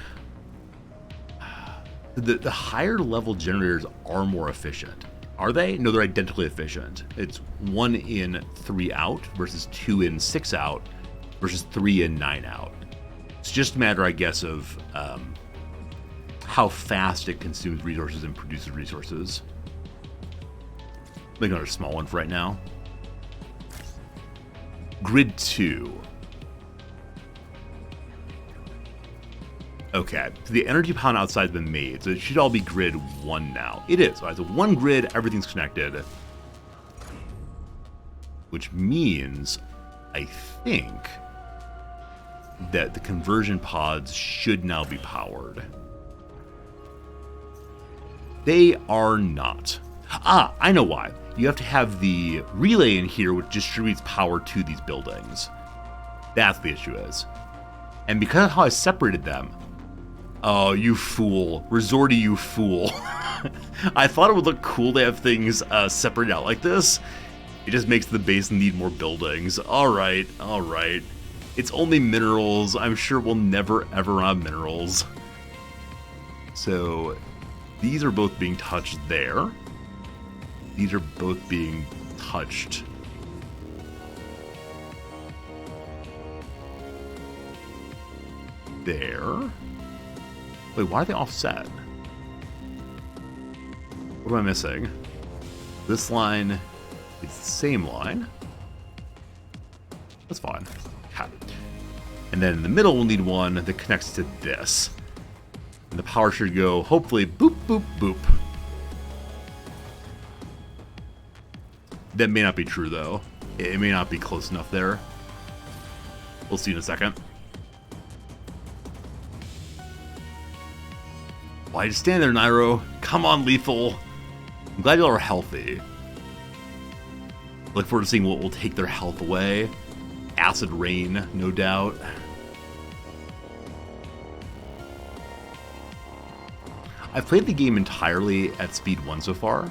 S2: The higher level generators are more efficient. Are they? No, they're identically efficient. It's 1 in, 3 out versus 2 in, 6 out versus 3 in, 9 out. It's just a matter, I guess, of how fast it consumes resources and produces resources. Make another small one for right now. Grid 2. Okay, so the energy pylon outside has been made, so it should all be grid 1 now. It is. All right, so 1 grid, everything's connected. Which means, I think, that the conversion pods should now be powered. They are not. I know why. You have to have the relay in here which distributes power to these buildings. That's the issue is. And because of how I separated them, oh, you fool. Resorty, you fool. I thought it would look cool to have things separated out like this. It just makes the base need more buildings. Alright. It's only minerals. I'm sure we'll never ever run out of minerals. So, these are both being touched there. These are both being touched there. Wait, why are they offset? What am I missing? This line is the same line. That's fine. Okay. And then in the middle we'll need one that connects to this. And the power should go, hopefully, boop, boop, boop. That may not be true, though. It may not be close enough there. We'll see in a second. Why just stand there, Nairo? Come on, Lethal. I'm glad y'all are healthy. Look forward to seeing what will take their health away. Acid rain, no doubt. I've played the game entirely at speed 1 so far.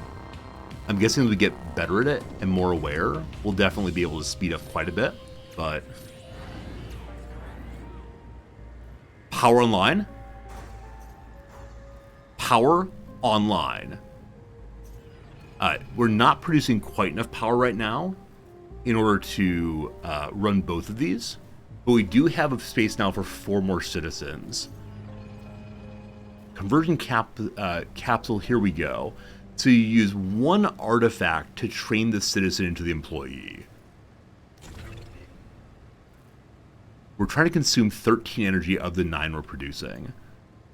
S2: I'm guessing as we get better at it and more aware, we'll definitely be able to speed up quite a bit, but... Power online. Power online. We're not producing quite enough power right now in order to run both of these, but we do have a space now for 4 more citizens. Conversion capsule, here we go. So you use one artifact to train the citizen into the employee. We're trying to consume 13 energy of the 9 we're producing.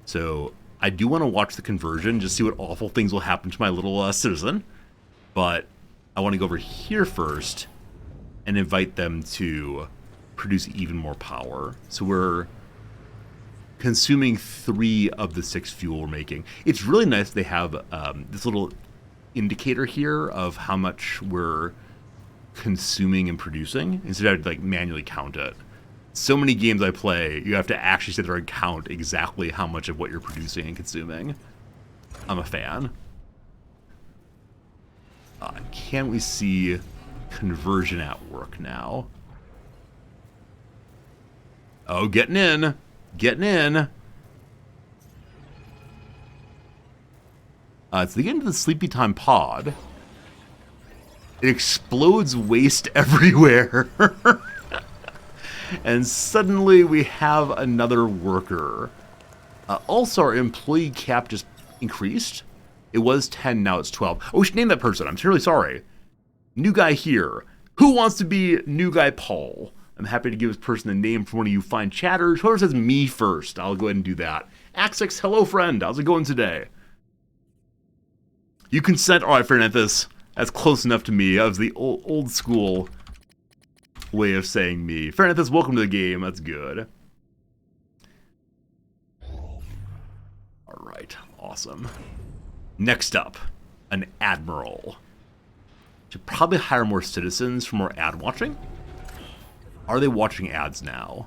S2: So I do want to watch the conversion, just see what awful things will happen to my little citizen. But I want to go over here first and invite them to produce even more power. So we're consuming 3 of the 6 fuel we're making. It's really nice they have this little indicator here of how much we're consuming and producing instead of like manually count it. So many games I play, you have to actually sit there and count exactly how much of what you're producing and consuming. I'm a fan. Can we see conversion at work now? Oh, getting in. Getting in. So they get into the Sleepy Time pod. It explodes waste everywhere. And suddenly we have another worker. Also, our employee cap just increased. It was 10, now it's 12. Oh, we should name that person. I'm terribly sorry. New guy here. Who wants to be new guy Paul? I'm happy to give this person a name from one of you fine chatters. Whoever says me first, I'll go ahead and do that. Axix, hello friend. How's it going today? You consent? All right, Fernanthus. That's close enough to me. That was the old school way of saying me. Fernanthus, welcome to the game. That's good. All right, awesome. Next up, an admiral. Should probably hire more citizens for more ad watching. Are they watching ads now?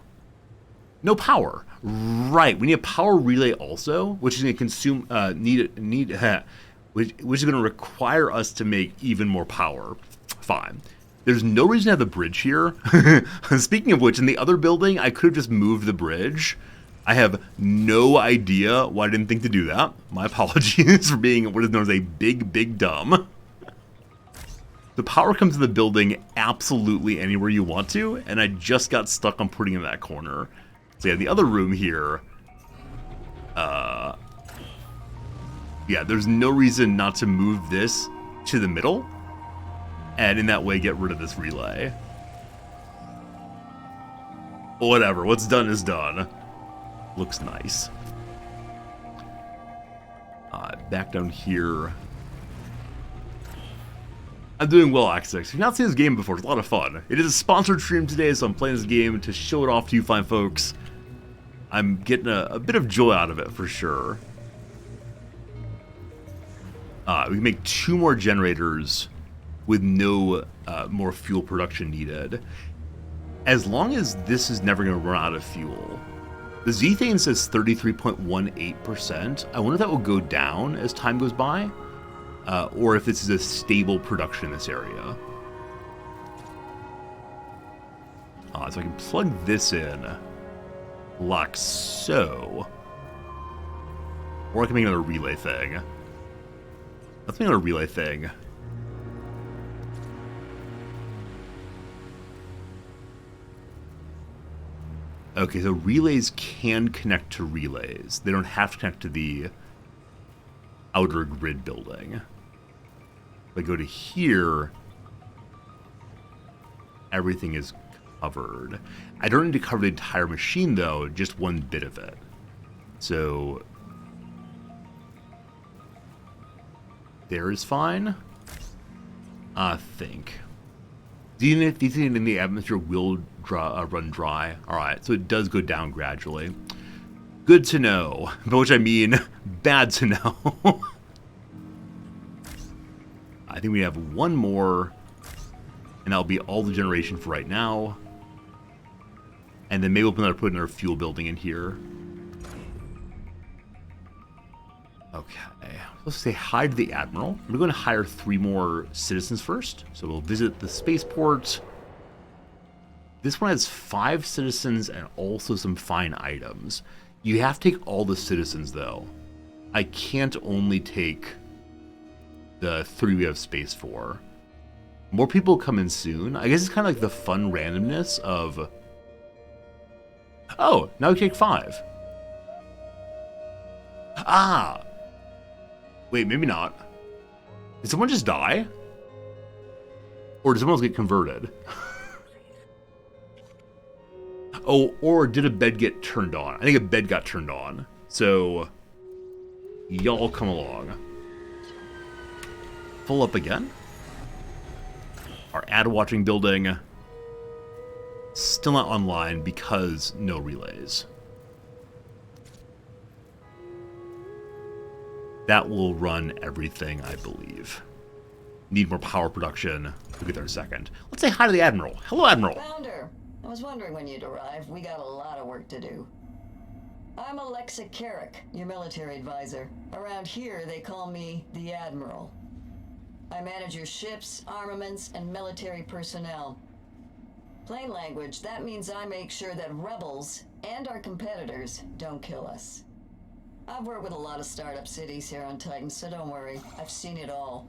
S2: No power. Right, we need a power relay also, which is going to consume which is going to require us to make even more power. Fine. There's no reason to have the bridge here. Speaking of which, in the other building, I could have just moved the bridge. I have no idea why I didn't think to do that. My apologies for being what is known as a big dumb. The power comes to the building absolutely anywhere you want to, and I just got stuck on putting it in that corner. So yeah, the other room here, yeah, there's no reason not to move this to the middle, and in that way get rid of this relay. Whatever, what's done is done. Looks nice. Back down here. I'm doing well, Axix. If you've not seen this game before, it's a lot of fun. It is a sponsored stream today, so I'm playing this game to show it off to you fine folks. I'm getting a bit of joy out of it, for sure. We can make 2 more generators with no more fuel production needed. As long as this is never going to run out of fuel. The Zethane says 33.18%. I wonder if that will go down as time goes by. Or if this is a stable production in this area. So I can plug this in like so. Or I can make another relay thing. Let's make another relay thing. Okay, so relays can connect to relays. They don't have to connect to the outer grid building. If I go to here, everything is covered. I don't need to cover the entire machine though, just one bit of it. So there is fine, I think. Do you think in the atmosphere will run dry? Alright, so it does go down gradually. Good to know, by which I mean bad to know. I think we have one more, and that'll be all the generation for right now. And then maybe we'll put another fuel building in here. Okay, let's say hi to the Admiral. We're going to hire 3 more citizens first. So we'll visit the spaceport. This one has 5 citizens and also some fine items. You have to take all the citizens, though. I can't only take the 3 we have space for. More people come in soon. I guess it's kind of like the fun randomness of... Oh, now we take 5. Ah! Wait, maybe not. Did someone just die? Or did someone else get converted? Oh, or did a bed get turned on? I think a bed got turned on. So, y'all come along. Full up again. Our ad watching building. Still not online because no relays. That will run everything, I believe. Need more power production. We'll get there in a second. Let's say hi to the Admiral. Hello, Admiral.
S10: Founder, I was wondering when you'd arrive. We got a lot of work to do. I'm Alexa Carrick, your military advisor. Around here, they call me the Admiral. I manage your ships, armaments, and military personnel. Plain language, that means I make sure that rebels and our competitors don't kill us. I've worked with a lot of startup cities here on Titan, so don't worry. I've seen it all.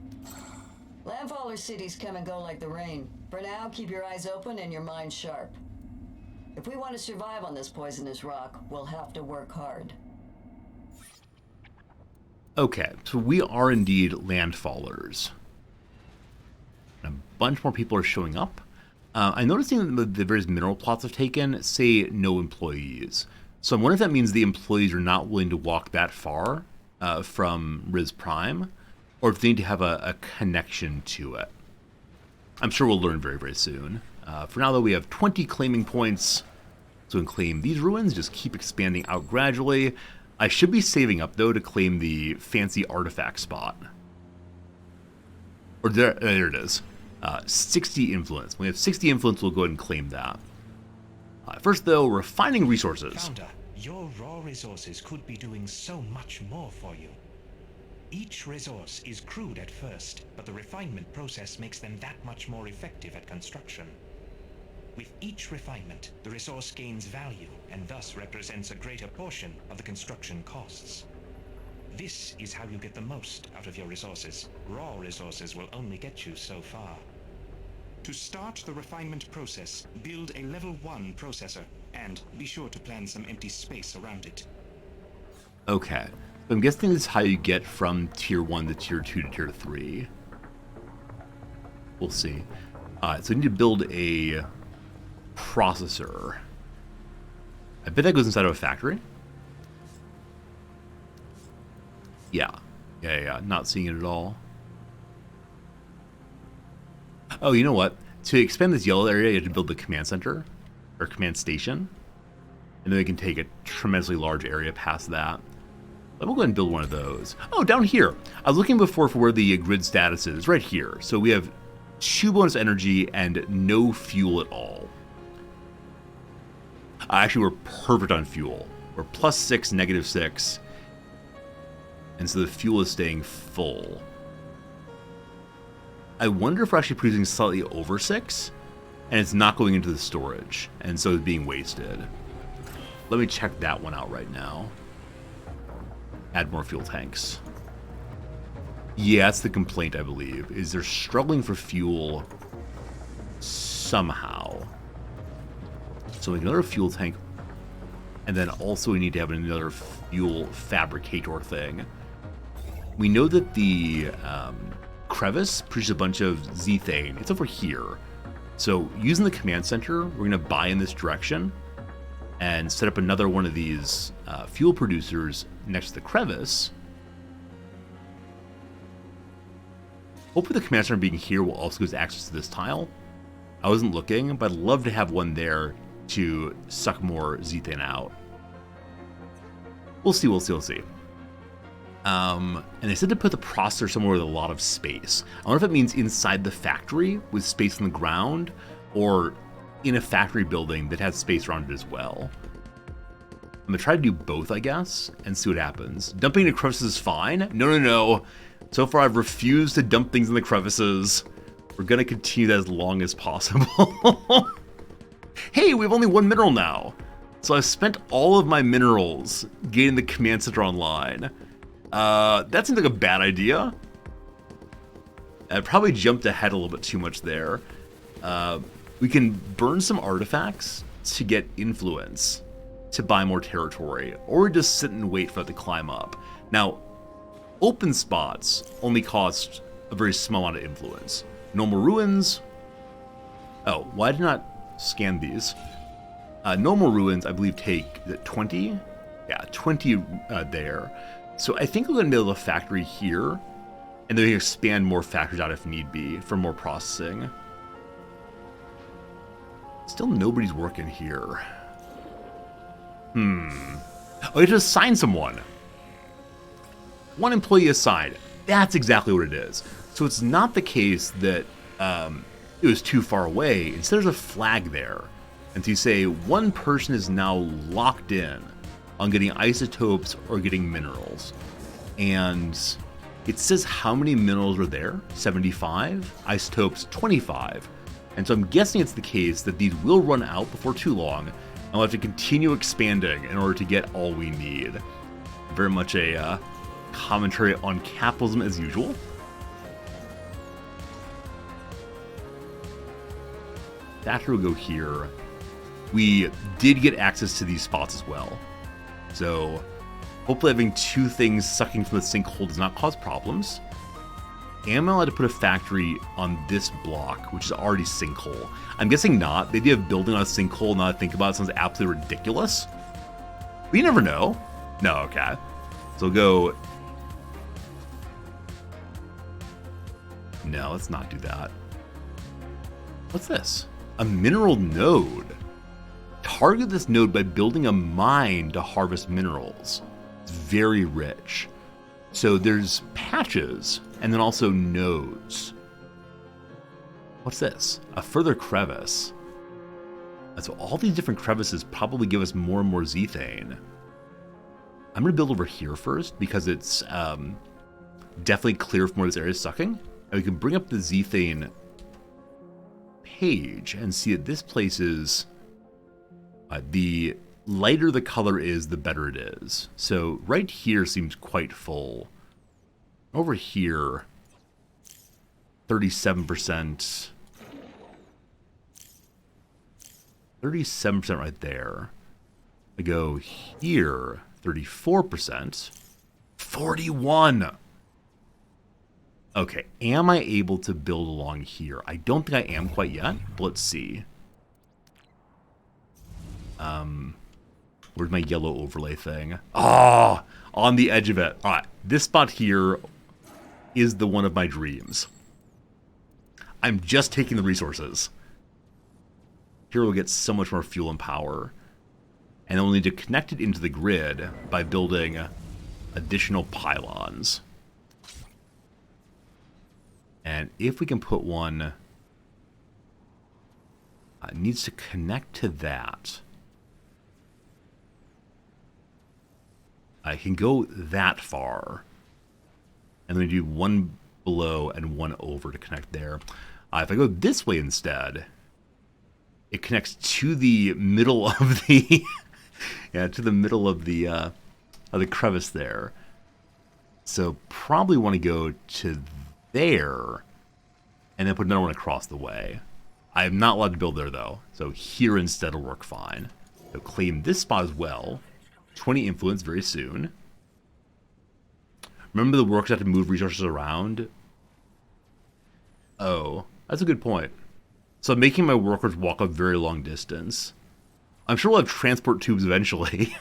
S10: Landfaller cities come and go like the rain. For now, keep your eyes open and your mind sharp. If we want to survive on this poisonous rock, we'll have to work hard.
S2: Okay, so we are indeed landfallers. A bunch more people are showing up. I'm noticing that the various mineral plots have taken say no employees. So I'm wondering if that means the employees are not willing to walk that far from Riz Prime, or if they need to have a connection to it. I'm sure we'll learn very, very soon. For now, though, we have 20 claiming points. So we can claim these ruins, just keep expanding out gradually. I should be saving up, though, to claim the fancy artifact spot. Or there it is. 60 influence. When we have 60 influence, we'll go ahead and claim that. First, though, refining resources.
S4: Founder, your raw resources could be doing so much more for you. Each resource is crude at first, but the refinement process makes them that much more effective at construction. With each refinement, the resource gains value and thus represents a greater portion of the construction costs. This is how you get the most out of your resources. Raw resources will only get you so far. To start the refinement process, build a level 1 processor, and be sure to plan some empty space around it.
S2: Okay. I'm guessing this is how you get from Tier 1 to Tier 2 to Tier 3. We'll see. So we need to build a processor. I bet that goes inside of a factory. Yeah. Not seeing it at all. Oh, you know what? To expand this yellow area, you have to build the command center, or command station. And then we can take a tremendously large area past that. But we'll go ahead and build one of those. Oh, down here. I was looking before for where the grid status is. Right here. So we have 2 bonus energy and no fuel at all. Actually, we're perfect on fuel. We're +6, -6. And so the fuel is staying full. I wonder if we're actually producing slightly over 6, and it's not going into the storage, and so it's being wasted. Let me check that one out right now. Add more fuel tanks. Yeah, that's the complaint, I believe, is they're struggling for fuel somehow. So we need another fuel tank, and then also we need to have another fuel fabricator thing. We know that the crevice produces a bunch of zethane. It's over here. So using the command center, we're going to buy in this direction and set up another one of these fuel producers next to the crevice. Hopefully the command center being here will also give us access to this tile. I wasn't looking, but I'd love to have one there to suck more zethane out. We'll see. And they said to put the processor somewhere with a lot of space. I wonder if that means inside the factory with space on the ground, or in a factory building that has space around it as well. I'm gonna try to do both, I guess, and see what happens. Dumping into crevices is fine. No. So far I've refused to dump things in the crevices. We're gonna continue that as long as possible. Hey, we have only 1 mineral now. So I've spent all of my minerals getting the command center online. That seems like a bad idea. I probably jumped ahead a little bit too much there. We can burn some artifacts to get influence to buy more territory, or just sit and wait for it to climb up. Now, open spots only cost a very small amount of influence. Normal ruins. Oh, why did I not scan these? Normal ruins, I believe, take 20. Yeah, 20 there. So I think we're going to build a factory here, and then we can expand more factories out if need be for more processing. Still nobody's working here. Oh, you have to assign someone. One employee assigned. That's exactly what it is. So it's not the case that it was too far away. Instead, there's a flag there. And so you say one person is now locked in on getting isotopes or getting minerals. And it says how many minerals are there, 75, isotopes 25. And so I'm guessing it's the case that these will run out before too long, and we'll have to continue expanding in order to get all we need. Very much a commentary on capitalism as usual. Factory will go here. We did get access to these spots as well. So hopefully having two things sucking from the sinkhole does not cause problems. Am I allowed to put a factory on this block, which is already sinkhole? I'm guessing not. The idea of building on a sinkhole, now that I think about it, sounds absolutely ridiculous. But you never know. No, okay. So we'll go... No, let's not do that. What's this? A mineral node. Target this node by building a mine to harvest minerals. It's very rich. So there's patches, and then also nodes. What's this? A further crevice. So all these different crevices probably give us more and more zethane. I'm going to build over here first, because it's definitely clear from where this area is sucking. And we can bring up the zethane page and see that this place is... the lighter the color is, the better it is. So right here seems quite full. Over here, 37%. 37% right there. I go here, 34%. 41! Okay, am I able to build along here? I don't think I am quite yet, but let's see. Where's my yellow overlay thing? Ah, on the edge of it. All right, this spot here is the one of my dreams. I'm just taking the resources. Here we'll get so much more fuel and power. And then we'll need to connect it into the grid by building additional pylons. And if we can put one... it needs to connect to that. I can go that far. And then do one below and one over to connect there. If I go this way instead, it connects to the middle of the... yeah, to the middle of the crevice there. So probably want to go to there and then put another one across the way. I am not allowed to build there though, so here instead will work fine. So claim this spot as well. 20 influence very soon. Remember the workers have to move resources around? Oh, that's a good point. So I'm making my workers walk a very long distance. I'm sure we'll have transport tubes eventually.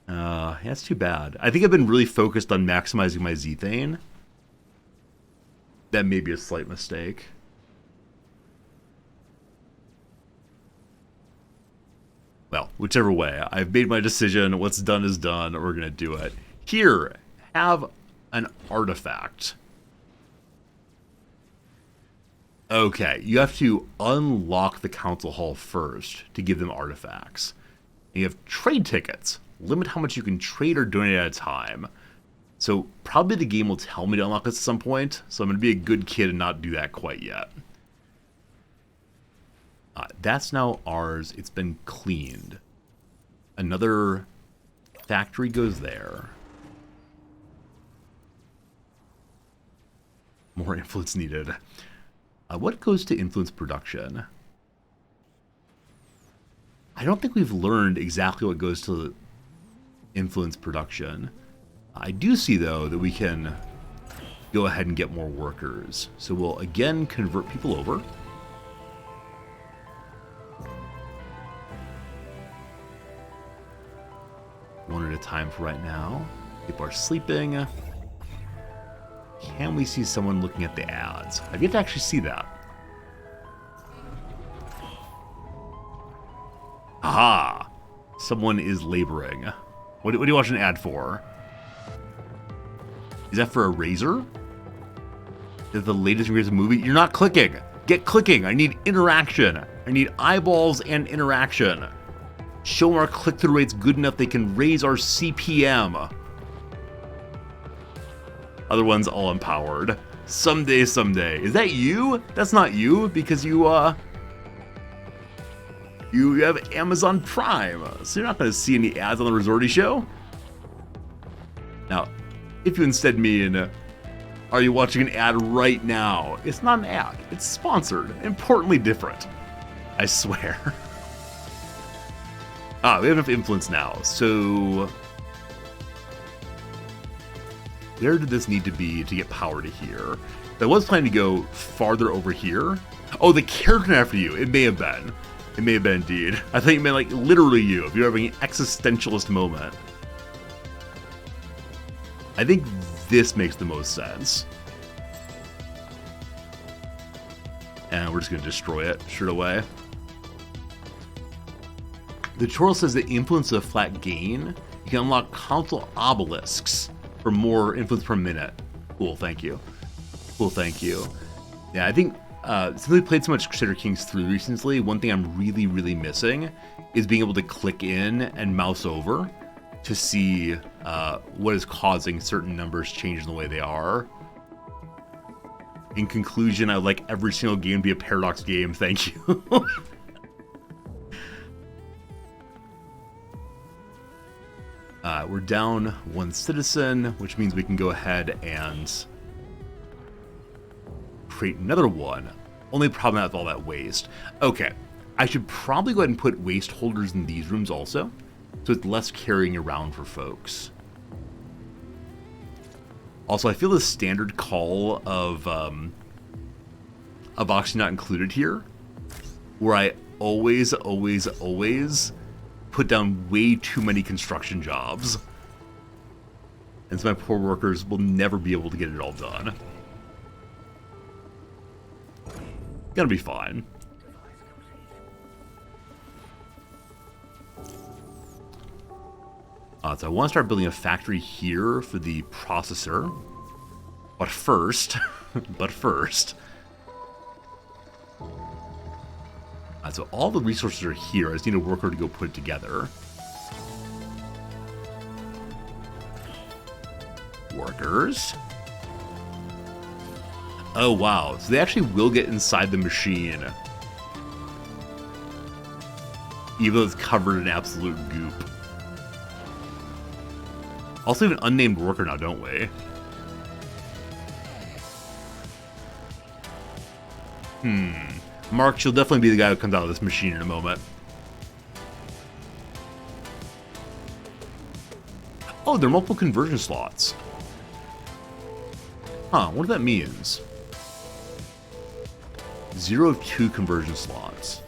S2: Yeah, that's too bad. I think I've been really focused on maximizing my zethane. That may be a slight mistake. Well, whichever way. I've made my decision. What's done is done. We're going to do it. Here, have an artifact. Okay, you have to unlock the council hall first to give them artifacts. And you have trade tickets. Limit how much you can trade or donate at a time. So probably the game will tell me to unlock this at some point. So I'm going to be a good kid and not do that quite yet. That's now ours. It's been cleaned. Another factory goes there. More influence needed. What goes to influence production? I don't think we've learned exactly what goes to influence production. I do see, though, that we can go ahead and get more workers. So we'll again convert people over. One at a time for right now. People are sleeping. Can we see someone looking at the ads? I've yet to actually see that. Aha! Someone is laboring. What do you watch an ad for? Is that for a razor? Is the latest and greatest movie? You're not clicking! Get clicking! I need interaction! I need eyeballs and interaction. Show our click-through rates good enough they can raise our CPM. Other ones all empowered. Someday, someday. Is that you? That's not you, because you have Amazon Prime, so you're not going to see any ads on the Resorty Show. Now, if you instead mean, are you watching an ad right now? It's not an ad. It's sponsored. Importantly different. I swear. We have enough influence now, so where did this need to be to get power to here? I was planning to go farther over here. Oh, the character after you. It may have been. It may have been indeed. I thought you meant like literally you, if you're having an existentialist moment. I think this makes the most sense. And we're just going to destroy it straight away. The tutorial says the influence of a flat gain. You can unlock console obelisks for more influence per minute. Cool, thank you. Cool, thank you. Yeah, I think since we played so much Crusader Kings 3 recently, one thing I'm really, really missing is being able to click in and mouse over to see what is causing certain numbers change in the way they are. In conclusion, I would like every single game to be a Paradox game. Thank you. We're down one citizen, which means we can go ahead and create another one. Only problem is all that waste. Okay, I should probably go ahead and put waste holders in these rooms also, so it's less carrying around for folks. Also, I feel the standard call of Oxygen Not Included here, where I always put down way too many construction jobs. And so my poor workers will never be able to get it all done. Gonna be fine. So I want to start building a factory here for the processor. But first, so all the resources are here. I just need a worker to go put it together. Workers. Oh, wow. So they actually will get inside the machine. Even though it's covered in absolute goop. Also have an unnamed worker now, don't we? Mark, she'll definitely be the guy who comes out of this machine in a moment. Oh, there are multiple conversion slots. Huh, what that means? 0 of 2 conversion slots.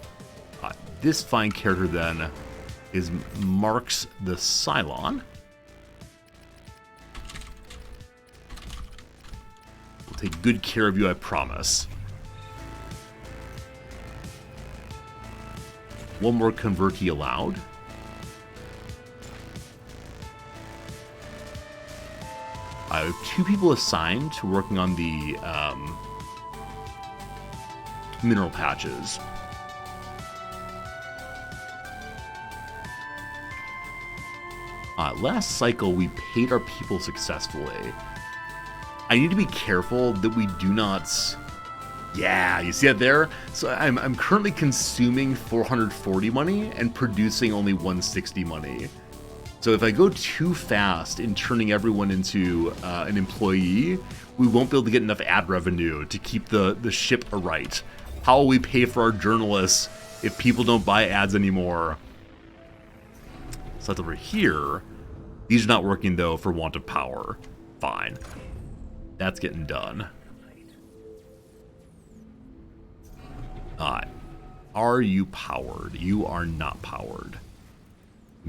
S2: This fine character then is Marks the Cylon. We'll take good care of you, I promise. One more convertee allowed. I have 2 people assigned to working on the mineral patches. Last cycle, we paid our people successfully. I need to be careful that we do not... Yeah, you see it there? So I'm currently consuming 440 money and producing only 160 money. So if I go too fast in turning everyone into an employee, we won't be able to get enough ad revenue to keep the ship aright. How will we pay for our journalists if people don't buy ads anymore? So that's over here. These are not working, though, for want of power. Fine. That's getting done. Alright. Are you powered? You are not powered.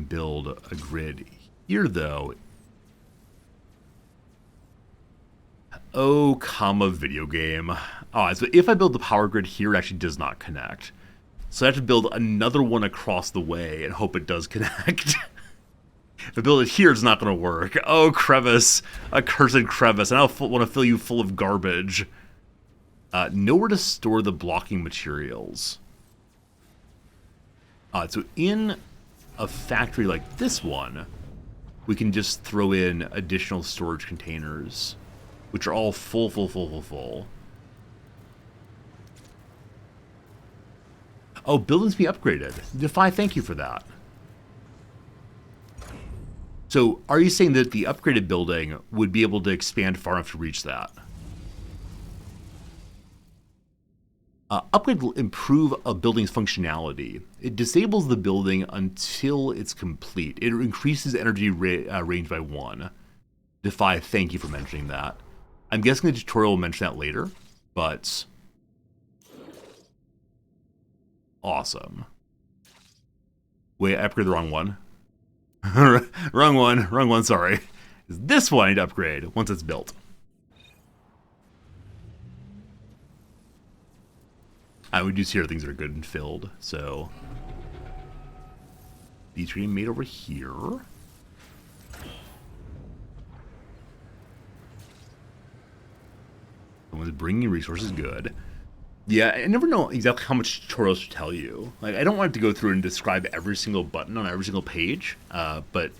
S2: Build a grid here, though. Oh, comma, video game. Alright, so if I build the power grid here, it actually does not connect. So I have to build another one across the way and hope it does connect. If I build it here, it's not going to work. Oh, crevice. A cursed crevice. And I want to fill you full of garbage. Nowhere to store the blocking materials. So in a factory like this one, we can just throw in additional storage containers, which are all full. Oh, buildings be upgraded. Defy, thank you for that. So, are you saying that the upgraded building would be able to expand far enough to reach that? Upgrade will improve a building's functionality. It disables the building until it's complete. It increases energy range by 1. Defy, thank you for mentioning that. I'm guessing the tutorial will mention that later, but... Awesome. Wait, I upgraded the wrong one. wrong one, sorry. This one I need to upgrade once it's built. We do see here things that are good and filled, so... These are getting made over here. Someone's bringing resources, good. Yeah, I never know exactly how much tutorials to tell you. Like, I don't want to go through and describe every single button on every single page, but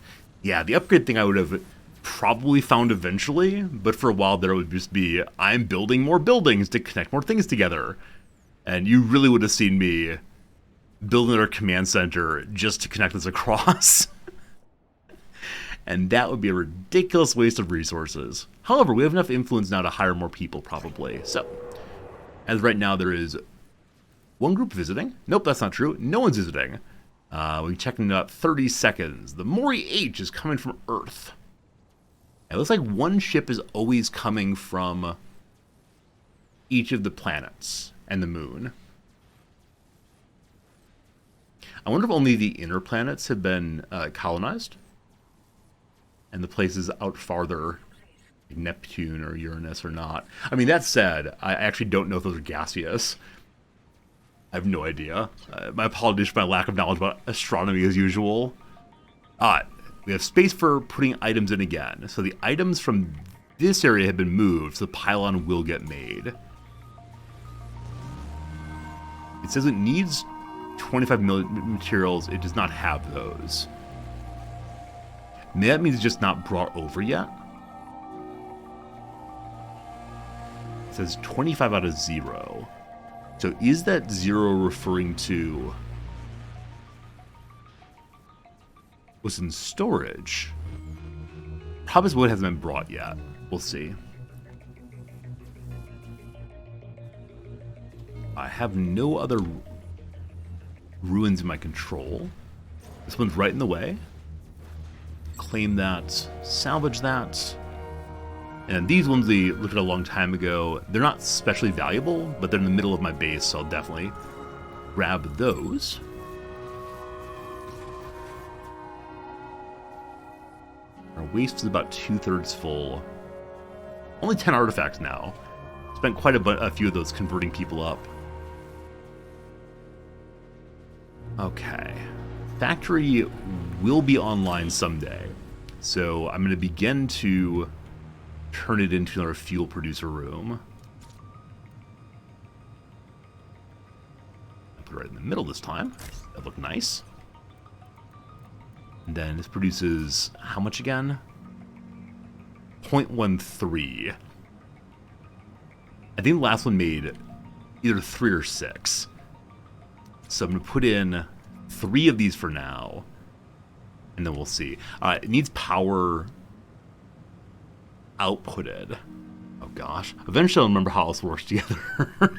S2: yeah, the upgrade thing I would have probably found eventually, but for a while there would just be, I'm building more buildings to connect more things together. And you really would have seen me building our command center just to connect this across. And that would be a ridiculous waste of resources. However, we have enough influence now to hire more people, probably. So, as right now, there is one group visiting. Nope, that's not true. No one's visiting. We checked in about 30 seconds. The Mori H is coming from Earth. It looks like one ship is always coming from each of the planets and the moon. I wonder if only the inner planets have been colonized, and the places out farther, like Neptune or Uranus, or not. I mean, that said, I actually don't know if those are gaseous. I have no idea. My apologies for my lack of knowledge about astronomy as usual. We have space for putting items in again. So the items from this area have been moved, so the pylon will get made. It says it needs 25 million materials. It does not have those. Maybe that means it's just not brought over yet. It says 25 out of 0. So is that 0 referring to what's in storage? Probably wood hasn't been brought yet. We'll see. I have no other ruins in my control. This one's right in the way. Claim that, salvage that. And these ones we looked at a long time ago. They're not especially valuable, but they're in the middle of my base, so I'll definitely grab those. Our waste is about 2/3 full. Only 10 artifacts now. Spent quite a few of those converting people up. Okay. Factory will be online someday. So I'm going to begin to turn it into another fuel producer room. I'll put it right in the middle this time. That looked nice. And then this produces how much again? 0.13. I think the last one made either 3 or 6. So I'm going to put in 3 of these for now, and then we'll see. It needs power outputted. Oh gosh. Eventually I'll remember how this works together.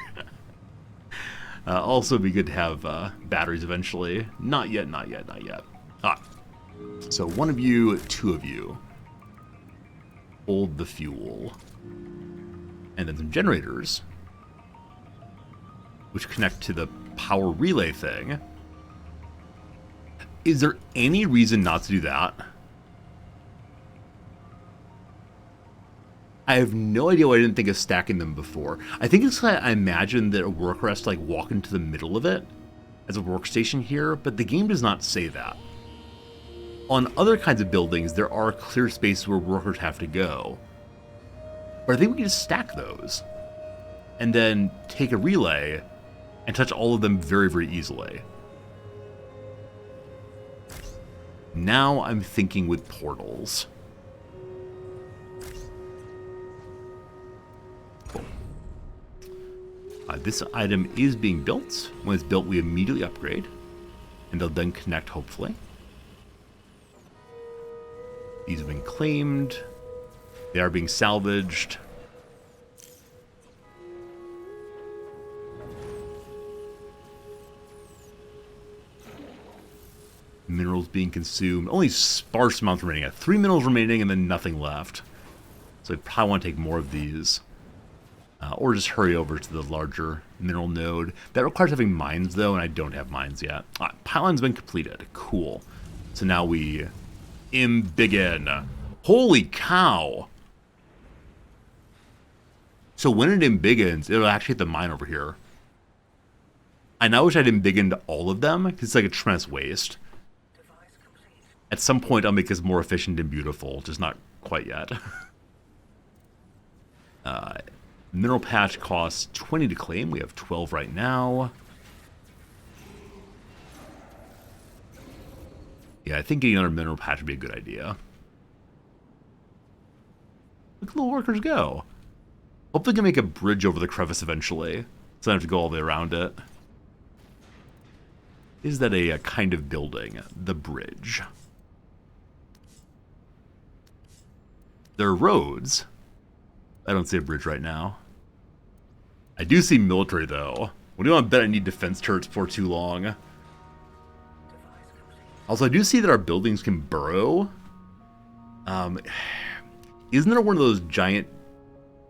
S2: Also it'd be good to have batteries eventually. Not yet. So 1 of you, 2 of you. hold the fuel. And then some generators, which connect to the power relay thing. Is there any reason not to do that? I have no idea why I didn't think of stacking them before. I think it's because I imagined that a worker has to like walk into the middle of it as a workstation here, but the game does not say that. On other kinds of buildings, there are clear spaces where workers have to go. But I think we can just stack those and then take a relay and touch all of them very, very easily. Now I'm thinking with portals. Cool. This item is being built. When it's built, we immediately upgrade, and they'll then connect, hopefully. These have been claimed. They are being salvaged. Minerals being consumed. Only sparse amounts remaining. I have 3 minerals remaining and then nothing left. So I probably want to take more of these. Or just hurry over to the larger mineral node. That requires having mines, though, and I don't have mines yet. Pylon's been completed. Cool. So now we embiggen. Holy cow! So when it embiggens, it'll actually hit the mine over here. I now wish I'd embiggened all of them, because it's like a tremendous waste. At some point, I'll make this more efficient and beautiful, just not quite yet. Mineral patch costs 20 to claim. We have 12 right now. Yeah, I think getting another mineral patch would be a good idea. Look at the workers go. Hopefully, we can make a bridge over the crevice eventually, so I don't have to go all the way around it. Is that a kind of building? The bridge. There are roads. I don't see a bridge right now. I do see military, though. What do you want to bet I need defense turrets for too long? Also, I do see that our buildings can burrow. Isn't there one of those giant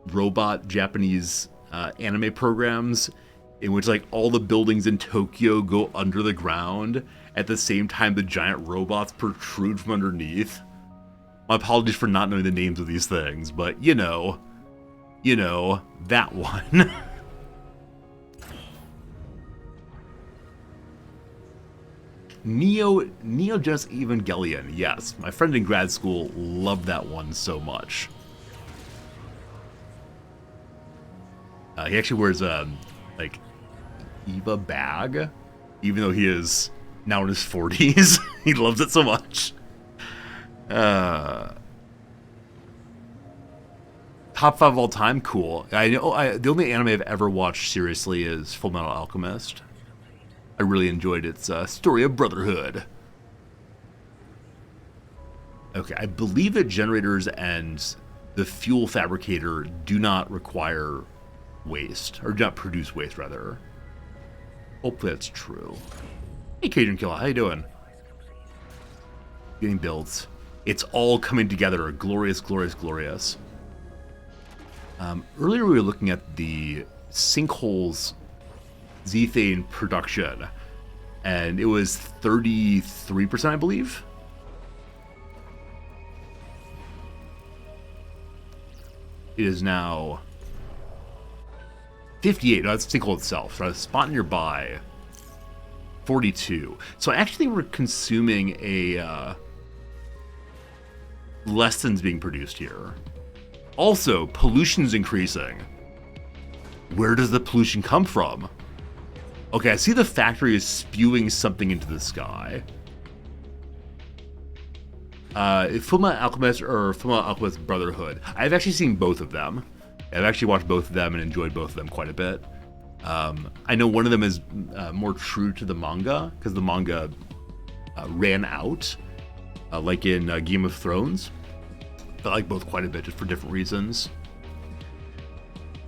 S2: robot Japanese anime programs in which like all the buildings in Tokyo go under the ground at the same time the giant robots protrude from underneath? My apologies for not knowing the names of these things, but you know, that one. Neo Genesis Evangelion. Yes, my friend in grad school loved that one so much. He actually wears a like Eva bag, even though he is now in his 40s. He loves it so much. Top 5 of all time, cool. I know the only anime I've ever watched seriously is Fullmetal Alchemist. I really enjoyed its story of brotherhood. Okay, I believe that generators and the fuel fabricator do not require waste, or do not produce waste, rather. Hopefully that's true. Hey, Cajun Killer, how you doing? Getting built. It's all coming together. Glorious, glorious, glorious. Earlier we were looking at the Sinkhole's Zethane production, and it was 33%, I believe. It is now 58. No, that's Sinkhole itself. So spot nearby, 42. So actually we're consuming a less than's being produced here. Also, pollution's increasing. Where does the pollution come from? Okay, I see the factory is spewing something into the sky. Fullmetal Alchemist or Fullmetal Alchemist Brotherhood. I've actually seen both of them. I've actually watched both of them and enjoyed both of them quite a bit. I know one of them is more true to the manga, because the manga ran out, like in Game of Thrones. I like both quite a bit, just for different reasons.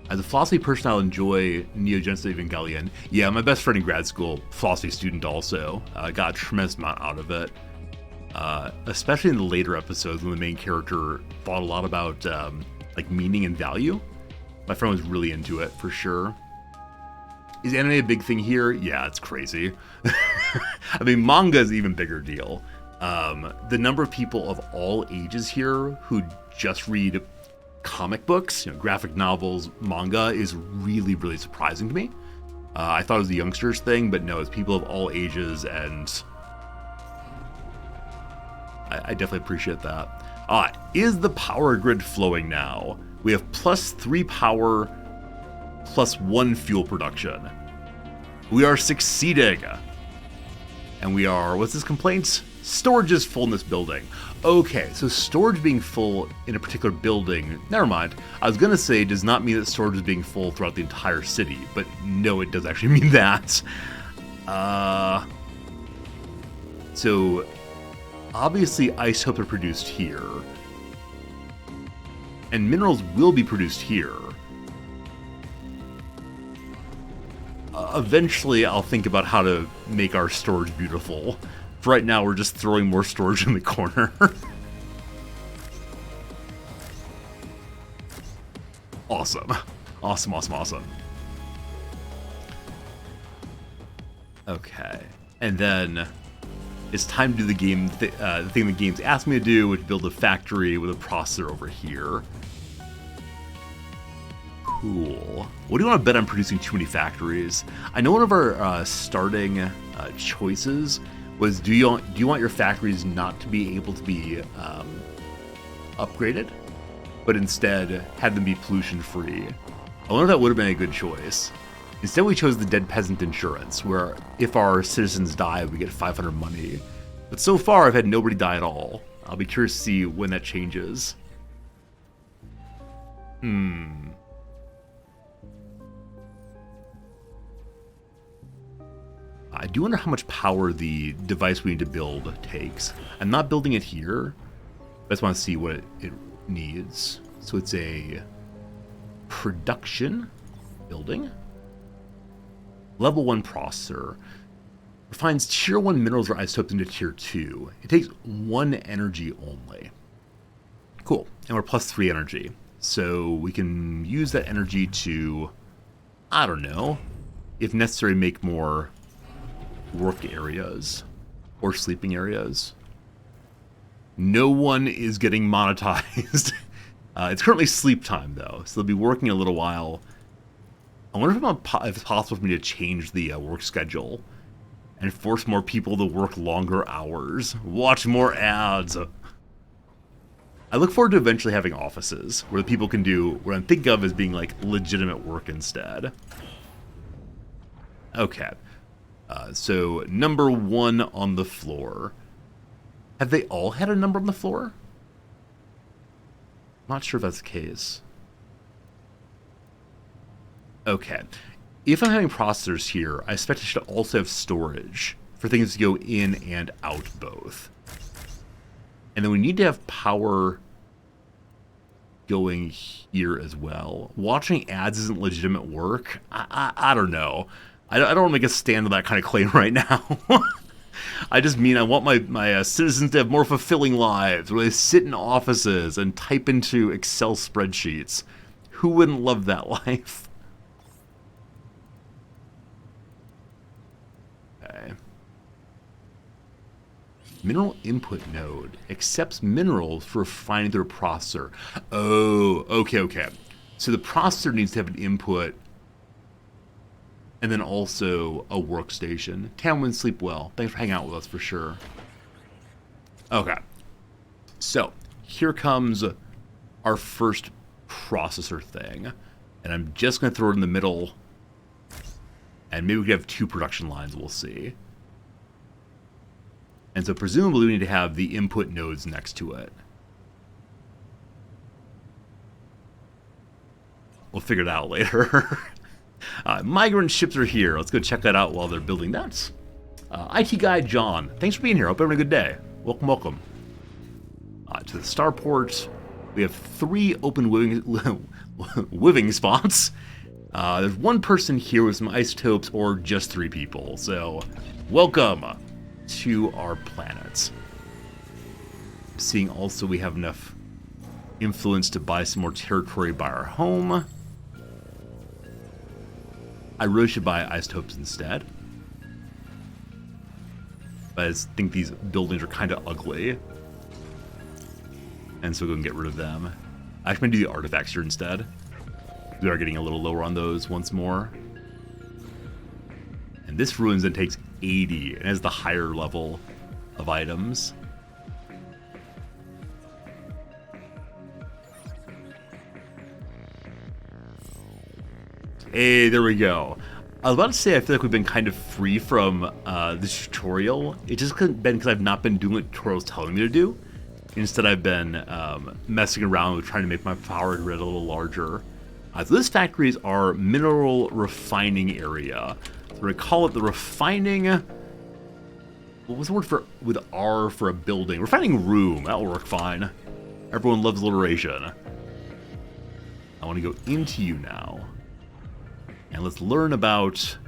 S2: As a philosophy person, I'll enjoy Neo Genesis Evangelion. Yeah, my best friend in grad school, philosophy student also, got a tremendous amount out of it. especially in the later episodes when the main character thought a lot about like meaning and value. My friend was really into it for sure. Is anime a big thing here? Yeah, it's crazy. I mean, manga is an even bigger deal. The number of people of all ages here who just read comic books, graphic novels, manga is really, really surprising to me. I thought it was a youngsters thing, but no, it's people of all ages, and I definitely appreciate that. Is the power grid flowing now? We have +3 power, +1 fuel production. We are succeeding. And we are, what's this complaint? Storage is full in this building. Okay, so storage being full in a particular building, never mind. I was gonna say does not mean that storage is being full throughout the entire city, but no, it does actually mean that. So obviously isotopes are produced here. And minerals will be produced here. Eventually, I'll think about how to make our storage beautiful. For right now, we're just throwing more storage in the corner. Awesome. Awesome, awesome, awesome. Okay. And then it's time to do the game, the thing the game's asked me to do, which is build a factory with a processor over here. Cool. What do you want to bet on producing too many factories? I know one of our starting choices was do you want your factories not to be able to be upgraded, but instead had them be pollution free. I wonder if that would have been a good choice. Instead we chose the dead peasant insurance, where if our citizens die we get 500 money. But so far I've had nobody die at all. I'll be curious to see when that changes. I do wonder how much power the device we need to build takes. I'm not building it here. I just want to see what it needs. So it's a production building. Level 1 processor. Refines tier 1 minerals or isotopes into tier 2. It takes 1 energy only. Cool. And we're +3 energy. So we can use that energy to, I don't know, if necessary, make more work areas or sleeping areas. No one is getting monetized. It's currently sleep time though, so they'll be working a little while. I wonder if it's possible for me to change the work schedule and force more people to work longer hours, watch more ads. I look forward to eventually having offices where the people can do what I'm thinking of as being like legitimate work instead. Okay. So, number 1 on the floor. Have they all had a number on the floor? Not sure if that's the case. Okay. If I'm having processors here, I expect I should also have storage for things to go in and out both. And then we need to have power going here as well. Watching ads isn't legitimate work. I don't know. I don't want to make a stand on that kind of claim right now. I just mean I want my citizens to have more fulfilling lives where they sit in offices and type into Excel spreadsheets. Who wouldn't love that life? Okay. Mineral input node accepts minerals for refining through a processor. Oh, okay. So the processor needs to have an input and then also a workstation. Tamwin, sleep well. Thanks for hanging out with us for sure. Okay. So, here comes our first processor thing. And I'm just going to throw it in the middle. And maybe we could have 2 production lines, we'll see. And so presumably we need to have the input nodes next to it. We'll figure it out later. Migrant ships are here. Let's go check that out while they're building that. IT guy John, thanks for being here. Hope you're having a good day. Welcome. To the starport, we have 3 open living spots. There's 1 person here with some isotopes, or just 3 people. So, welcome to our planet. seeing also we have enough influence to buy some more territory by our home. I really should buy isotopes instead. But I just think these buildings are kind of ugly. And so we'll go and get rid of them. I'm going to do the artifacts here instead. We are getting a little lower on those once more. And this ruins then takes 80 and has the higher level of items. Hey, there we go. I was about to say I feel like we've been kind of free from this tutorial. It just couldn't been because I've not been doing what tutorials telling me to do. Instead, I've been messing around with trying to make my power grid a little larger. So this factory is our mineral refining area. So we're going to call it the refining... What was the word for with R for a building? Refining room. That'll work fine. Everyone loves alliteration. I want to go into you now. And let's learn about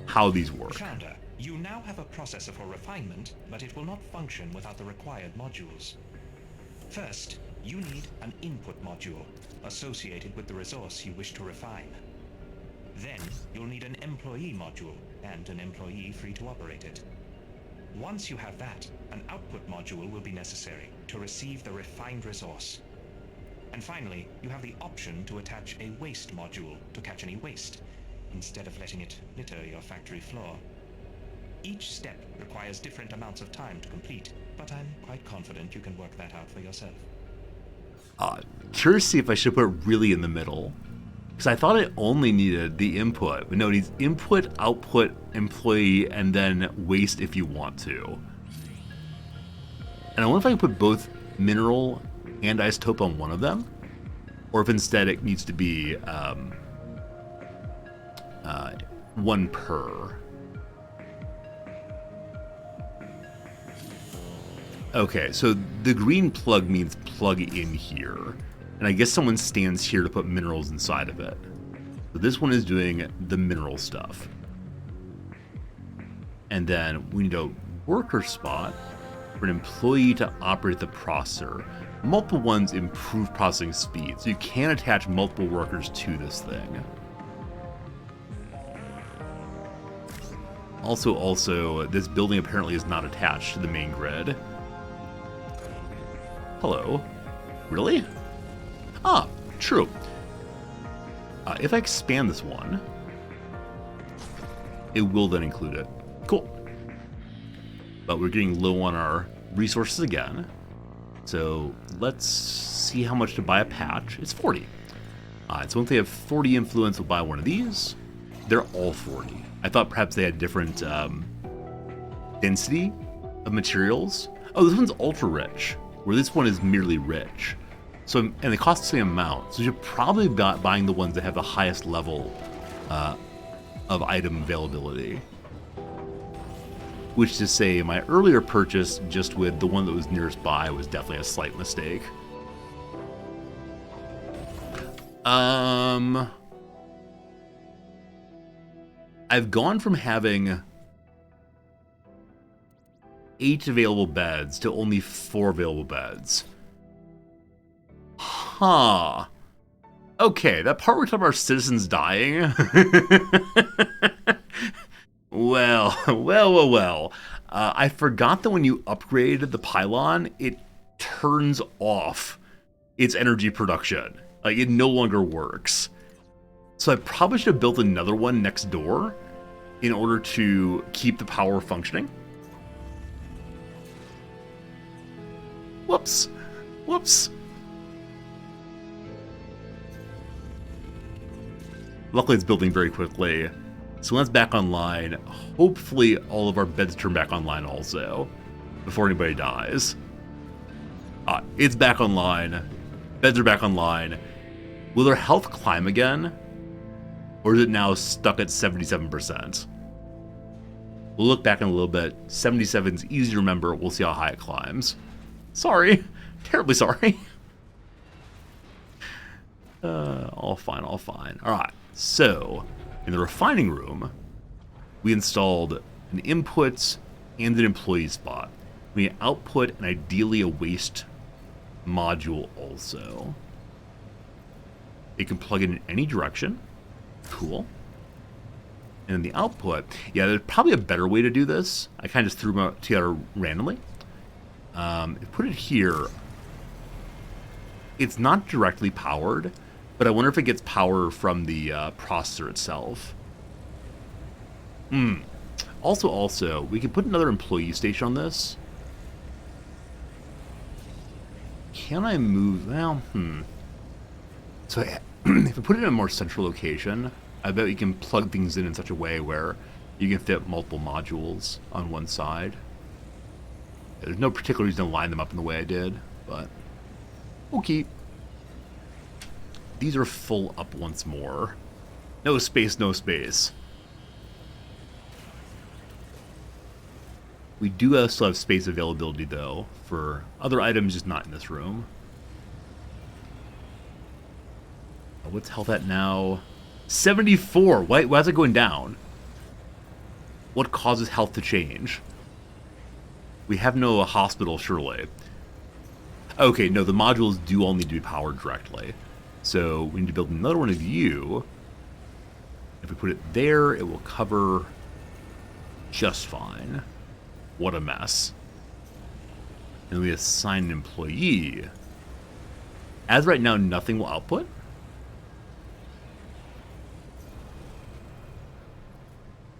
S2: how these work.
S4: Founder, you now have a processor for refinement, but it will not function without the required modules. First, you need an input module associated with the resource you wish to refine. Then, you'll need an employee module and an employee free to operate it. Once you have that, an output module will be necessary to receive the refined resource. And finally, you have the option to attach a waste module to catch any waste, instead of letting it litter your factory floor. Each step requires different amounts of time to complete, but I'm quite confident you can work that out for yourself.
S2: Curious to see if I should put it really in the middle. Because I thought it only needed the input, but no, it needs input, output, employee, and then waste if you want to. And I wonder if I can put both mineral and isotope on one of them, or if instead it needs to be one per. Okay, so the green plug means plug in here, and I guess someone stands here to put minerals inside of it. So this one is doing the mineral stuff. And then we need a worker spot for an employee to operate the processor. Multiple ones improve processing speed, so you can attach multiple workers to this thing. Also, this building apparently is not attached to the main grid. Hello. Really? Ah, true. If I expand this one, it will then include it. Cool. But we're getting low on our resources again. So let's see how much to buy a patch. It's 40. So once they have 40 influence, we'll buy one of these. They're all 40. I thought perhaps they had different density of materials. Oh, this one's ultra rich, where this one is merely rich. So, and they cost the same amount. So you're probably buying the ones that have the highest level of item availability. Which to say, my earlier purchase, just with the one that was nearest by, was definitely a slight mistake. I've gone from having 8 available beds to only 4 available beds. Huh. Okay, that part where we talk about our citizens dying. Well. I forgot that when you upgrade the pylon, it turns off its energy production. Like, it no longer works. So I probably should have built another one next door in order to keep the power functioning. Whoops. Luckily, it's building very quickly. So when it's back online, hopefully all of our beds turn back online also, before anybody dies. It's back online. Beds are back online. Will their health climb again? Or is it now stuck at 77%? We'll look back in a little bit. 77 is easy to remember. We'll see how high it climbs. Sorry. Terribly sorry. All fine. Alright, so in the refining room, we installed an input and an employee spot. We output and ideally a waste module also. It can plug in any direction. Cool. And then the output, yeah, there's probably a better way to do this. I kind of just threw them together randomly. Put it here. It's not directly powered, but I wonder if it gets power from the processor itself. Also, we can put another employee station on this. Can I move? Well, So if I put it in a more central location, I bet we can plug things in such a way where you can fit multiple modules on one side. There's no particular reason to line them up in the way I did, but we'll keep. These are full up once more. No space, no space. We do still have space availability, though, for other items just not in this room. What's health at now? 74! Why is it going down? What causes health to change? We have no hospital, surely. Okay, no, the modules do all need to be powered directly. So we need to build another one of you. If we put it there, it will cover just fine. What a mess. And we assign an employee. As right now, nothing will output.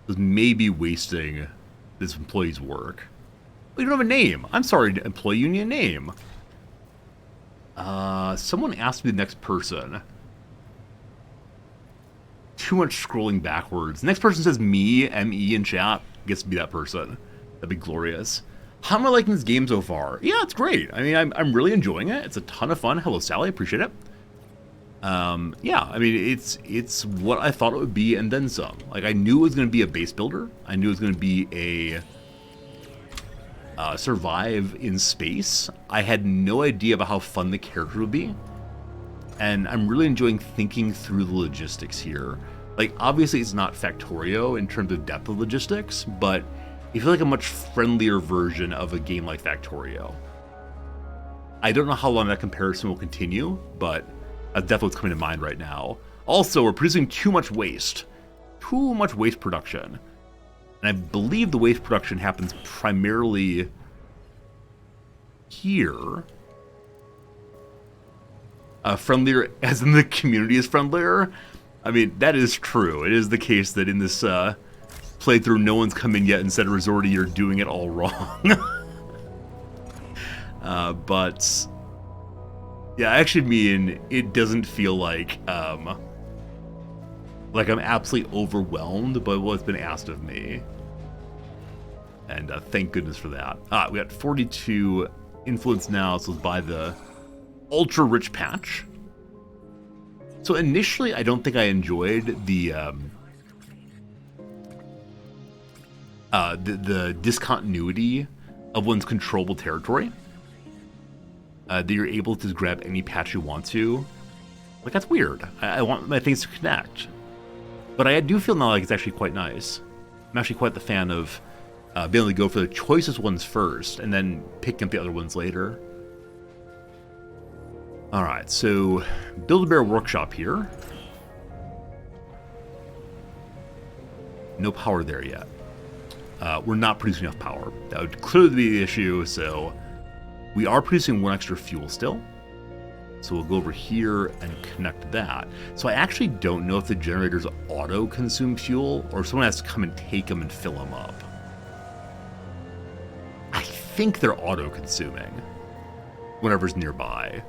S2: This may be wasting this employee's work. Oh, you don't have a name. I'm sorry, employee union name. Someone asked me the next person. Too much scrolling backwards. The next person says me, M-E in chat. Gets to be that person. That'd be glorious. How am I liking this game so far? Yeah, it's great. I mean, I'm really enjoying it. It's a ton of fun. Hello, Sally. Appreciate it. Yeah, I mean, it's what I thought it would be and then some. Like, I knew it was going to be a base builder. I knew it was going to be a survive in space. I had no idea about how fun the character would be. And I'm really enjoying thinking through the logistics here. Like, obviously it's not Factorio in terms of depth of logistics, but I feel like a much friendlier version of a game like Factorio. I don't know how long that comparison will continue, but that's definitely what's coming to mind right now. Also, we're producing too much waste. Too much waste production. And I believe the waste production happens primarily here. Friendlier, as in the community is friendlier. I mean, that is true. It is the case that in this playthrough, no one's come in yet and said, Resorty, you're doing it all wrong. But yeah, I actually mean, it doesn't feel like I'm absolutely overwhelmed by what's been asked of me. And thank goodness for that. We got 42 influence now, so let's buy the ultra rich patch. So initially, I don't think I enjoyed the discontinuity of one's controllable territory. That you're able to grab any patch you want to. Like, that's weird. I want my things to connect. But I do feel now like it's actually quite nice. I'm actually quite the fan of being able to go for the choicest ones first and then picking up the other ones later. Alright, so Build-A-Bear Workshop here. No power there yet. We're not producing enough power. That would clearly be the issue, so we are producing one extra fuel still. So we'll go over here and connect that. So I actually don't know if the generators auto-consume fuel or if someone has to come and take them and fill them up. I think they're auto-consuming whenever's nearby.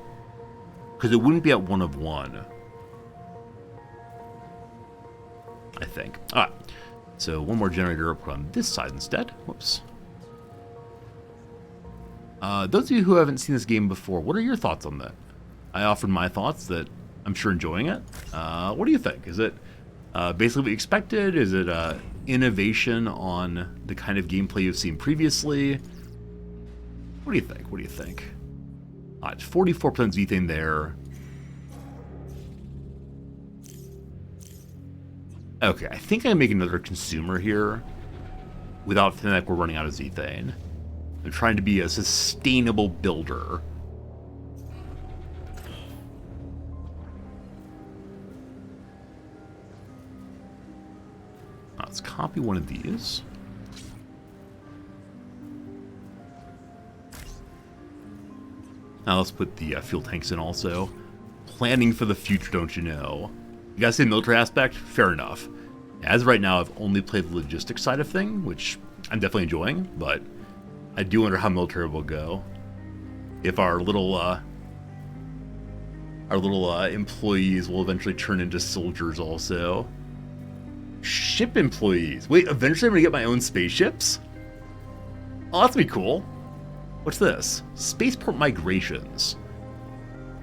S2: Because it wouldn't be at 1 of 1. I think. Alright. So one more generator up on this side instead. Whoops. Those of you who haven't seen this game before, what are your thoughts on that? I offered my thoughts that I'm sure enjoying it. What do you think? Is it basically what you expected? Is it innovation on the kind of gameplay you've seen previously? What do you think? What do you think? It's 44% Zethane there. Okay, I think I can make another consumer here without feeling like we're running out of Zethane. I'm trying to be a sustainable builder. Let's copy one of these. Now let's put the fuel tanks in also. Planning for the future, don't you know? You guys say military aspect? Fair enough. As of right now, I've only played the logistics side of thing, which I'm definitely enjoying, but I do wonder how military will go. If our little employees will eventually turn into soldiers also. Ship employees. Wait, eventually I'm gonna get my own spaceships? Oh, that's gonna be cool. What's this? Spaceport migrations.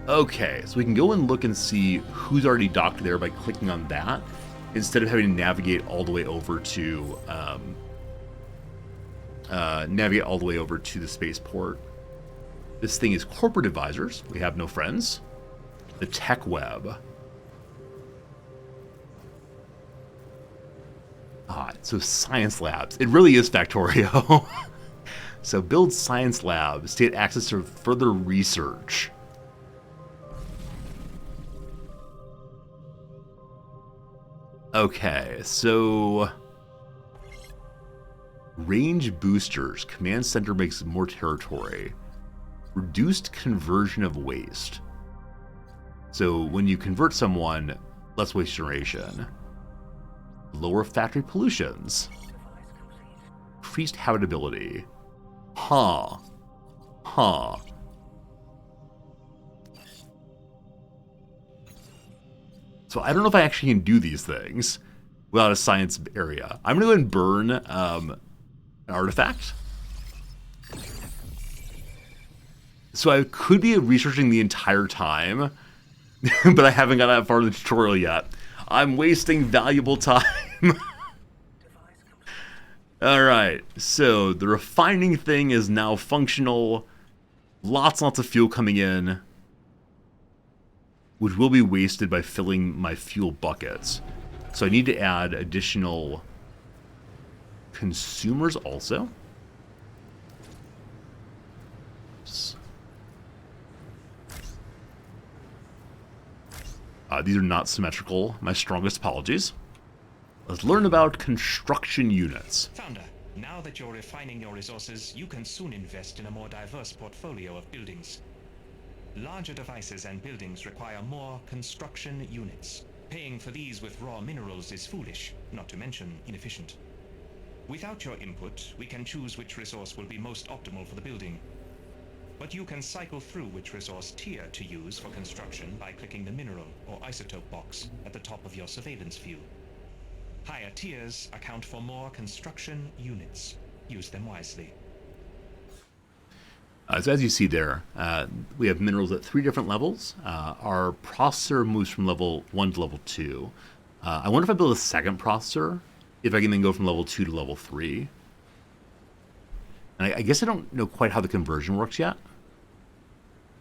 S2: Okay, so we can go and look and see who's already docked there by clicking on that, instead of having to navigate all the way over to the spaceport. This thing is corporate advisors. We have no friends. The tech web. So science labs. It really is Factorio. So build science labs to get access to further research. Okay, so range boosters. Command center makes more territory. Reduced conversion of waste. So when you convert someone, less waste generation. Lower factory pollutions. Increased habitability. Huh. So I don't know if I actually can do these things without a science area. I'm gonna go and burn an artifact. So I could be researching the entire time, but I haven't got that far in the tutorial yet. I'm wasting valuable time. Alright, so the refining thing is now functional. Lots and lots of fuel coming in, which will be wasted by filling my fuel buckets. So I need to add additional consumers also. These are not symmetrical. My strongest apologies. Let's learn about construction units.
S4: Founder, now that you're refining your resources, you can soon invest in a more diverse portfolio of buildings. Larger devices and buildings require more construction units. Paying for these with raw minerals is foolish, not to mention inefficient. Without your input, we can choose which resource will be most optimal for the building. But you can cycle through which resource tier to use for construction by clicking the mineral or isotope box at the top of your surveillance view. Higher tiers account for more construction units. Use them wisely.
S2: So as you see there, we have minerals at 3 different levels. Our processor moves from level 1 to level 2. I wonder if I build a second processor, if I can then go from level 2 to level 3. And I guess I don't know quite how the conversion works yet.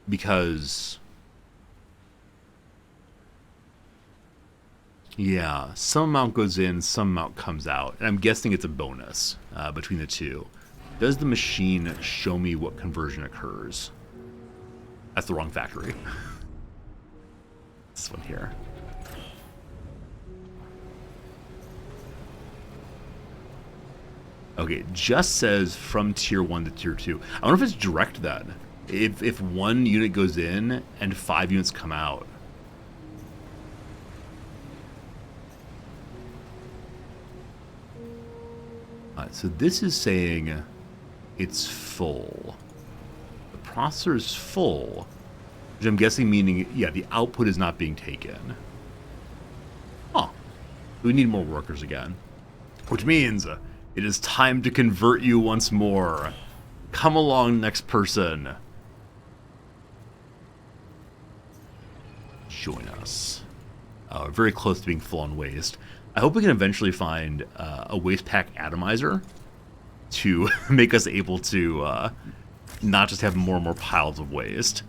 S2: Because, yeah, some amount goes in, some amount comes out. And I'm guessing it's a bonus between the two. Does the machine show me what conversion occurs? That's the wrong factory. This one here. Okay, it just says from tier 1 to tier 2. I wonder if it's direct then. If 1 unit goes in and 5 units come out. So this is saying it's full. The processor is full, which I'm guessing meaning, yeah, the output is not being taken. Huh. We need more workers again. Which means it is time to convert you once more. Come along, next person. Join us. Very close to being full on waste. I hope we can eventually find a waste pack atomizer to make us able to not just have more and more piles of waste.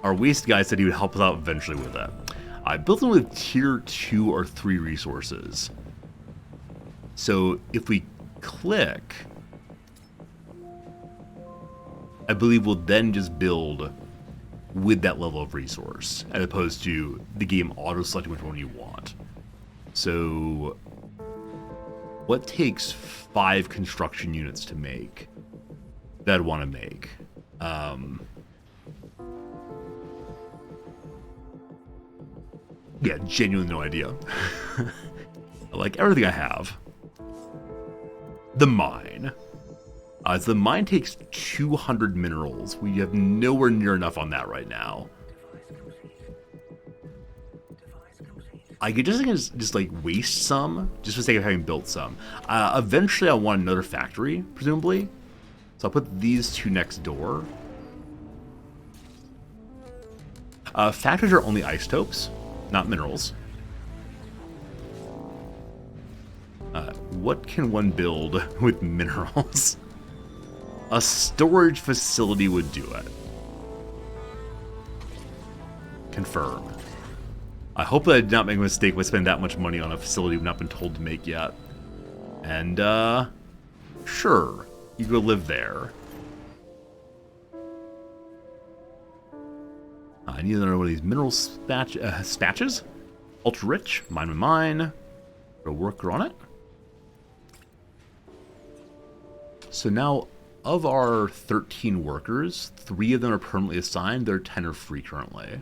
S2: Our waste guy said he would help us out eventually with that. I built them with tier 2 or 3 resources. So if we click I believe will then just build with that level of resource, as opposed to the game auto-selecting which one you want. So, what takes 5 construction units to make that I'd want to make? Yeah, genuinely no idea. Like everything I have. The mine. So the mine takes 200 minerals. We have nowhere near enough on that right now. I could just like waste some, just for the sake of having built some. Eventually I want another factory, presumably. So I'll put these 2 next door. Factories are only isotopes, not minerals. What can one build with minerals? A storage facility would do it. Confirm. I hope that I did not make a mistake by spending that much money on a facility we've not been told to make yet. And, sure, you go live there. I need another one of these mineral spatches. Ultra rich, mine. Put a worker on it. So now, of our 13 workers, 3 of them are permanently assigned. There are 10 are free currently.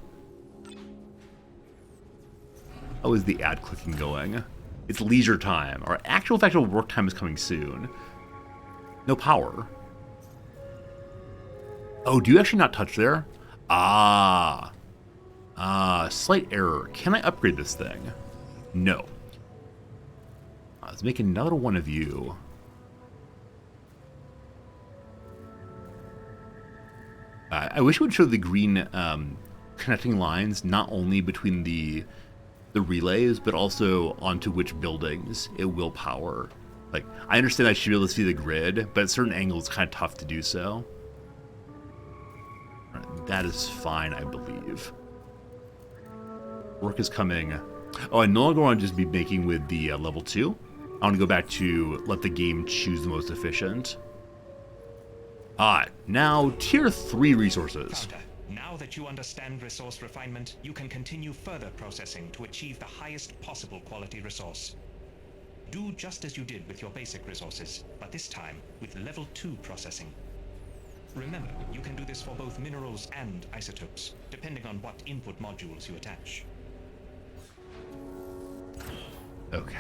S2: How is the ad clicking going? It's leisure time. Our actual factual work time is coming soon. No power. Oh, do you actually not touch there? Slight error. Can I upgrade this thing? No. Let's make another one of you. I wish it would show the green connecting lines, not only between the relays, but also onto which buildings it will power. Like, I understand I should be able to see the grid, but at certain angles it's kind of tough to do so. That is fine, I believe. Work is coming. Oh, I no longer want to just be making with the level 2. I want to go back to let the game choose the most efficient. Now tier 3 resources.
S4: Founder, now that you understand resource refinement, you can continue further processing to achieve the highest possible quality resource. Do just as you did with your basic resources, but this time with level 2 processing. Remember, you can do this for both minerals and isotopes, depending on what input modules you attach.
S2: Okay.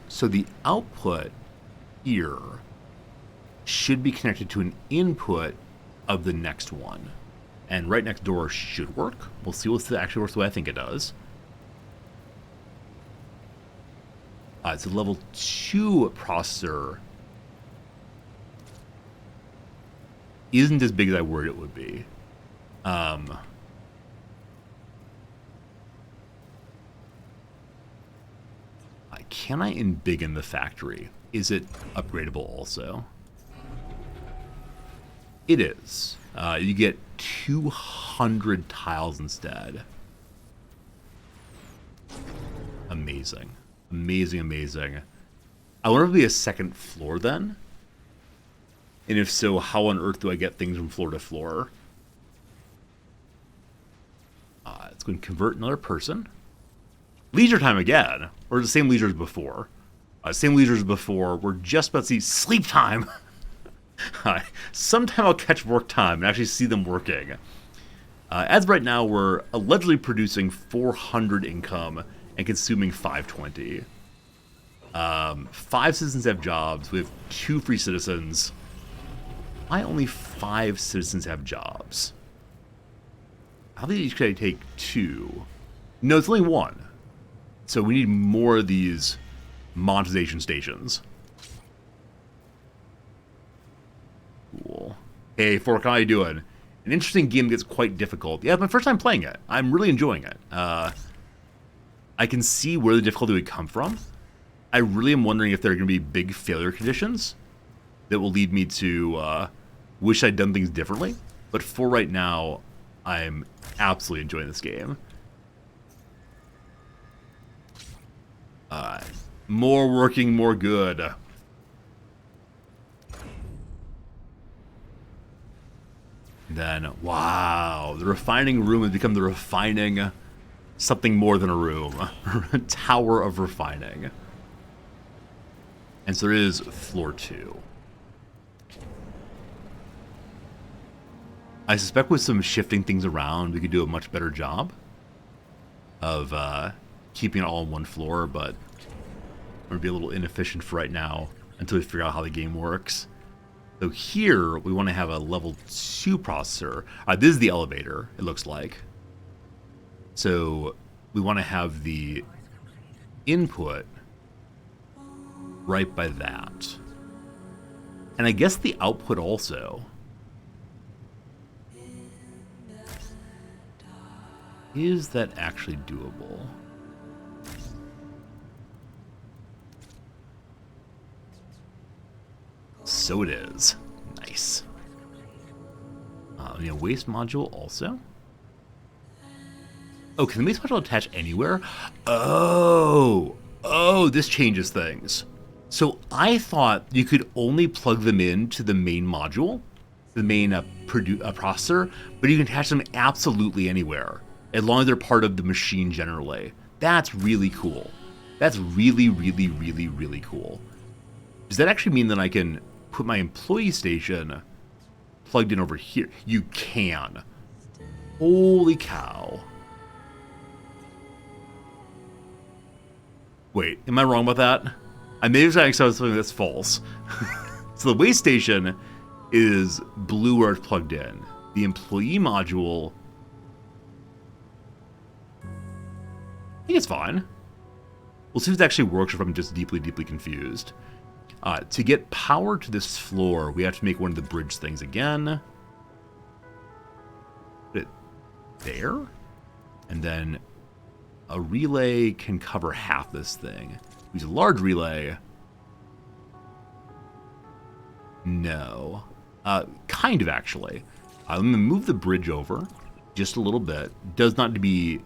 S2: So the output here should be connected to an input of the next one. And right next door should work. We'll see if it actually works the way I think it does. It's a level 2 processor. Isn't as big as I worried it would be. Can I embiggen the factory? Is it upgradable also? It is. You get 200 tiles instead. Amazing. Amazing. I wonder if it'll be a second floor then? And if so, how on earth do I get things from floor to floor? It's going to convert another person. Leisure time again, or the same leisure as before. Same leisure as before. We're just about to see sleep time. Sometime I'll catch work time and actually see them working. As of right now, we're allegedly producing 400 income and consuming 520. 5 citizens have jobs. We have 2 free citizens. Why only 5 citizens have jobs? How many each could I take 2? No, it's only 1. So we need more of these monetization stations. Cool. Hey, Fork, how you doing? An interesting game gets quite difficult. Yeah, it's my first time playing it. I'm really enjoying it. I can see where the difficulty would come from. I really am wondering if there are going to be big failure conditions that will lead me to wish I'd done things differently. But for right now, I'm absolutely enjoying this game. More working, more good. Then, wow, the refining room has become the refining something more than a room. Tower of refining. And so there is floor 2. I suspect with some shifting things around, we could do a much better job of keeping it all on one floor, but I'm going to be a little inefficient for right now until we figure out how the game works. So here, we want to have a level 2 processor. This is the elevator, it looks like. So we want to have the input right by that. And I guess the output also. Is that actually doable? So it is. Nice. Waste module also? Oh, can the waste module attach anywhere? Oh, this changes things. So I thought you could only plug them into the main module, the main processor, but you can attach them absolutely anywhere, as long as they're part of the machine generally. That's really cool. That's really, really, really, really cool. Does that actually mean that I can put my employee station plugged in over here? You can. Holy cow. Wait, am I wrong about that? I may have said something that's false. So the waste station is blue where it's plugged in. The employee module, I think it's fine. We'll see if it actually works or if I'm just deeply, deeply confused. To get power to this floor, we have to make one of the bridge things again. Put it there. And then a relay can cover half this thing. Use a large relay. No. Kind of, actually. I'm going to move the bridge over just a little bit. Does not need to be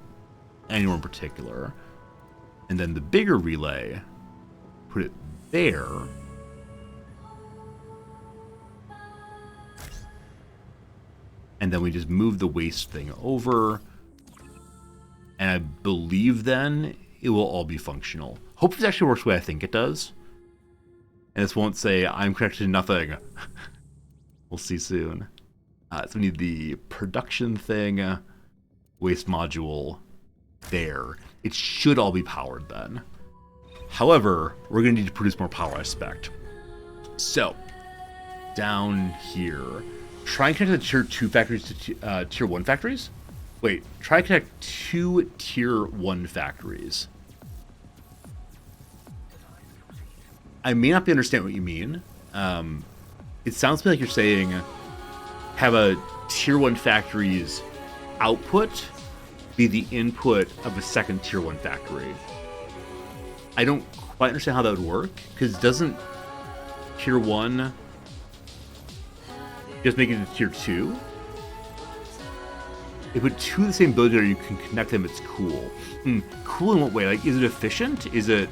S2: anywhere in particular. And then the bigger relay, put it there. And then we just move the waste thing over. And I believe then it will all be functional. Hopefully it actually works the way I think it does. And this won't say, I'm connected to nothing. We'll see soon. So we need the production thing, waste module there. It should all be powered then. However, we're going to need to produce more power, I suspect. So, down here, try and connect the tier 2 factories to tier 1 factories? Wait, try and connect 2 tier 1 factories. I may not be understanding what you mean. It sounds to me like you're saying have a tier 1 factory's output be the input of a second tier 1 factory. I don't quite understand how that would work, because doesn't tier 1 just make it to tier 2? If put 2 of the same building there, you can connect them, it's cool. Cool in what way? Like, is it efficient? Is it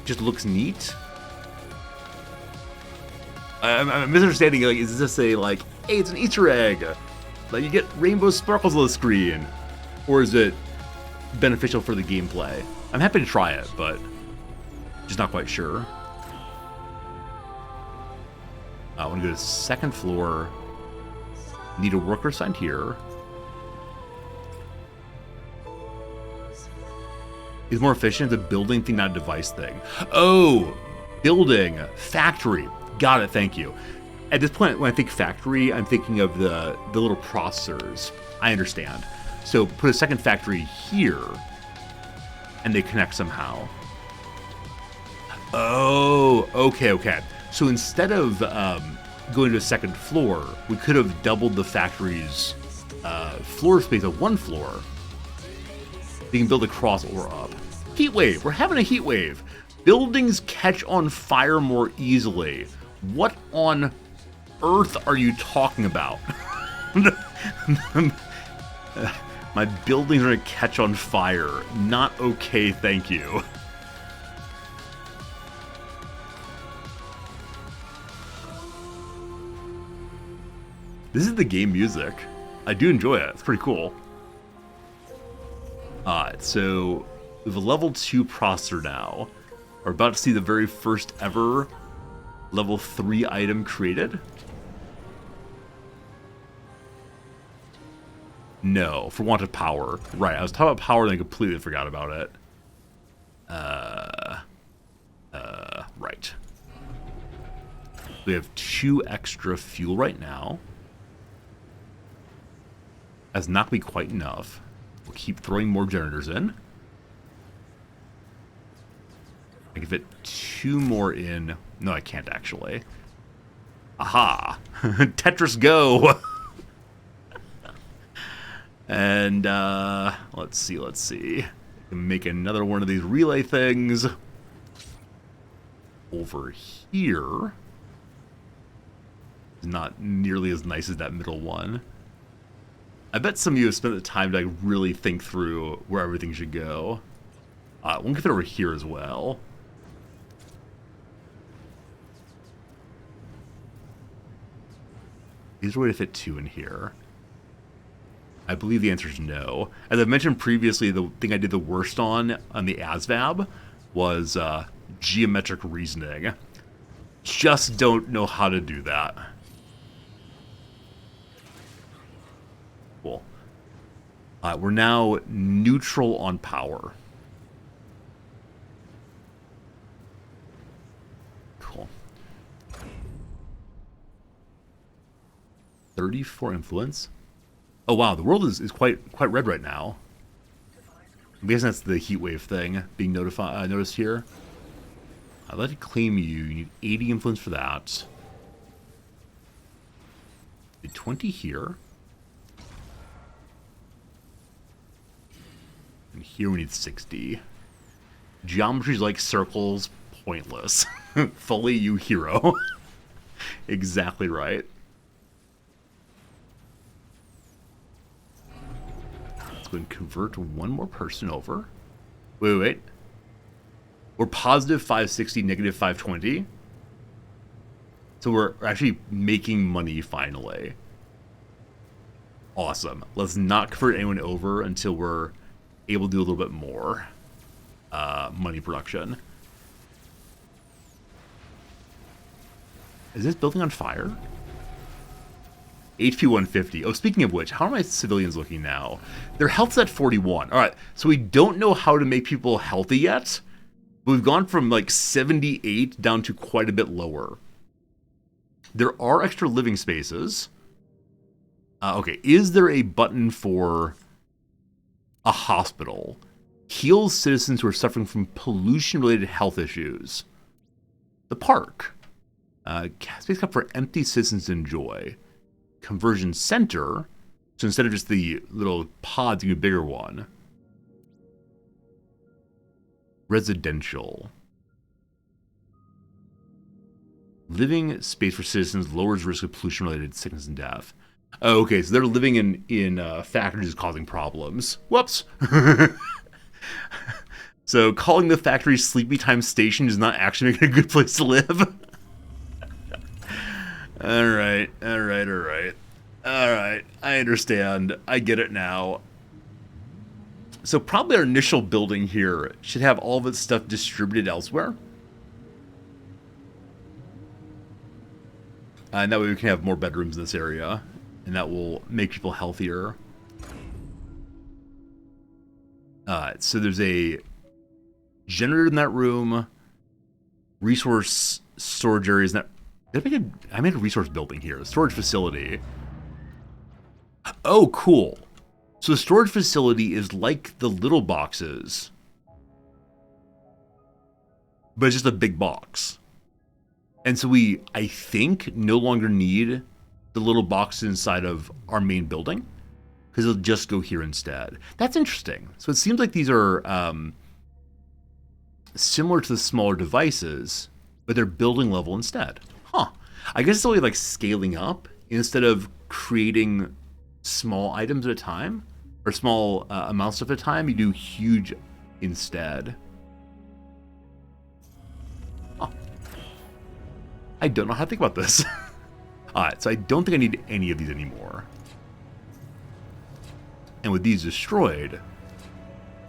S2: just looks neat? I'm misunderstanding, like, is this a, like, hey, it's an Easter egg, like, you get rainbow sparkles on the screen? Or is it beneficial for the gameplay? I'm happy to try it, but just not quite sure. I want to go to the second floor. Need a worker assigned here. Is more efficient. It's a building thing, not a device thing. Oh, building, factory. Got it, thank you. At this point, when I think factory, I'm thinking of the little processors. I understand. So put a second factory here, and they connect somehow. Oh, okay. So instead of going to a second floor, we could have doubled the factory's floor space of one floor. You can build across or up. Heat wave. We're having a heat wave. Buildings catch on fire more easily. What on earth are you talking about? My buildings are going to catch on fire. Not okay, thank you. This is the game music. I do enjoy it. It's pretty cool. So we have a level 2 processor now. We're about to see the very first ever level 3 item created. No, for want of power. Right, I was talking about power and I completely forgot about it. Right. We have 2 extra fuel right now. That's not going to be quite enough. We'll keep throwing more generators in. I can fit 2 more in. No, I can't actually. Aha! Tetris Go! And, let's see. I can make another one of these relay things. Over here. Not nearly as nice as that middle one. I bet some of you have spent the time to like, really think through where everything should go. One can fit over here as well. Is there a way to fit 2 in here? I believe the answer is no. As I mentioned previously, the thing I did the worst on the ASVAB was geometric reasoning. Just don't know how to do that. Cool. We're now neutral on power. Cool. 34 influence. Oh wow, the world is quite red right now. I'm guessing that's the heat wave thing being noticed here. I'd like to claim you. You need 80 influence for that. 20 here. And here we need 60. Geometry's like circles, pointless. Fully you hero. Exactly right. Let's go and convert one more person over. Wait. We're positive 560, negative 520. So we're actually making money finally. Awesome. Let's not convert anyone over until we're able to do a little bit more money production. Is this building on fire? HP 150. Oh, speaking of which, how are my civilians looking now? Their health's at 41. All right, so we don't know how to make people healthy yet. We've gone from like 78 down to quite a bit lower. There are extra living spaces. Okay, is there a button for a hospital? Heals citizens who are suffering from pollution-related health issues. The park. Space cup for empty citizens to enjoy. Conversion center. So instead of just the little pods, you get a bigger one. Residential. Living space for citizens lowers risk of pollution-related sickness and death. Oh, okay, so they're living in factories causing problems. Whoops. So calling the factory Sleepy Time Station is not actually making a good place to live. All right. I understand. I get it now. So probably our initial building here should have all of its stuff distributed elsewhere. And that way we can have more bedrooms in this area. And that will make people healthier. So there's a generator in that room. Resource storage areas. I made a resource building here. A storage facility. Oh, cool. So the storage facility is like the little boxes. But it's just a big box. And so we, I think, no longer need the little box inside of our main building. Because it'll just go here instead. That's interesting. So it seems like these are similar to the smaller devices, but they're building level instead. Huh. I guess it's only like scaling up instead of creating small items at a time. Or small amounts at a time. You do huge instead. Huh. I don't know how to think about this. Alright, so I don't think I need any of these anymore. And with these destroyed,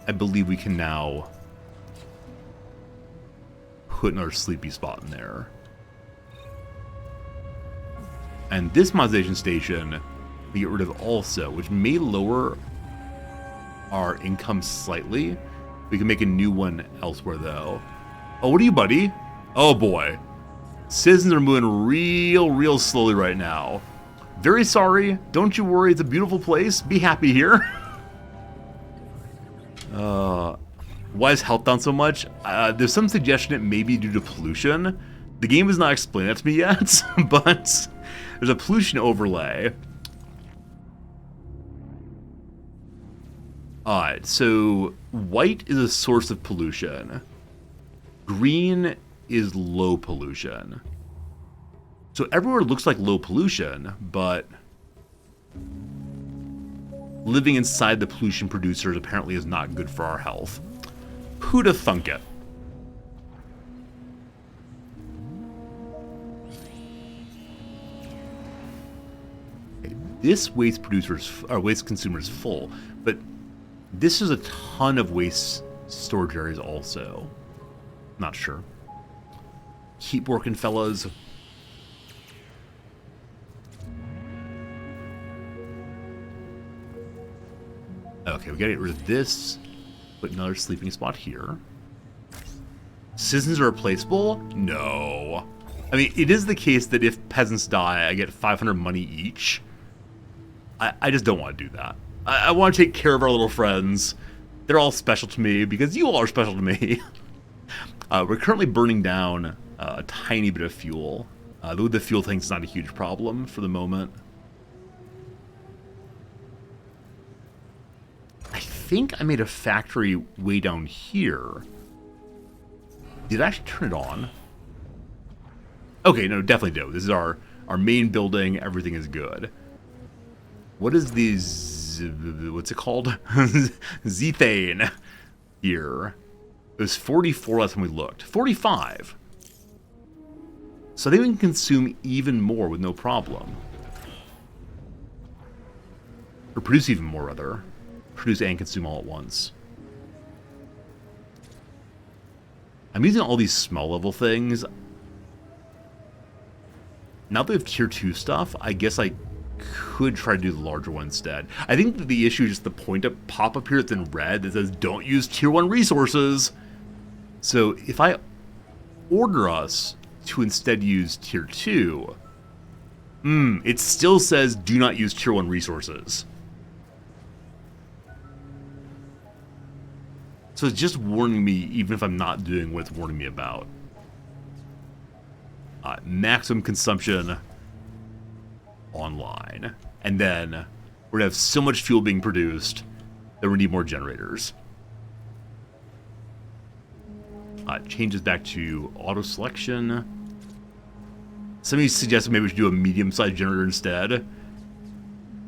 S2: I believe we can now put another sleepy spot in there. And this modernization station we get rid of also, which may lower our income slightly. We can make a new one elsewhere though. Oh, what are you, buddy? Oh boy. Citizens are moving real slowly right now. Very sorry. Don't you worry. It's a beautiful place. Be happy here. Why is health down so much? There's some suggestion it may be due to pollution. The game has not explained that to me yet, but there's a pollution overlay. Alright, so white is a source of pollution. Green is low pollution. So everywhere looks like low pollution, but living inside the pollution producers apparently is not good for our health. Who'da thunk it? This waste consumer is full, but this is a ton of waste storage areas also. Not sure. Keep working, fellas. Okay, we gotta get rid of this. Put another sleeping spot here. Citizens are replaceable? No. I mean, it is the case that if peasants die, I get 500 money each. I just don't want to do that. I want to take care of our little friends. They're all special to me because you all are special to me. We're currently burning down a tiny bit of fuel. Though the fuel thing's not a huge problem for the moment. I think I made a factory way down here. Did I actually turn it on? Okay, no, definitely do. This is our main building. Everything is good. What is these? What's it called? Zethane here. It was 44 last time we looked. 45. So they can consume even more with no problem. Or produce even more, rather. Produce and consume all at once. I'm using all these small level things. Now that we have tier 2 stuff, I guess I could try to do the larger one instead. I think that the issue is just the point up pop up here that's in red that says don't use tier 1 resources. So if I order us to instead use tier 2, it still says do not use tier 1 resources. So it's just warning me even if I'm not doing what it's warning me about. Maximum consumption online. And then we're gonna have so much fuel being produced that we need more generators. Changes back to auto selection. Somebody suggested maybe we should do a medium-sized generator instead.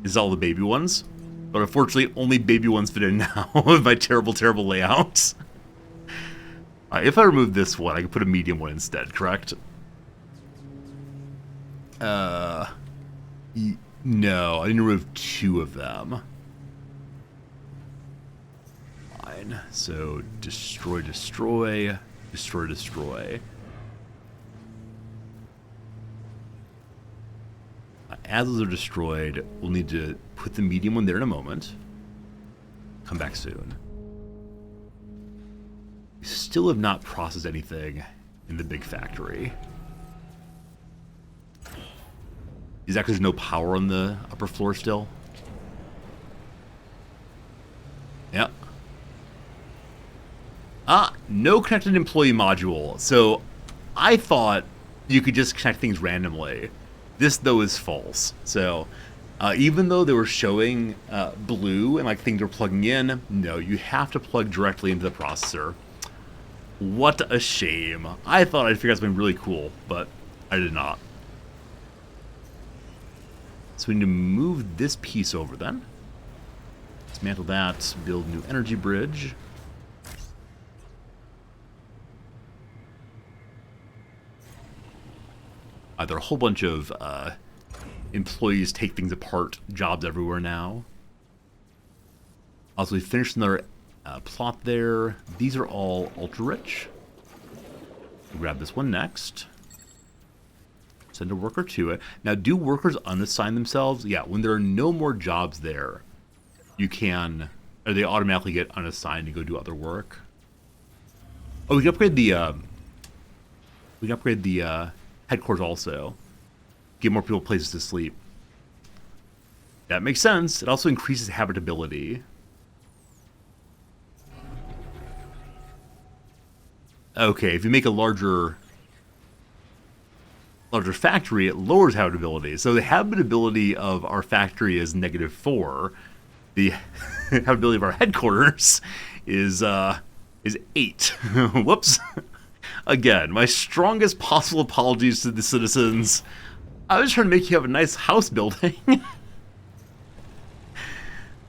S2: This is all the baby ones. But unfortunately, only baby ones fit in now with my terrible layouts. If I remove this one, I can put a medium one instead, correct? No, I didn't remove 2 of them. Fine. So, destroy. As those are destroyed, we'll need to put the medium one there in a moment. Come back soon. We still have not processed anything in the big factory. Is that because there's no power on the upper floor still? Yep. No connected employee module. So I thought you could just connect things randomly. This, though, is false. So even though they were showing blue and like things were plugging in, no, you have to plug directly into the processor. What a shame. I thought I'd figure out something really cool, but I did not. So we need to move this piece over then. Dismantle that, build new energy bridge. There are a whole bunch of employees take things apart, jobs everywhere now. Also, we finished another plot there. These are all ultra-rich. We'll grab this one next. Send a worker to it. Now, do workers unassign themselves? Yeah, when there are no more jobs there, you can, or they automatically get unassigned and go do other work. Oh, we can upgrade the headquarters also. Give more people places to sleep. That makes sense. It also increases habitability. Okay, if you make a larger factory, it lowers habitability. So the habitability of our factory is -4. The habitability of our headquarters is 8. Whoops. Again, my strongest possible apologies to the citizens. I was trying to make you have a nice house building.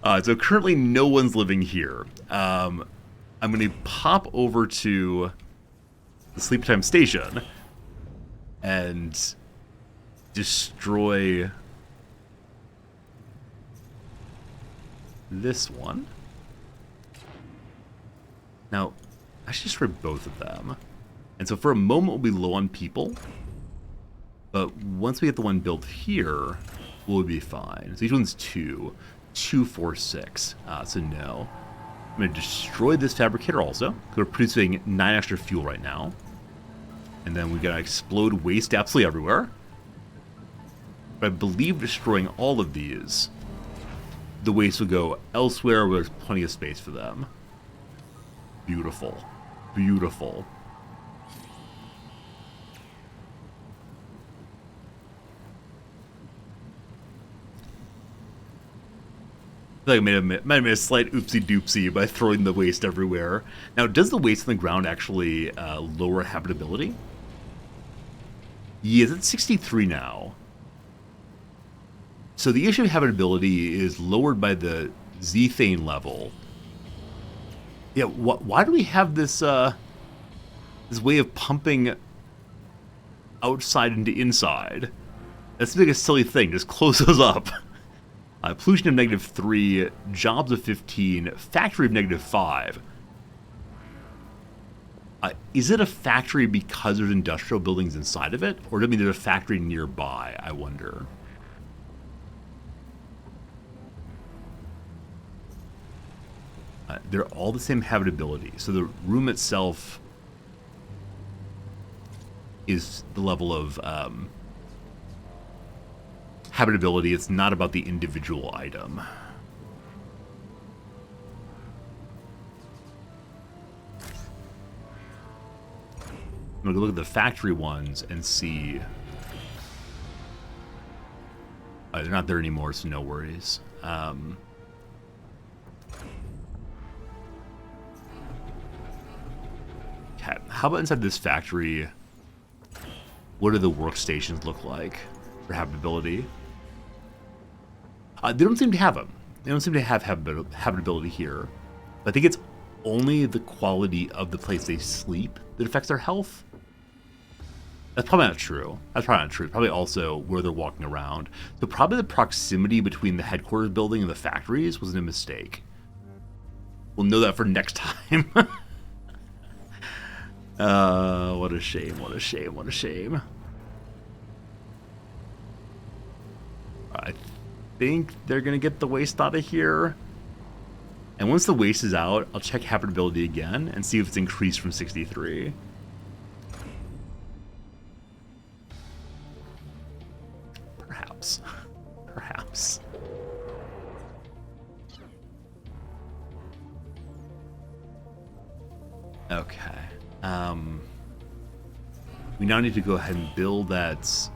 S2: So currently no one's living here. I'm going to pop over to the Sleep Time Station and destroy this one. Now, I should destroy both of them. And so for a moment, we'll be low on people. But once we get the one built here, we'll be fine. So each one's 2. 2, 4, 6. So no. I'm going to destroy this fabricator also. We're producing 9 extra fuel right now. And then we're going to explode waste absolutely everywhere. But I believe destroying all of these, the waste will go elsewhere where there's plenty of space for them. Beautiful. Beautiful. I might have made a slight oopsie-doopsie by throwing the waste everywhere. Now, does the waste on the ground actually lower habitability? Yes, it's 63 now. So the issue of habitability is lowered by the Zethane level. Yeah, why do we have this this way of pumping outside into inside? That's like a silly thing. Just close those up. Pollution of -3, jobs of 15, factory of -5. Is it a factory because there's industrial buildings inside of it? Or does it mean there's a factory nearby, I wonder? They're all the same habitability. So the room itself is the level of habitability. It's not about the individual item. I'm going to look at the factory ones and see. They're not there anymore, so no worries. Okay, how about inside this factory? What do the workstations look like for habitability? They don't seem to have them. They don't seem to have habitability here. But I think it's only the quality of the place they sleep that affects their health. That's probably not true. That's probably not true. Probably also where they're walking around. So probably the proximity between the headquarters building and the factories was a mistake. We'll know that for next time. What a shame, what a shame, what a shame. I think they're going to get the waste out of here. And once the waste is out, I'll check habitability again and see if it's increased from 63. Perhaps. Perhaps. Okay. We now need to go ahead and build that.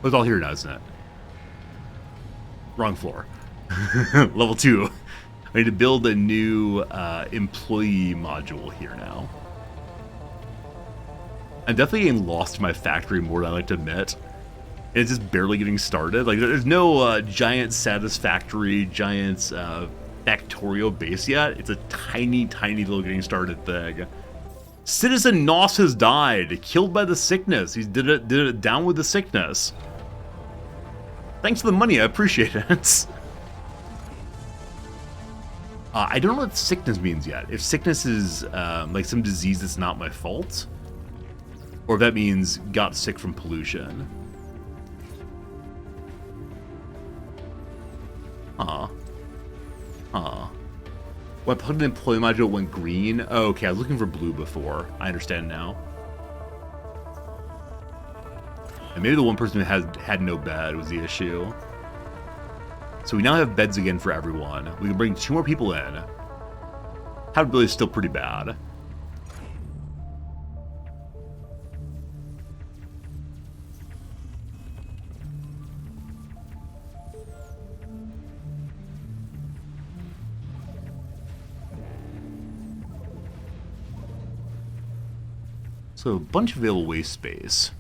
S2: Oh, it's all here now, isn't it? Wrong floor. Level 2. I need to build a new employee module here now. I'm definitely getting lost in my factory more than I like to admit. And it's just barely getting started. Like, there's no giant satisfactory, giant factorial base yet. It's a tiny, tiny little getting started thing. Citizen Nos has died, killed by the sickness. He did it down with the sickness. Thanks for the money, I appreciate it. I don't know what sickness means yet. If sickness is like some disease that's not my fault, or if that means got sick from pollution. When I plugged in employee module, it went green. Oh, okay, I was looking for blue before. I understand now. And maybe the one person who had no bed was the issue. So we now have beds again for everyone. We can bring 2 more people in. Habitability is still pretty bad. So a bunch of available waste space.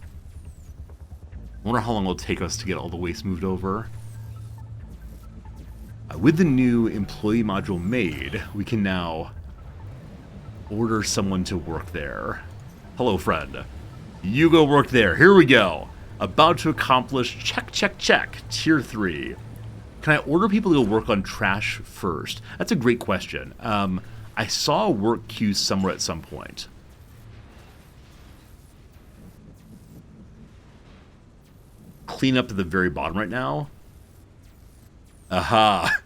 S2: I wonder how long it'll take us to get all the waste moved over. With the new employee module made, we can now order someone to work there. Hello, friend. You go work there. Here we go. About to accomplish check, check, check. Tier 3. Can I order people to go work on trash first? That's a great question. I saw a work queue somewhere at some point. Clean up at the very bottom right now. Aha.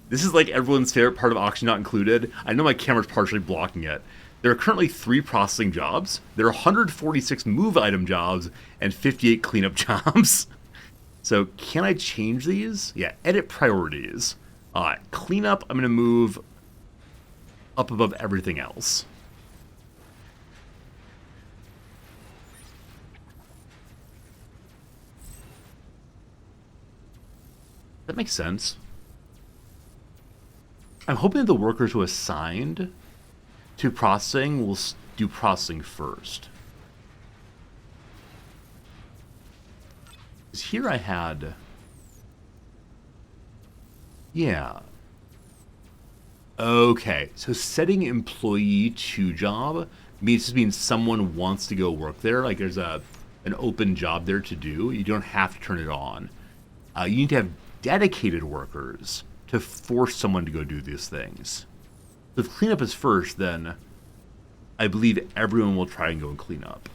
S2: This is like everyone's favorite part of Oxygen Not Included. I know my camera's partially blocking it. There are currently 3 processing jobs. There are 146 move item jobs and 58 cleanup jobs. So can I change these? Yeah, edit priorities. Cleanup, I'm going to move up above everything else. That makes sense. I'm hoping that the workers who are assigned to processing will do processing first. Because here I had... Yeah. Okay, so setting employee to job means someone wants to go work there. Like there's an open job there to do. You don't have to turn it on. You need to have dedicated workers to force someone to go do these things. So if cleanup is first, then I believe everyone will try and go and clean up.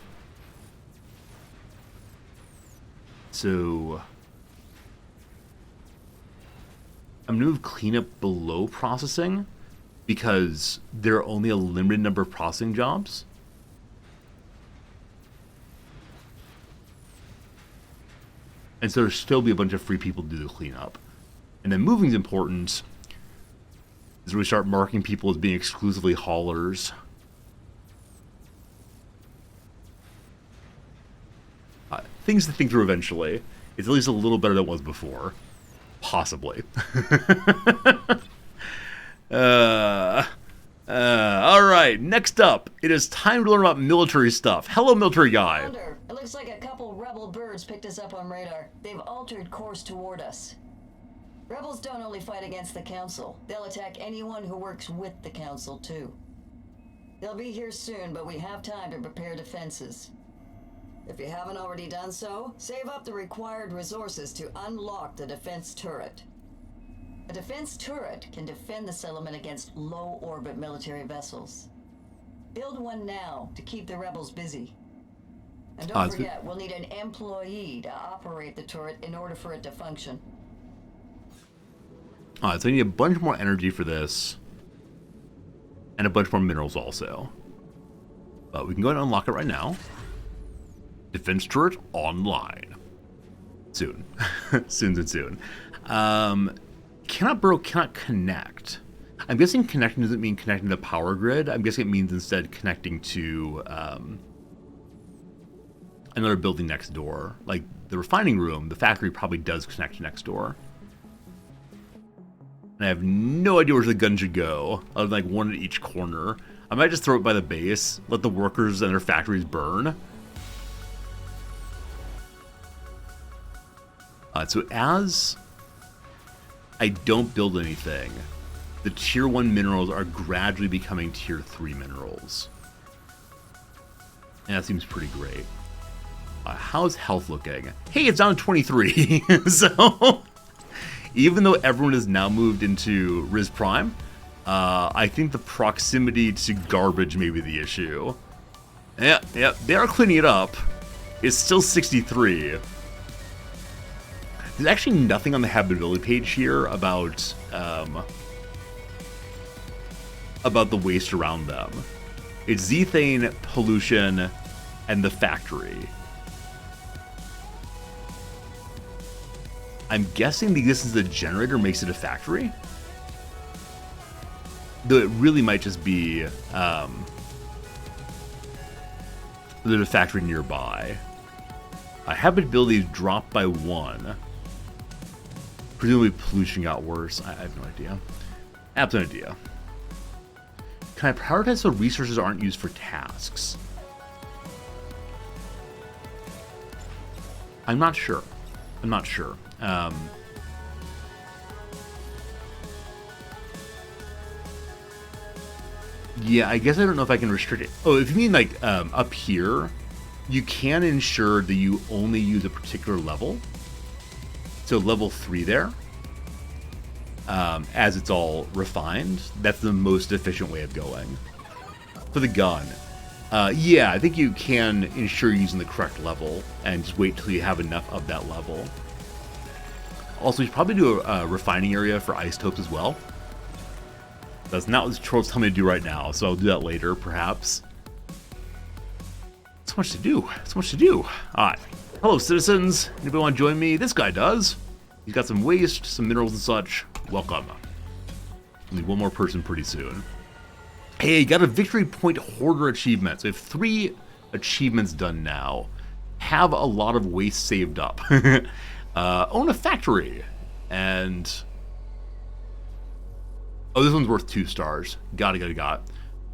S2: So I'm going to move cleanup below processing because there are only a limited number of processing jobs. And so there'll still be a bunch of free people to do the cleanup. And then moving is important is we start marking people as being exclusively haulers. Things to think through eventually. It's at least a little better than it was before. Possibly. Alright, next up, it is time to learn about military stuff. Hello, military guy.
S10: Thunder, it looks like a couple rebel birds picked us up on radar. They've altered course toward us. Rebels don't only fight against the Council. They'll attack anyone who works with the Council, too. They'll be here soon, but we have time to prepare defenses. If you haven't already done so, save up the required resources to unlock the defense turret. A defense turret can defend the settlement against low-orbit military vessels. Build one now to keep the rebels busy. And don't forget, we'll need an employee to operate the turret in order for it to function.
S2: Alright, so I need a bunch more energy for this. And a bunch more minerals also. But we can go ahead and unlock it right now. Defense turret online. Soon. soon. Cannot connect. I'm guessing connecting doesn't mean connecting to the power grid. I'm guessing it means instead connecting to another building next door. Like the refining room, the factory probably does connect next door. And I have no idea where the gun should go, other than like one at each corner. I might just throw it by the base, let the workers and their factories burn. So as I don't build anything, the tier 1 minerals are gradually becoming tier 3 minerals. Yeah, that seems pretty great. How's health looking? Hey, it's down to 23. So, even though everyone has now moved into Riz Prime, I think the proximity to garbage may be the issue. Yeah, they are cleaning it up. It's still 63. There's actually nothing on the habitability page here about the waste around them. It's Zethane, pollution, and the factory. I'm guessing the existence of the generator makes it a factory? Though it really might just be there's a factory nearby. Habitability dropped by 1. Presumably pollution got worse. I have no idea. I have no idea. Can I prioritize so resources aren't used for tasks? I'm not sure. Yeah, I guess I don't know if I can restrict it. Oh, if you mean like up here, you can ensure that you only use a particular level. So level 3 there. As it's all refined, that's the most efficient way of going. For the gun, yeah, I think you can ensure you're using the correct level and just wait till you have enough of that level. Also, you should probably do a refining area for isotopes as well. That's not what the tutorial's telling me to do right now, so I'll do that later, perhaps. So much to do. So much to do. Alright. Hello, citizens. Anybody want to join me? This guy does. He's got some waste, some minerals and such. Welcome. Only one more person pretty soon. Hey, got a Victory Point Hoarder achievement. So we have 3 achievements done now. Have a lot of waste saved up. Own a factory. And... oh, this one's worth 2 stars. Got it.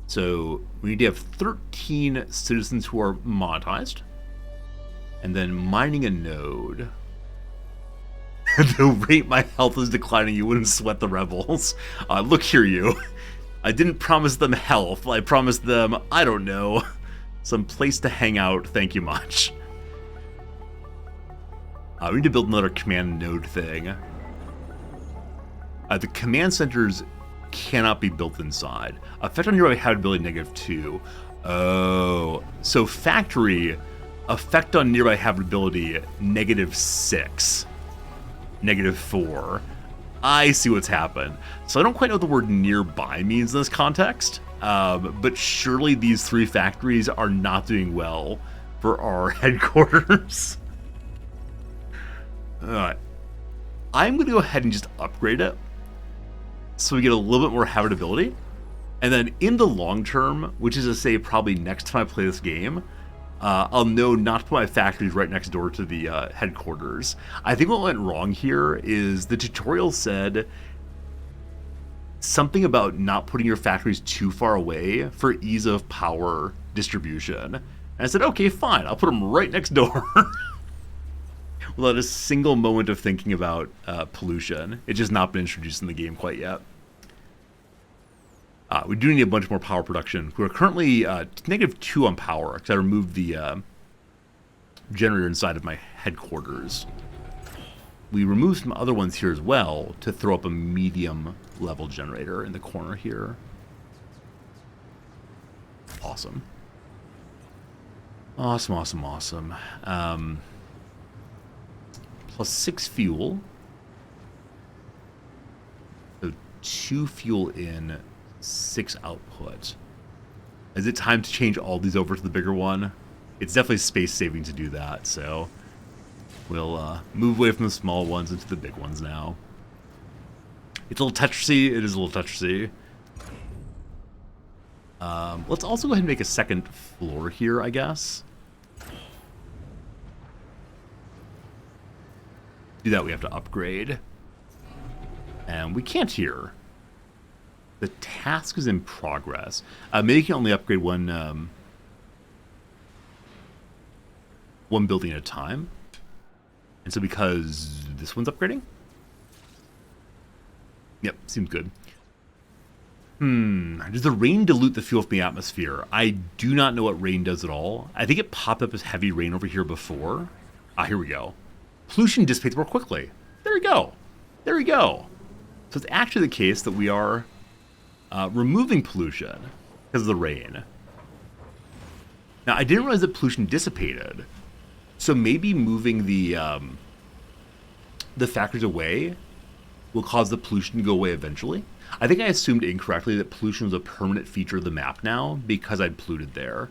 S2: So we need to have 13 citizens who are monetized. And then mining a node. The rate my health is declining, you wouldn't sweat the rebels. Look here, you. I didn't promise them health. I promised them, I don't know, some place to hang out. Thank you much. We need to build another command node thing. The command centers cannot be built inside. Effect on nearby habitability -2. Oh, so factory, effect on nearby habitability -6. -4. I see what's happened. So I don't quite know what the word nearby means in this context, but surely these 3 factories are not doing well for our headquarters. Alright. I'm going to go ahead and just upgrade it so we get a little bit more habitability. And then in the long term, which is to say probably next time I play this game, I'll know not to put my factories right next door to the headquarters. I think what went wrong here is the tutorial said something about not putting your factories too far away for ease of power distribution. And I said, okay, fine, I'll put them right next door. Without a single moment of thinking about pollution. It's just not been introduced in the game quite yet. We do need a bunch more power production. We're currently -2 on power because I removed the generator inside of my headquarters. We removed some other ones here as well to throw up a medium level generator in the corner here. Awesome. Awesome. Plus 6 fuel. So 2 fuel in, 6 output. Is it time to change all these over to the bigger one? It's definitely space saving to do that, so we'll move away from the small ones into the big ones now. It's a little Tetrisy. It is a little Tetrisy. Let's also go ahead and make a second floor here, I guess. Do that, we have to upgrade. And we can't here. The task is in progress. Maybe you can only upgrade one building at a time. And so because this one's upgrading? Yep, seems good. Does the rain dilute the fuel from the atmosphere? I do not know what rain does at all. I think it popped up as heavy rain over here before. Here we go. Pollution dissipates more quickly. There we go. There we go. So it's actually the case that we are removing pollution because of the rain. Now, I didn't realize that pollution dissipated. So maybe moving the factories away will cause the pollution to go away eventually. I think I assumed incorrectly that pollution was a permanent feature of the map now because I'd polluted there.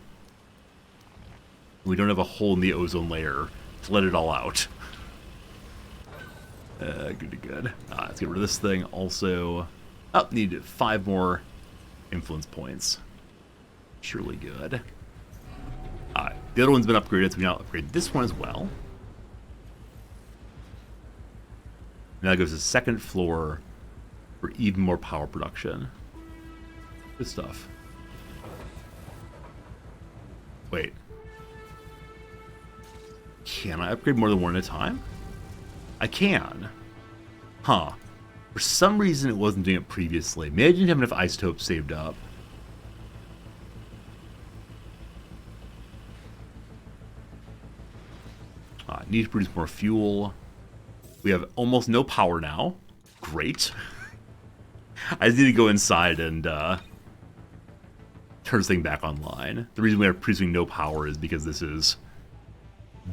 S2: We don't have a hole in the ozone layer to let it all out. Good. Let's get rid of this thing. Also, need 5 more influence points. Surely good. The other one's been upgraded, so we now upgrade this one as well. Now that goes to the second floor for even more power production. Good stuff. Wait. Can I upgrade more than one at a time? I can. Huh. For some reason it wasn't doing it previously. Maybe I didn't have enough isotopes saved up. Need to produce more fuel. We have almost no power now. Great. I just need to go inside and turn this thing back online. The reason we are producing no power is because this is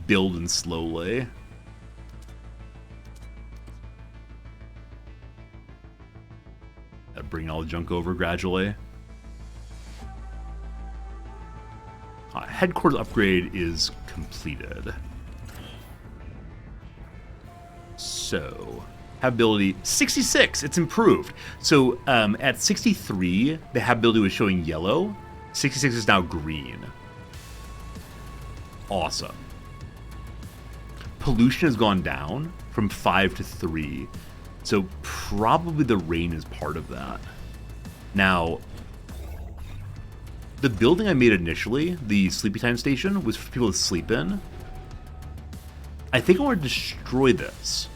S2: building slowly. Bring all the junk over gradually. Headquarters upgrade is completed. So, habitability 66, it's improved. So at 63, the habitability was showing yellow. 66 is now green. Awesome. Pollution has gone down from 5 to 3. So probably the rain is part of that. Now, the building I made initially, the Sleepy Time Station, was for people to sleep in. I think I want to destroy this.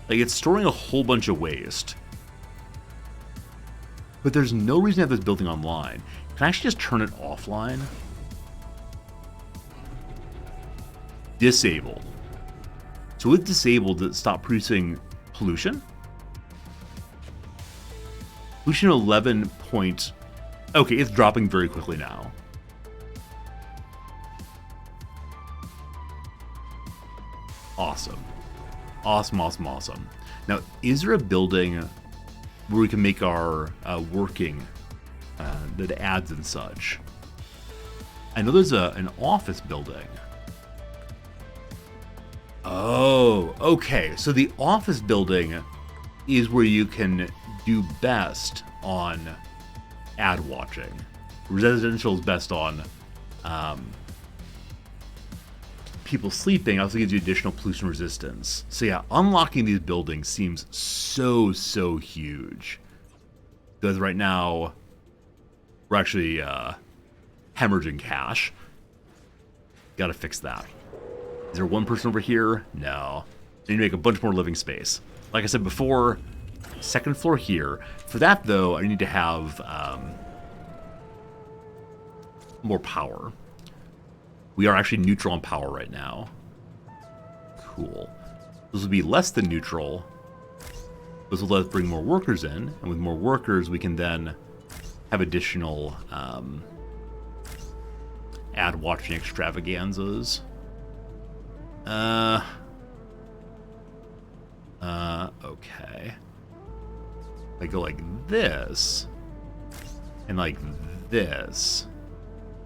S2: Like, it's storing a whole bunch of waste. But there's no reason to have this building online. Can I actually just turn it offline? Disabled. So with disabled, does it stop producing pollution? Pollution 11 point... Okay, it's dropping very quickly now. Awesome. Awesome. Now, is there a building where we can make our working, the ads and such? I know there's an office building. Oh, okay. So the office building is where you can do best on ad watching. Residential is best on people sleeping. Also gives you additional pollution resistance. So yeah, unlocking these buildings seems so huge. Because right now, we're actually hemorrhaging cash. Gotta fix that. Is there one person over here? No. I need to make a bunch more living space. Like I said before, second floor here. For that, though, I need to have more power. We are actually neutral on power right now. Cool. This will be less than neutral. This will let us bring more workers in. And with more workers, we can then have additional ad watching extravaganzas. Okay. I go like this, and like this.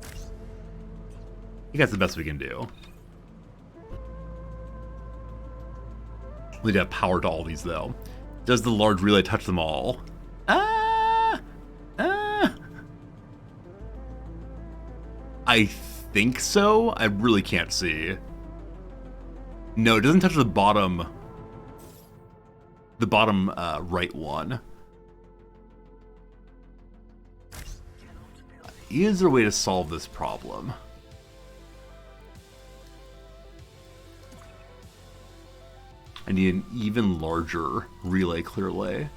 S2: I think that's the best we can do. We need to have power to all these, though. Does the large relay touch them all? I think so. I really can't see. No, it doesn't touch the bottom right one. Is there a way to solve this problem? I need an even larger relay clearly.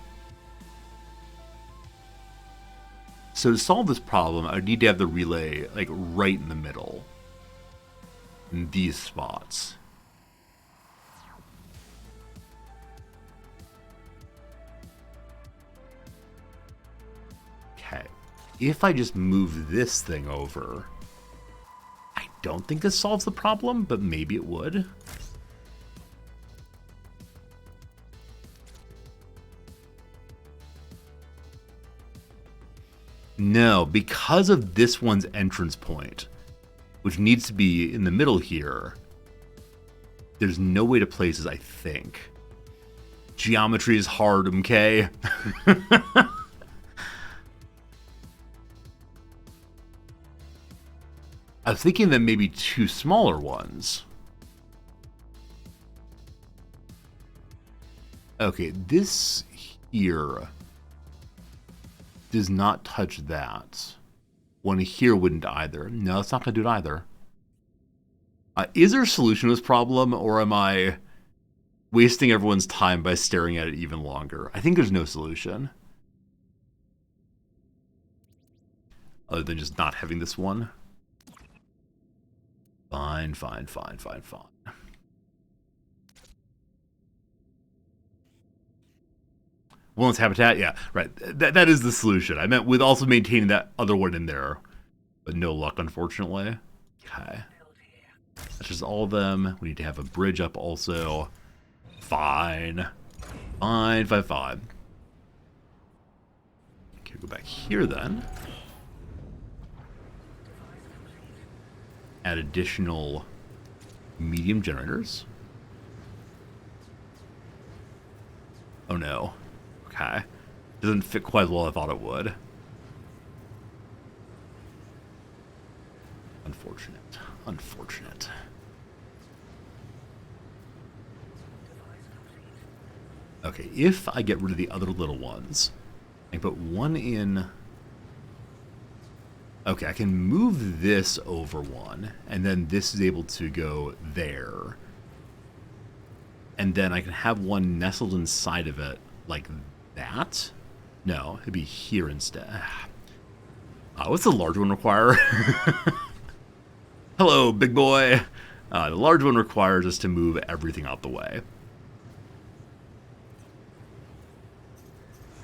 S2: So to solve this problem, I would need to have the relay like right in the middle. In these spots. Okay. If I just move this thing over, I don't think this solves the problem, but maybe it would. No, because of this one's entrance point, which needs to be in the middle here, there's no way to place it, I think. Geometry is hard, okay? I was thinking that maybe two smaller ones. Okay, this here does not touch that. One here wouldn't either. No, it's not going to do it either. Is there a solution to this problem, or am I wasting everyone's time by staring at it even longer? I think there's no solution. Other than just not having this one. Fine. Wilderness habitat, yeah, right. That is the solution. I meant with also maintaining that other one in there, but no luck, unfortunately. Okay. That's just all of them. We need to have a bridge up also. Fine. Fine. Okay, go back here then. Add additional medium generators. Oh no. Okay. Doesn't fit quite as well as I thought it would. Unfortunate. Okay, if I get rid of the other little ones, I can put one in. Okay, I can move this over one, and then this is able to go there. And then I can have one nestled inside of it like that? No, it'd be here instead. What's the large one require? Hello, big boy. The large one requires us to move everything out the way.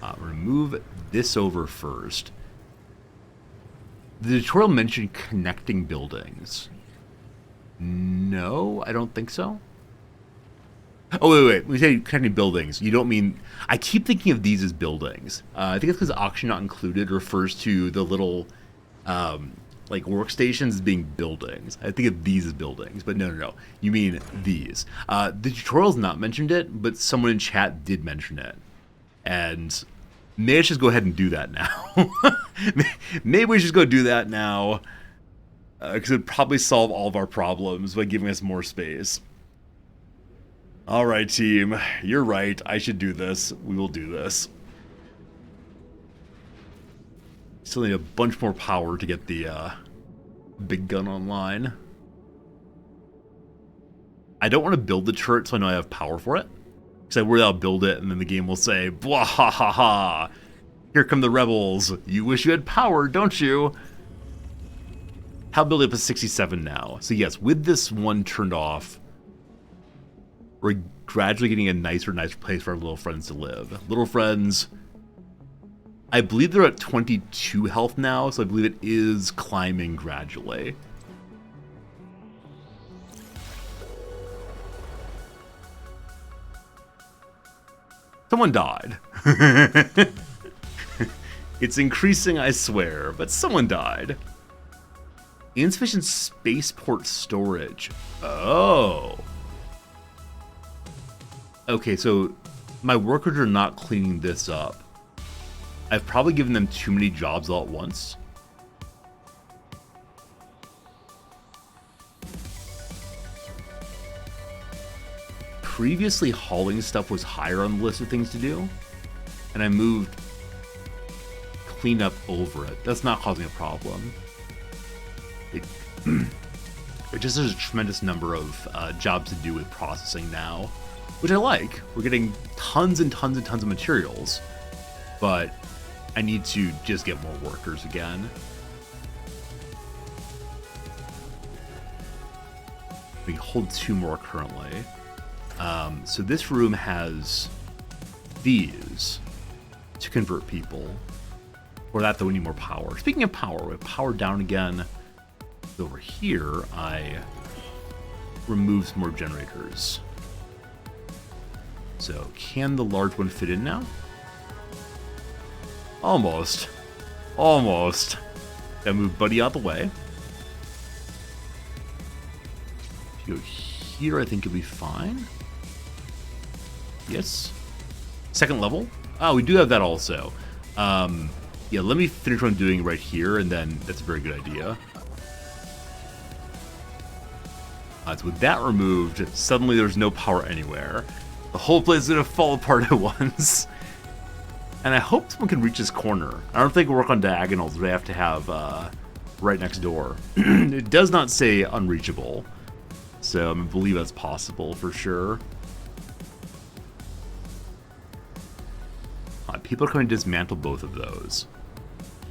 S2: We're going to move this over first. The tutorial mentioned connecting buildings. No, I don't think so. Oh, wait. When you say connecting buildings, you don't mean... I keep thinking of these as buildings. I think it's because auction not included refers to the little, like, workstations as being buildings. I think of these as buildings, but no. You mean these. The tutorial's not mentioned it, but someone in chat did mention it. And maybe I should just go ahead and do that now. Maybe we should just go do that now. Because it would probably solve all of our problems by giving us more space. Alright, team. You're right. I should do this. We will do this. Still need a bunch more power to get the big gun online. I don't want to build the turret so I know I have power for it. Because I worry I'll build it and then the game will say, blah ha ha ha. Here come the rebels. You wish you had power, don't you? How build it up to 67 now? So yes, with this one turned off, we're gradually getting a nicer place for our little friends to live. Little friends, I believe they're at 22 health now, so I believe it is climbing gradually. Someone died. It's increasing, I swear, but someone died. Insufficient spaceport storage. Oh. Okay, so my workers are not cleaning this up. I've probably given them too many jobs all at once. Previously, hauling stuff was higher on the list of things to do, and I moved cleanup over it. That's not causing a problem. It just has a tremendous number of jobs to do with processing now, which I like. We're getting tons and tons and tons of materials, but I need to just get more workers again. We hold 2 more currently. So this room has these to convert people. For that, though, we need more power. Speaking of power, we have power down again. Over here, I remove some more generators. So, can the large one fit in now? Almost. Almost. Gotta move Buddy out the way. If you go here, I think you'll be fine. Yes. Second level. Oh, we do have that also. Yeah, let me finish what I'm doing right here, and then that's a very good idea. So with that removed, suddenly there's no power anywhere. The whole place is going to fall apart at once. And I hope someone can reach this corner. I don't think it'll work on diagonals. They have to have right next door. It does not say unreachable. So I believe that's possible for sure. People are going to dismantle both of those.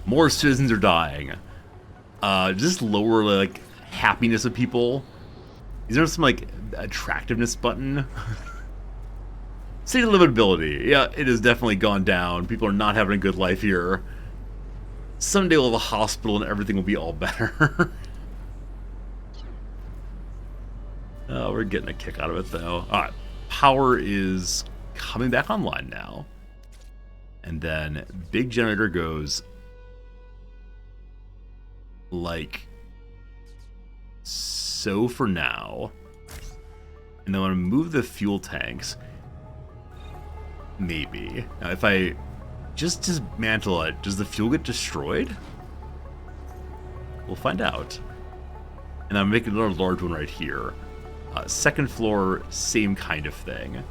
S2: More citizens are dying. Just lower like happiness of people. Is there some like attractiveness button? State of livability. Yeah, it has definitely gone down. People are not having a good life here. Someday we'll have a hospital and everything will be all better. Oh, we're getting a kick out of it though. Alright, power is coming back online now. And then big generator goes like so for now. And then I want to move the fuel tanks. Maybe. Now if I just dismantle it, does the fuel get destroyed? We'll find out. And I'm making another large one right here. Second floor, same kind of thing.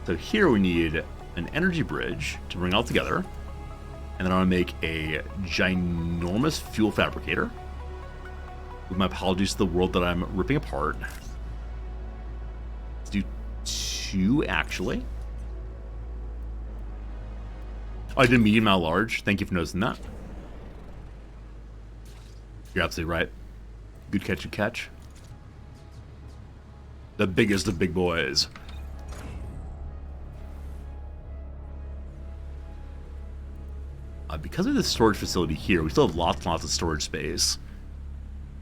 S2: So here we need an energy bridge to bring it all together. And then I want to make a ginormous fuel fabricator. With my apologies to the world that I'm ripping apart. Let's do 2 actually. Oh, I did medium, not large. Thank you for noticing that. You're absolutely right. Good catch, good catch. The biggest of big boys. Because of the storage facility here, we still have lots and lots of storage space.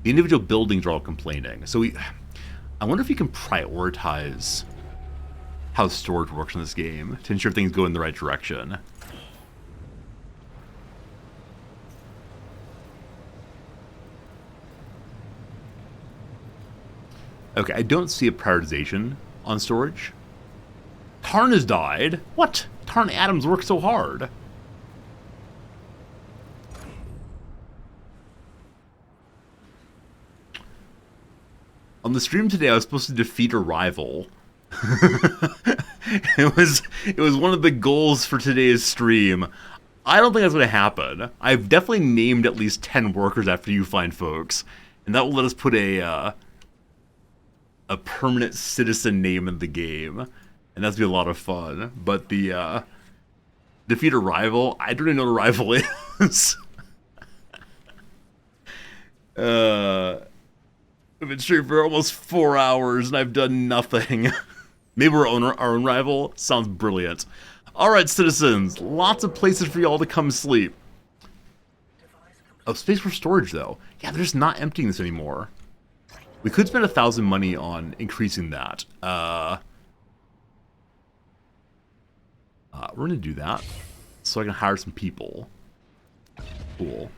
S2: The individual buildings are all complaining. So I wonder if you can prioritize how storage works in this game to ensure things go in the right direction. Okay, I don't see a prioritization on storage. Tarn has died. What? Tarn Adams worked so hard. On the stream today, I was supposed to defeat a rival. It was one of the goals for today's stream. I don't think that's going to happen. I've definitely named at least 10 workers after you fine folks, and that will let us put a permanent citizen name in the game, and that's gonna be a lot of fun. But the defeat a rival, I don't even know what a rival is. I've been streaming for almost 4 hours and I've done nothing. Maybe we're our own rival. Sounds brilliant. Alright, citizens. Lots of places for y'all to come sleep. Oh, space for storage, though. Yeah, they're just not emptying this anymore. We could spend 1,000 money on increasing that. We're gonna do that. So I can hire some people. Cool.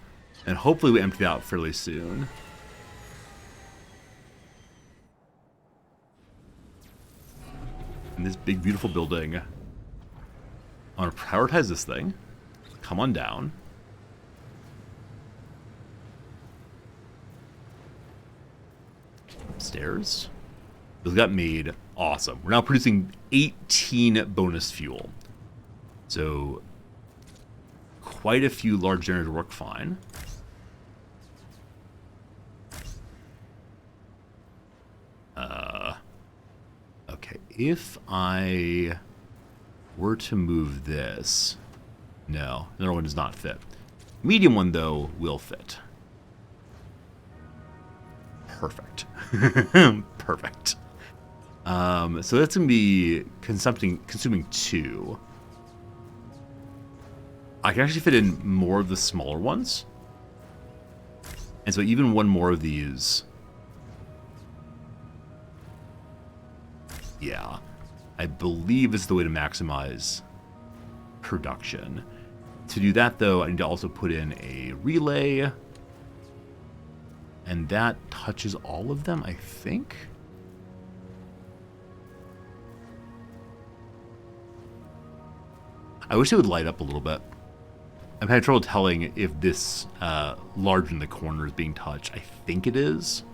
S2: And hopefully we empty that out fairly soon. In this big, beautiful building. I want to prioritize this thing. Come on down. Upstairs. Those got made. Awesome. We're now producing 18 bonus fuel. So, quite a few large generators work fine. Okay, if I were to move this, No, another one does not fit. Medium one, though, will fit. Perfect. Perfect. So that's going to be consuming 2. I can actually fit in more of the smaller ones. And so even one more of these. Yeah. I believe is the way to maximize production. To do that, though, I need to also put in a relay. And that touches all of them, I think. I wish it would light up a little bit. I'm having trouble telling if this large in the corner is being touched. I think it is.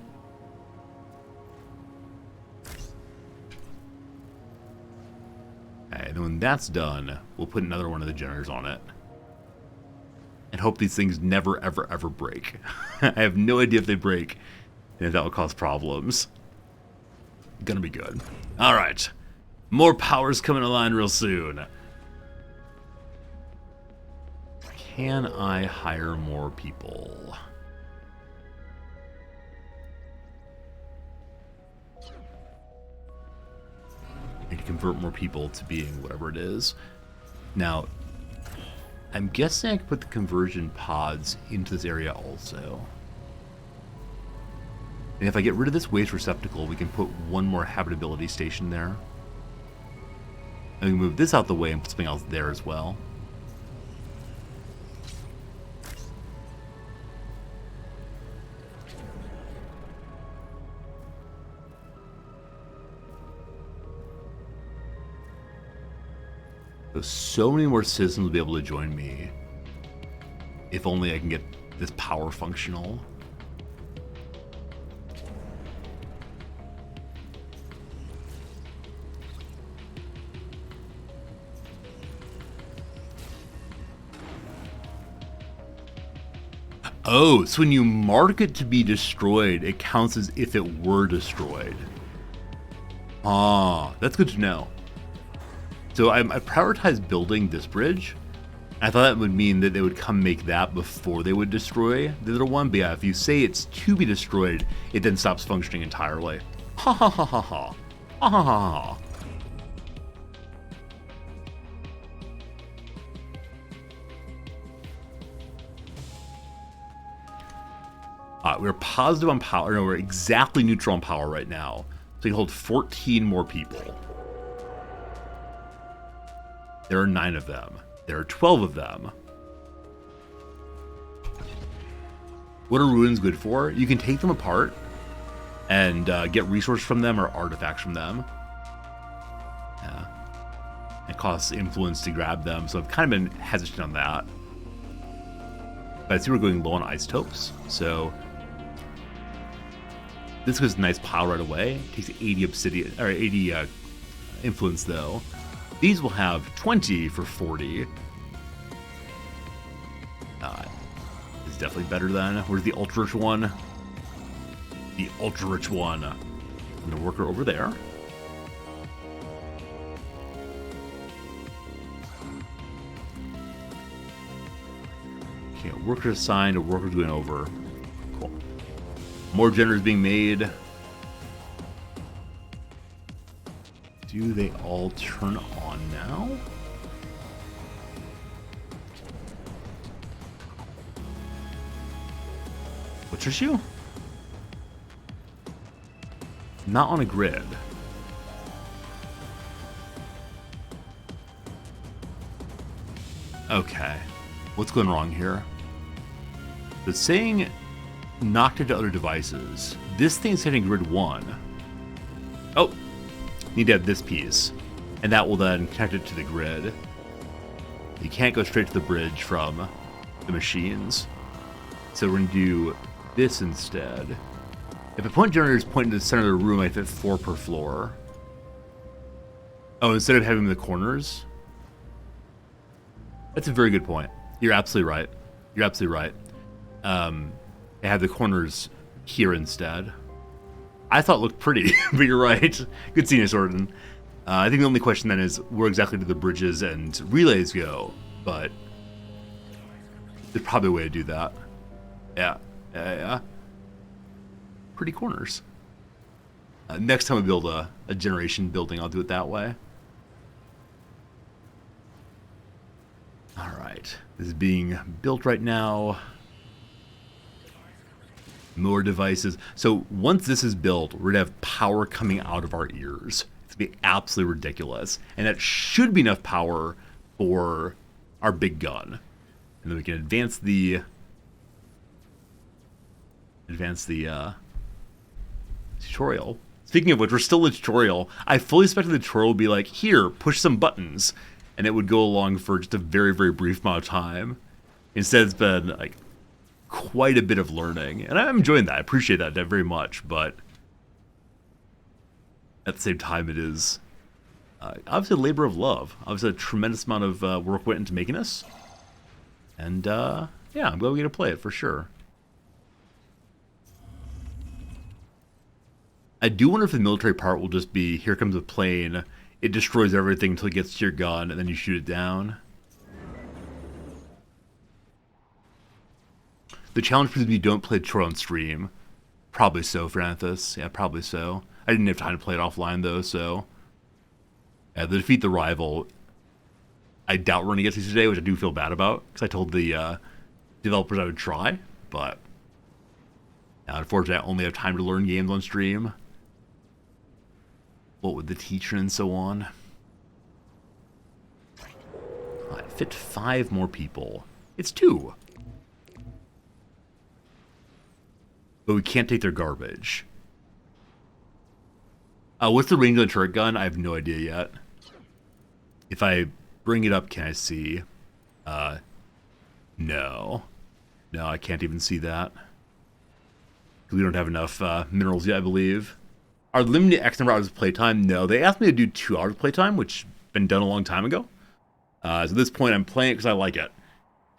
S2: Okay, and then when that's done, we'll put another one of the generators on it. And hope these things never, ever, ever break. I have no idea if they break and if that will cause problems. Gonna be good. Alright. More power's coming online real soon. Can I hire more people? I need to convert more people to being whatever it is. Now, I'm guessing I can put the conversion pods into this area also. And if I get rid of this waste receptacle, we can put one more habitability station there. And we can move this out the way and put something else there as well. So many more citizens will be able to join me. If only I can get this power functional. Oh, so when you mark it to be destroyed, it counts as if it were destroyed. Ah, that's good to know. So I prioritized building this bridge. I thought that would mean that they would come make that before they would destroy the other one. But yeah, if you say it's to be destroyed, it then stops functioning entirely. Ha ha ha ha ha. Ha ha ha ha. We're positive on power. No, we're exactly neutral on power right now. So you can hold 14 more people. There are 9 of them. There are 12 of them. What are ruins good for? You can take them apart and get resources from them or artifacts from them. Yeah. It costs influence to grab them, so I've kind of been hesitant on that. But I see we're going low on isotopes, so this gives nice power right away. It takes 80 obsidian or 80 influence though. These will have 20 for 40. It's definitely better than. Where's the ultra rich one? The ultra rich one. I'm gonna work her over there. Okay, worker assigned, a worker going over. Cool. More generators being made. Do they all turn on now? What's your issue? Not on a grid. Okay. What's going wrong here? It's saying knocked into other devices. This thing's hitting grid 1. Oh! Need to have this piece, and that will then connect it to the grid. You can't go straight to the bridge from the machines, so we're going to do this instead. If a point generator is pointing to the center of the room, I fit 4 per floor. Oh, instead of having the corners? That's a very good point. You're absolutely right. You're absolutely right. I have the corners here instead. I thought it looked pretty, but you're right. Good seeing you, Sorden. I think the only question then is where exactly do the bridges and relays go? But There's probably a way to do that. Yeah. Pretty corners. Next time I build a generation building, I'll do it that way. Alright. This is being built right now. More devices. So once this is built, we're going to have power coming out of our ears. It's going to be absolutely ridiculous. And that should be enough power for our big gun. And then we can advance the tutorial. Speaking of which, we're still in the tutorial. I fully expected the tutorial would be like, here, push some buttons. And it would go along for just a very, very brief amount of time. Instead, it's been like quite a bit of learning. And I'm enjoying that. I appreciate that very much. But at the same time, it is obviously a labor of love. Obviously a tremendous amount of work went into making this. And yeah, I'm glad we get to play it for sure. I do wonder if the military part will just be, here comes a plane, it destroys everything until it gets to your gun, and then you shoot it down. The challenge is you don't play the tutorial on stream. Probably so, Francis. Yeah, probably so. I didn't have time to play it offline, though, so... Yeah, the Defeat the Rival, I doubt we're going to get to today, which I do feel bad about, because I told the developers I would try, but... Yeah, unfortunately, I only have time to learn games on stream. What with the teacher and so on. Right, fit 5 more people. It's 2. But we can't take their garbage. What's the range of the turret gun? I have no idea yet. If I bring it up, can I see? No. No, I can't even see that. We don't have enough minerals yet, I believe. Are limited X number of hours of playtime? No, they asked me to do 2 hours of playtime, which been done a long time ago. So at this point, I'm playing it because I like it.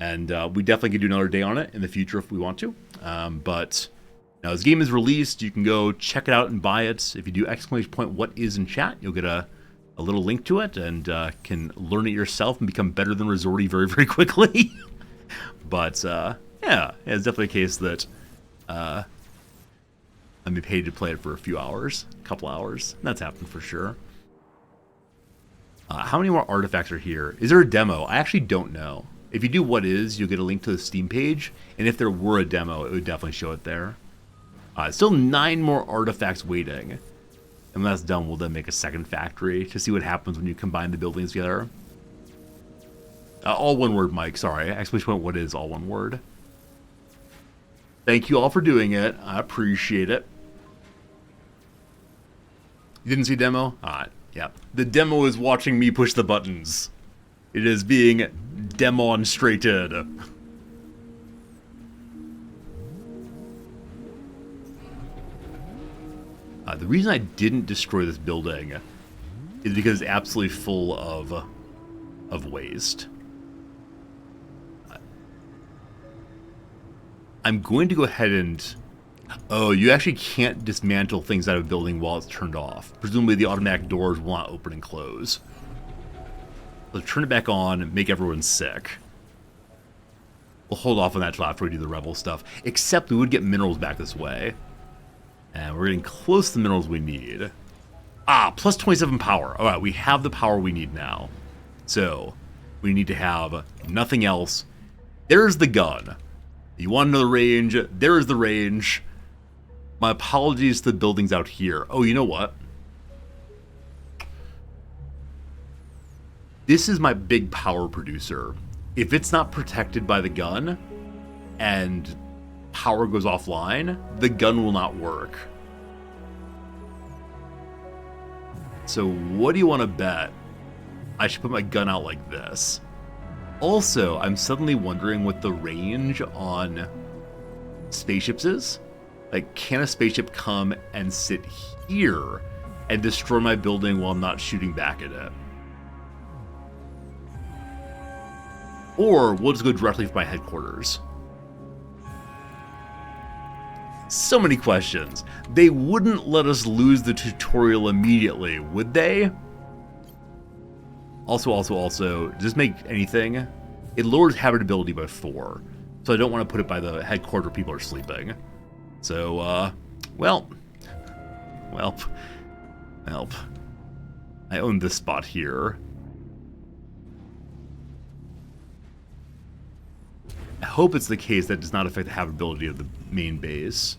S2: And we definitely could do another day on it in the future if we want to. But now this game is released. You can go check it out and buy it. If you do !what is in chat, you'll get a little link to it and can learn it yourself and become better than Resorty very, very quickly. But yeah, it's definitely a case that I'm being paid to play it for a few hours, a couple hours. That's happened for sure. How many more artifacts are here? Is there a demo? I actually don't know. If you do what is, you'll get a link to the Steam page, and if there were a demo, it would definitely show it there. Still 9 more artifacts waiting. And when that's done, we'll then make a second factory to see what happens when you combine the buildings together. All one word, Mike. Sorry. !what is all one word. Thank you all for doing it. I appreciate it. You didn't see demo? Yeah. The demo is watching me push the buttons. It is being demonstrated. The reason I didn't destroy this building is because it's absolutely full of waste. I'm going to go ahead and... Oh, you actually can't dismantle things out of a building while it's turned off. Presumably the automatic doors will not open and close. Let's turn it back on and make everyone sick. We'll hold off on that till after we do the rebel stuff. Except we would get minerals back this way. And we're getting close to the minerals we need. Plus 27 power. Alright, we have the power we need now. So, we need to have nothing else. There's the gun. You want to know the range? There is the range. My apologies to the buildings out here. Oh, you know what? This is my big power producer. If it's not protected by the gun and power goes offline, the gun will not work. So what do you want to bet? I should put my gun out like this. Also, I'm suddenly wondering what the range on spaceships is. Like, can a spaceship come and sit here and destroy my building while I'm not shooting back at it? Or we'll just go directly for my headquarters. So many questions. They wouldn't let us lose the tutorial immediately, would they? Also, just make anything. It lowers habitability by 4. So I don't want to put it by the headquarters where people are sleeping. So, well. I own this spot here. I hope it's the case that does not affect the habitability of the main base.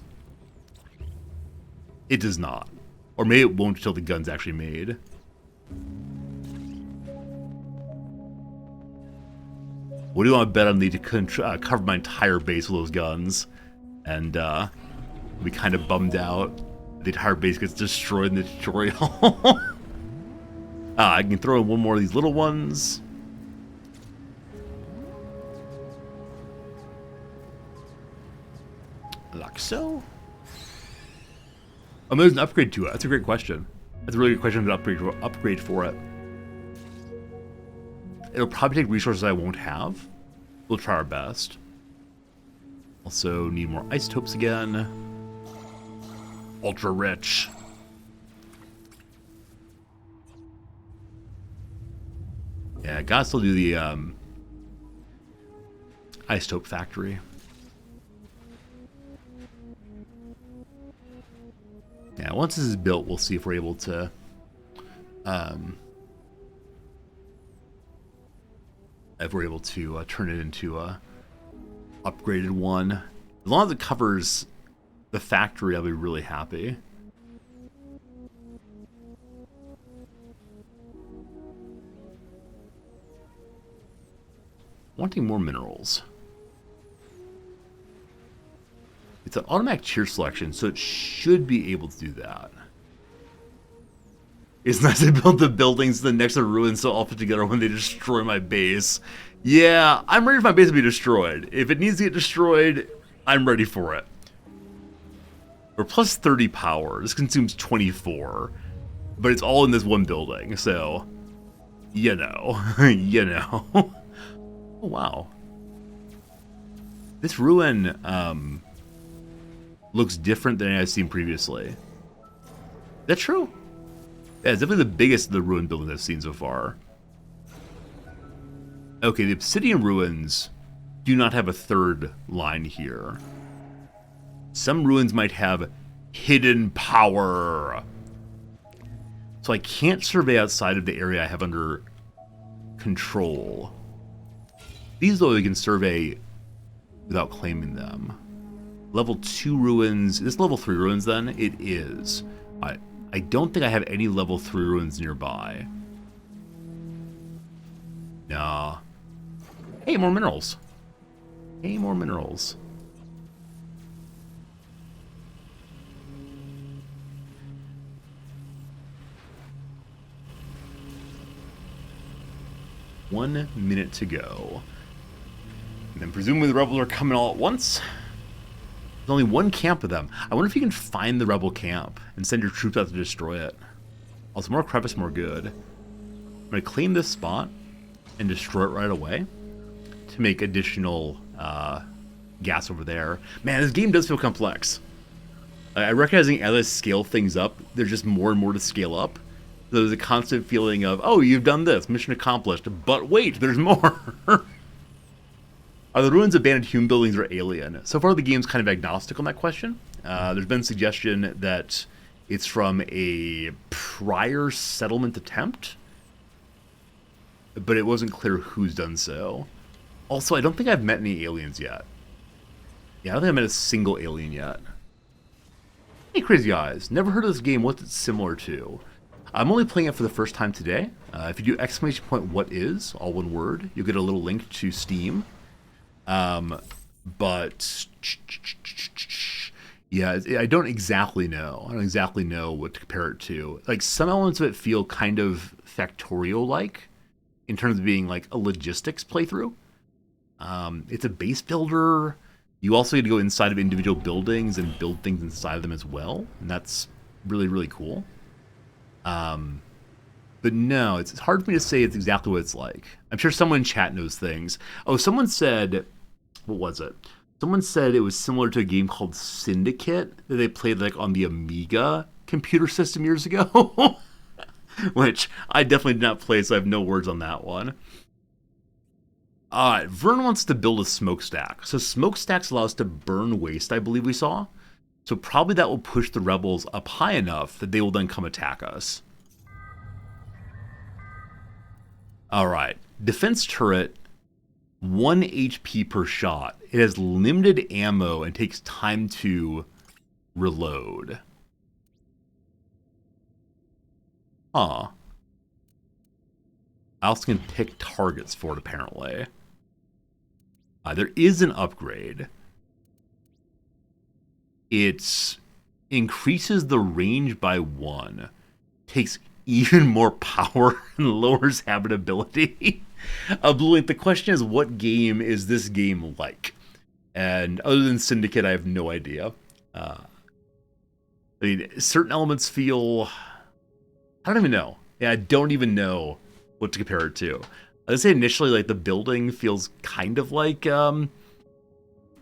S2: It does not. Or maybe it won't until the gun's actually made. What do you want to bet on need to cover my entire base with those guns? And be kind of bummed out. The entire base gets destroyed in the tutorial. I can throw in one more of these little ones. Like so. Oh, there's an upgrade to it. That's a great question. That's a really good question. An upgrade for it. It'll probably take resources I won't have. We'll try our best. Also need more isotopes again. Ultra rich. Yeah, gotta still do the isotope factory. Yeah, once this is built, we'll see if we're able to turn it into a upgraded one. As long as it covers the factory, I'll be really happy. Wanting more minerals. It's an automatic tier selection, so it should be able to do that. It's nice to build the buildings the next to ruins so I'll put together when they destroy my base. Yeah, I'm ready for my base to be destroyed. If it needs to get destroyed, I'm ready for it. We're plus 30 power. This consumes 24. But it's all in this one building, so... You know. You know. Oh, wow. This ruin, looks different than I've seen previously. Is that true? Yeah, it's definitely the biggest of the ruin buildings I've seen so far. Okay, the obsidian ruins do not have a third line here. Some ruins might have hidden power. So I can't survey outside of the area I have under control. These, though, we can survey without claiming them. Level 2 ruins. Is this level 3 ruins, then? It is. I don't think I have any level 3 ruins nearby. Nah. Hey, more minerals. Hey, more minerals. One minute to go. And then presumably the rebels are coming all at once. There's only one camp of them. I wonder if you can find the rebel camp and send your troops out to destroy it. Also, more crevice, more good. I'm going to claim this spot and destroy it right away to make additional gas over there. Man, this game does feel complex. I recognizing as I scale things up, there's just more and more to scale up. There's a constant feeling of, oh, you've done this, mission accomplished, but wait, there's more. Are the ruins abandoned human buildings or alien? So far, the game's kind of agnostic on that question. There's been suggestion that it's from a prior settlement attempt, but it wasn't clear who's done so. Also, I don't think I've met any aliens yet. Yeah, I don't think I've met a single alien yet. Hey, Crazy Eyes. Never heard of this game. What's it similar to? I'm only playing it for the first time today. If you do exclamation point what is, all one word, you'll get a little link to Steam. But yeah, I don't exactly know. I don't exactly know what to compare it to. Like, some elements of it feel kind of Factorio-like in terms of being like a logistics playthrough. It's a base builder. You also get to go inside of individual buildings and build things inside of them as well, and that's really, really cool. But no, it's hard for me to say it's exactly what it's like. I'm sure someone in chat knows things. Oh, someone said, what was it? Someone said it was similar to a game called Syndicate that they played like on the Amiga computer system years ago, which I definitely did not play, so I have no words on that one. Alright, Vern wants to build a smokestack. So smokestacks allow us to burn waste, I believe we saw. So probably that will push the rebels up high enough that they will then come attack us. Alright, defense turret, 1 HP per shot. It has limited ammo and takes time to reload. Huh. I also can pick targets for it, apparently. There is an upgrade. It increases the range by 1. Takes even more power and lowers habitability. The question is, what game is this game like? And other than Syndicate, I have no idea. I mean, certain elements feel... I don't even know. Yeah, I don't even know what to compare it to. I'd say initially, like, the building feels kind of like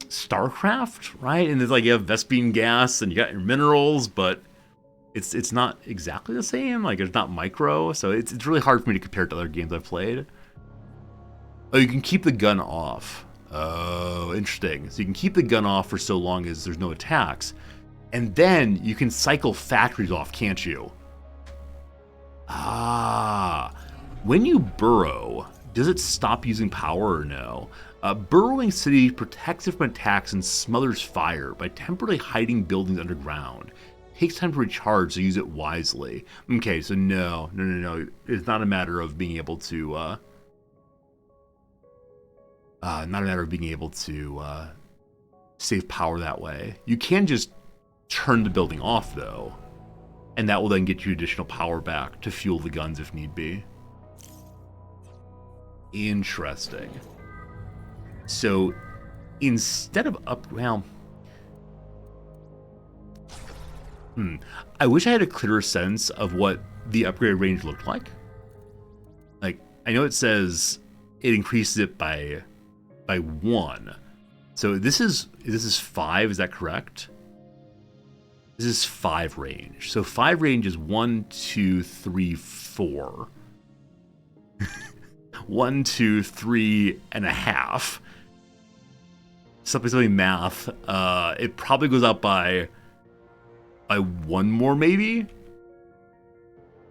S2: StarCraft, right? And there's like, you have Vespene gas and you got your minerals, but it's not exactly the same. Like, it's not micro, so it's really hard for me to compare it to other games I've played. Oh, you can keep the gun off. Oh, interesting. So you can keep the gun off for so long as there's no attacks. And then you can cycle factories off, can't you? Ah. When you burrow, does it stop using power or no? Burrowing city protects it from attacks and smothers fire by temporarily hiding buildings underground. Takes time to recharge, so use it wisely. Okay, so no. It's not a matter of being able to, save power that way. You can just turn the building off, though. And that will then get you additional power back to fuel the guns if need be. Interesting. So, instead of I wish I had a clearer sense of what the upgrade range looked like. Like, I know it says it increases it by 1. So this is 5, is that correct? This is 5 range. So 5 range is 1, 2, 3, 4. 1, 2, 3 and a half. Something math. It probably goes up by 1 more, maybe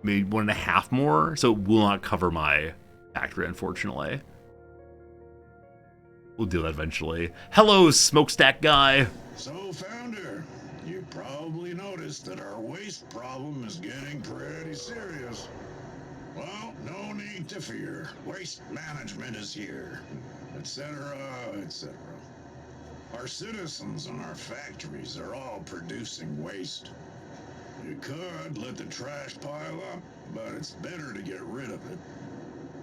S2: 1.5 more. So it will not cover my factory, unfortunately. We'll do that eventually. Hello, smokestack guy.
S5: So, Founder, you probably noticed that our waste problem is getting pretty serious. Well, no need to fear. Waste management is here, etc., etc. Our citizens and our factories are all producing waste. You could let the trash pile up, but it's better to get rid of it.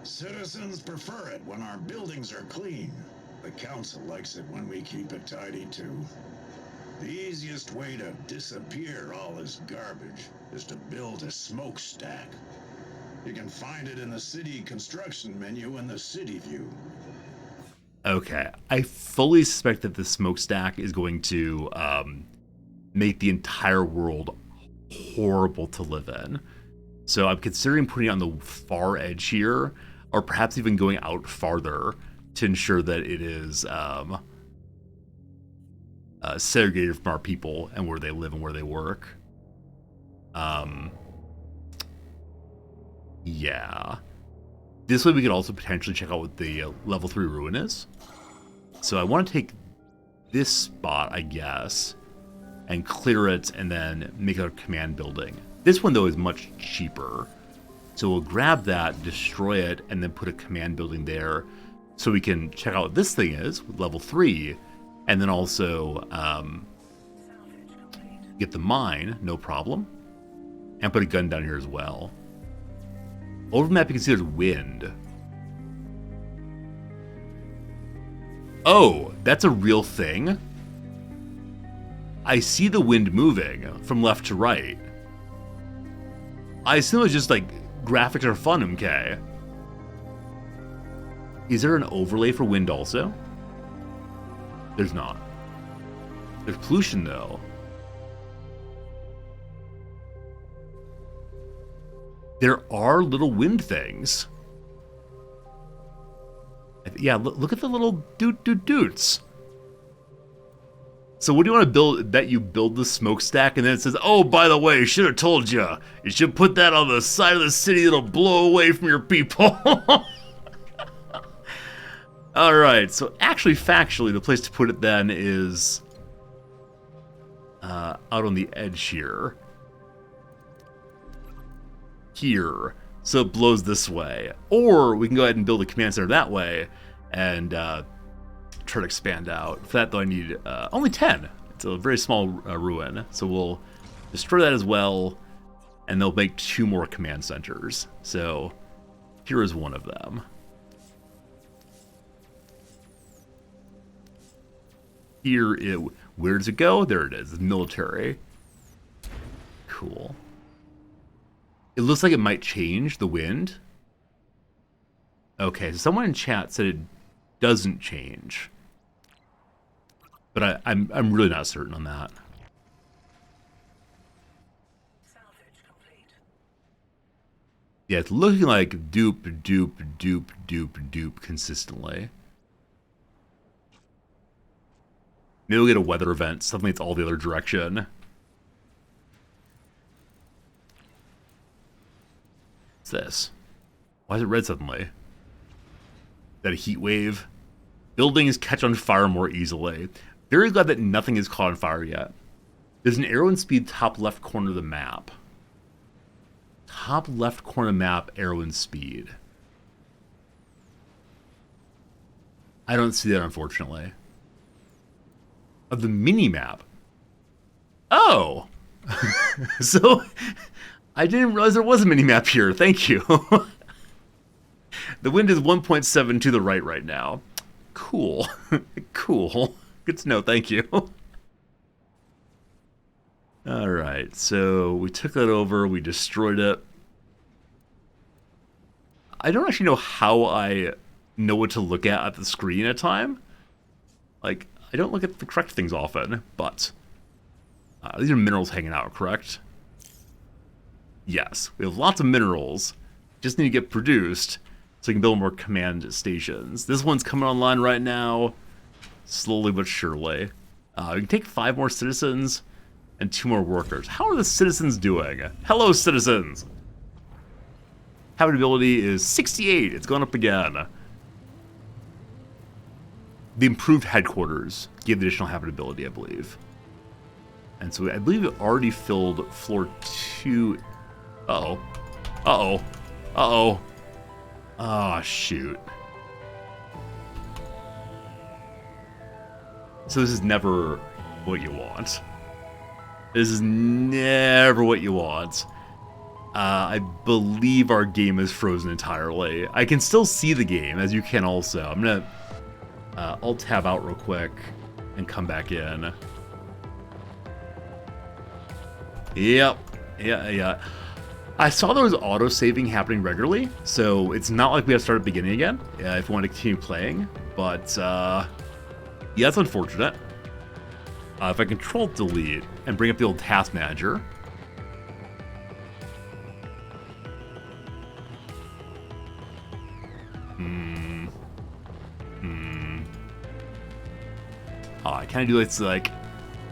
S5: Citizens prefer it when our buildings are clean. The council likes it when we keep it tidy, too. The easiest way to disappear all this garbage is to build a smokestack. You can find it in the city construction menu in the city view.
S2: Okay, I fully suspect that the smokestack is going to make the entire world horrible to live in. So I'm considering putting it on the far edge here, or perhaps even going out farther to ensure that it is segregated from our people and where they live and where they work. Yeah. This way we could also potentially check out what the level 3 ruin is. So I want to take this spot, I guess, and clear it and then make it a command building. This one, though, is much cheaper. So we'll grab that, destroy it, and then put a command building there so we can check out what this thing is with level 3, and then also get the mine, no problem, and put a gun down here as well. Over the map, you can see there's wind. Oh, that's a real thing? I see the wind moving from left to right. I assume it's just like graphics are fun, MK. Is there an overlay for wind also? There's not. There's pollution though. There are little wind things. Yeah, look at the little doots. So what do you want to build? That you build the smokestack and then it says, oh, by the way, should have told you. You should put that on the side of the city that'll blow away from your people. Alright, so actually, factually, the place to put it then is out on the edge here. Here. So it blows this way. Or we can go ahead and build a command center that way and try to expand out. For that, though, I need only 10. It's a very small ruin. So we'll destroy that as well, and they'll make 2 more command centers. So here is one of them. Here, where does it go? There it is, military. Cool. It looks like it might change the wind. Okay, so someone in chat said it doesn't change. But I'm really not certain on that. Yeah, it's looking like dupe consistently. Maybe we'll get a weather event, something that's all the other direction. What's this? Why is it red suddenly? Is that a heat wave? Buildings catch on fire more easily. Very glad that nothing is caught on fire yet. There's an arrow and speed top left corner of the map. Top left corner map, arrow and speed. I don't see that, unfortunately. Of the mini-map. Oh! So, I didn't realize there was a mini-map here. Thank you. The wind is 1.7 to the right now. Cool. Cool. Good to know, thank you. Alright, so we took that over, we destroyed it. I don't actually know how I know what to look at the screen at a time. Like, I don't look at the correct things often, but these are minerals hanging out, correct? Yes, we have lots of minerals. Just need to get produced so we can build more command stations. This one's coming online right now, slowly but surely. We can take 5 more citizens and 2 more workers. How are the citizens doing? Hello, citizens! Habitability is 68. It's gone up again. The improved headquarters gave the additional habitability, I believe. And so I believe it already filled floor 2. Uh-oh. Uh-oh. Uh-oh. Oh, shoot. So this is never what you want. This is never what you want. I believe our game is frozen entirely. I can still see the game, as you can also. I'm gonna Alt-tab out real quick and come back in. Yep. Yeah. I saw there was auto-saving happening regularly, so it's not like we have to start at the beginning again if we want to continue playing. But, yeah, that's unfortunate. If I Control-Delete and bring up the old Task Manager. Can I do it to, like,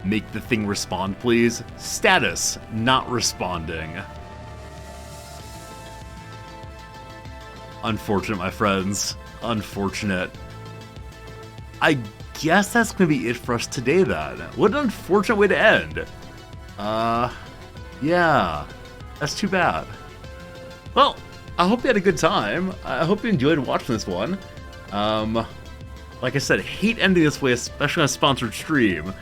S2: make the thing respond, please? Status, not responding. Unfortunate, my friends. Unfortunate. I guess that's going to be it for us today, then. What an unfortunate way to end. Yeah. That's too bad. Well, I hope you had a good time. I hope you enjoyed watching this one. Like I said, hate ending this way, especially on a sponsored stream.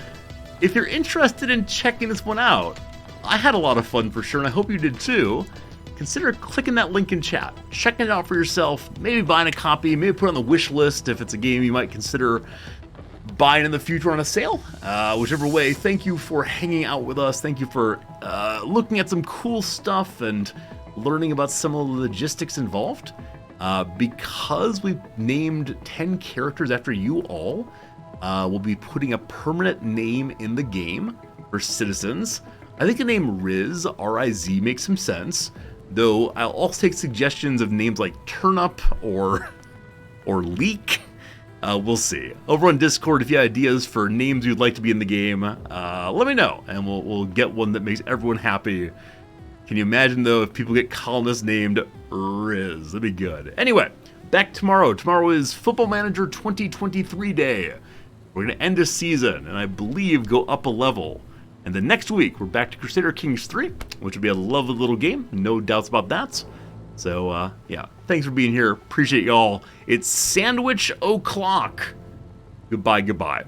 S2: If you're interested in checking this one out, I had a lot of fun for sure, and I hope you did too. Consider clicking that link in chat, checking it out for yourself, maybe buying a copy, maybe put it on the wish list if it's a game you might consider buying in the future on a sale. Whichever way, thank you for hanging out with us. Thank you for looking at some cool stuff and learning about some of the logistics involved. Because we've named 10 characters after you all, we'll be putting a permanent name in the game for citizens. I think the name Riz, R-I-Z, makes some sense, though I'll also take suggestions of names like Turnip or Leek. We'll see. Over on Discord, if you have ideas for names you'd like to be in the game, let me know, and we'll get one that makes everyone happy. Can you imagine, though, if people get colonists named Riz? That'd be good. Anyway, back tomorrow. Tomorrow is Football Manager 2023 Day. We're going to end a season, and I believe go up a level. And then next week, we're back to Crusader Kings 3, which will be a lovely little game. No doubts about that. So, yeah, thanks for being here. Appreciate y'all. It's Sandwich O'Clock. Goodbye, goodbye.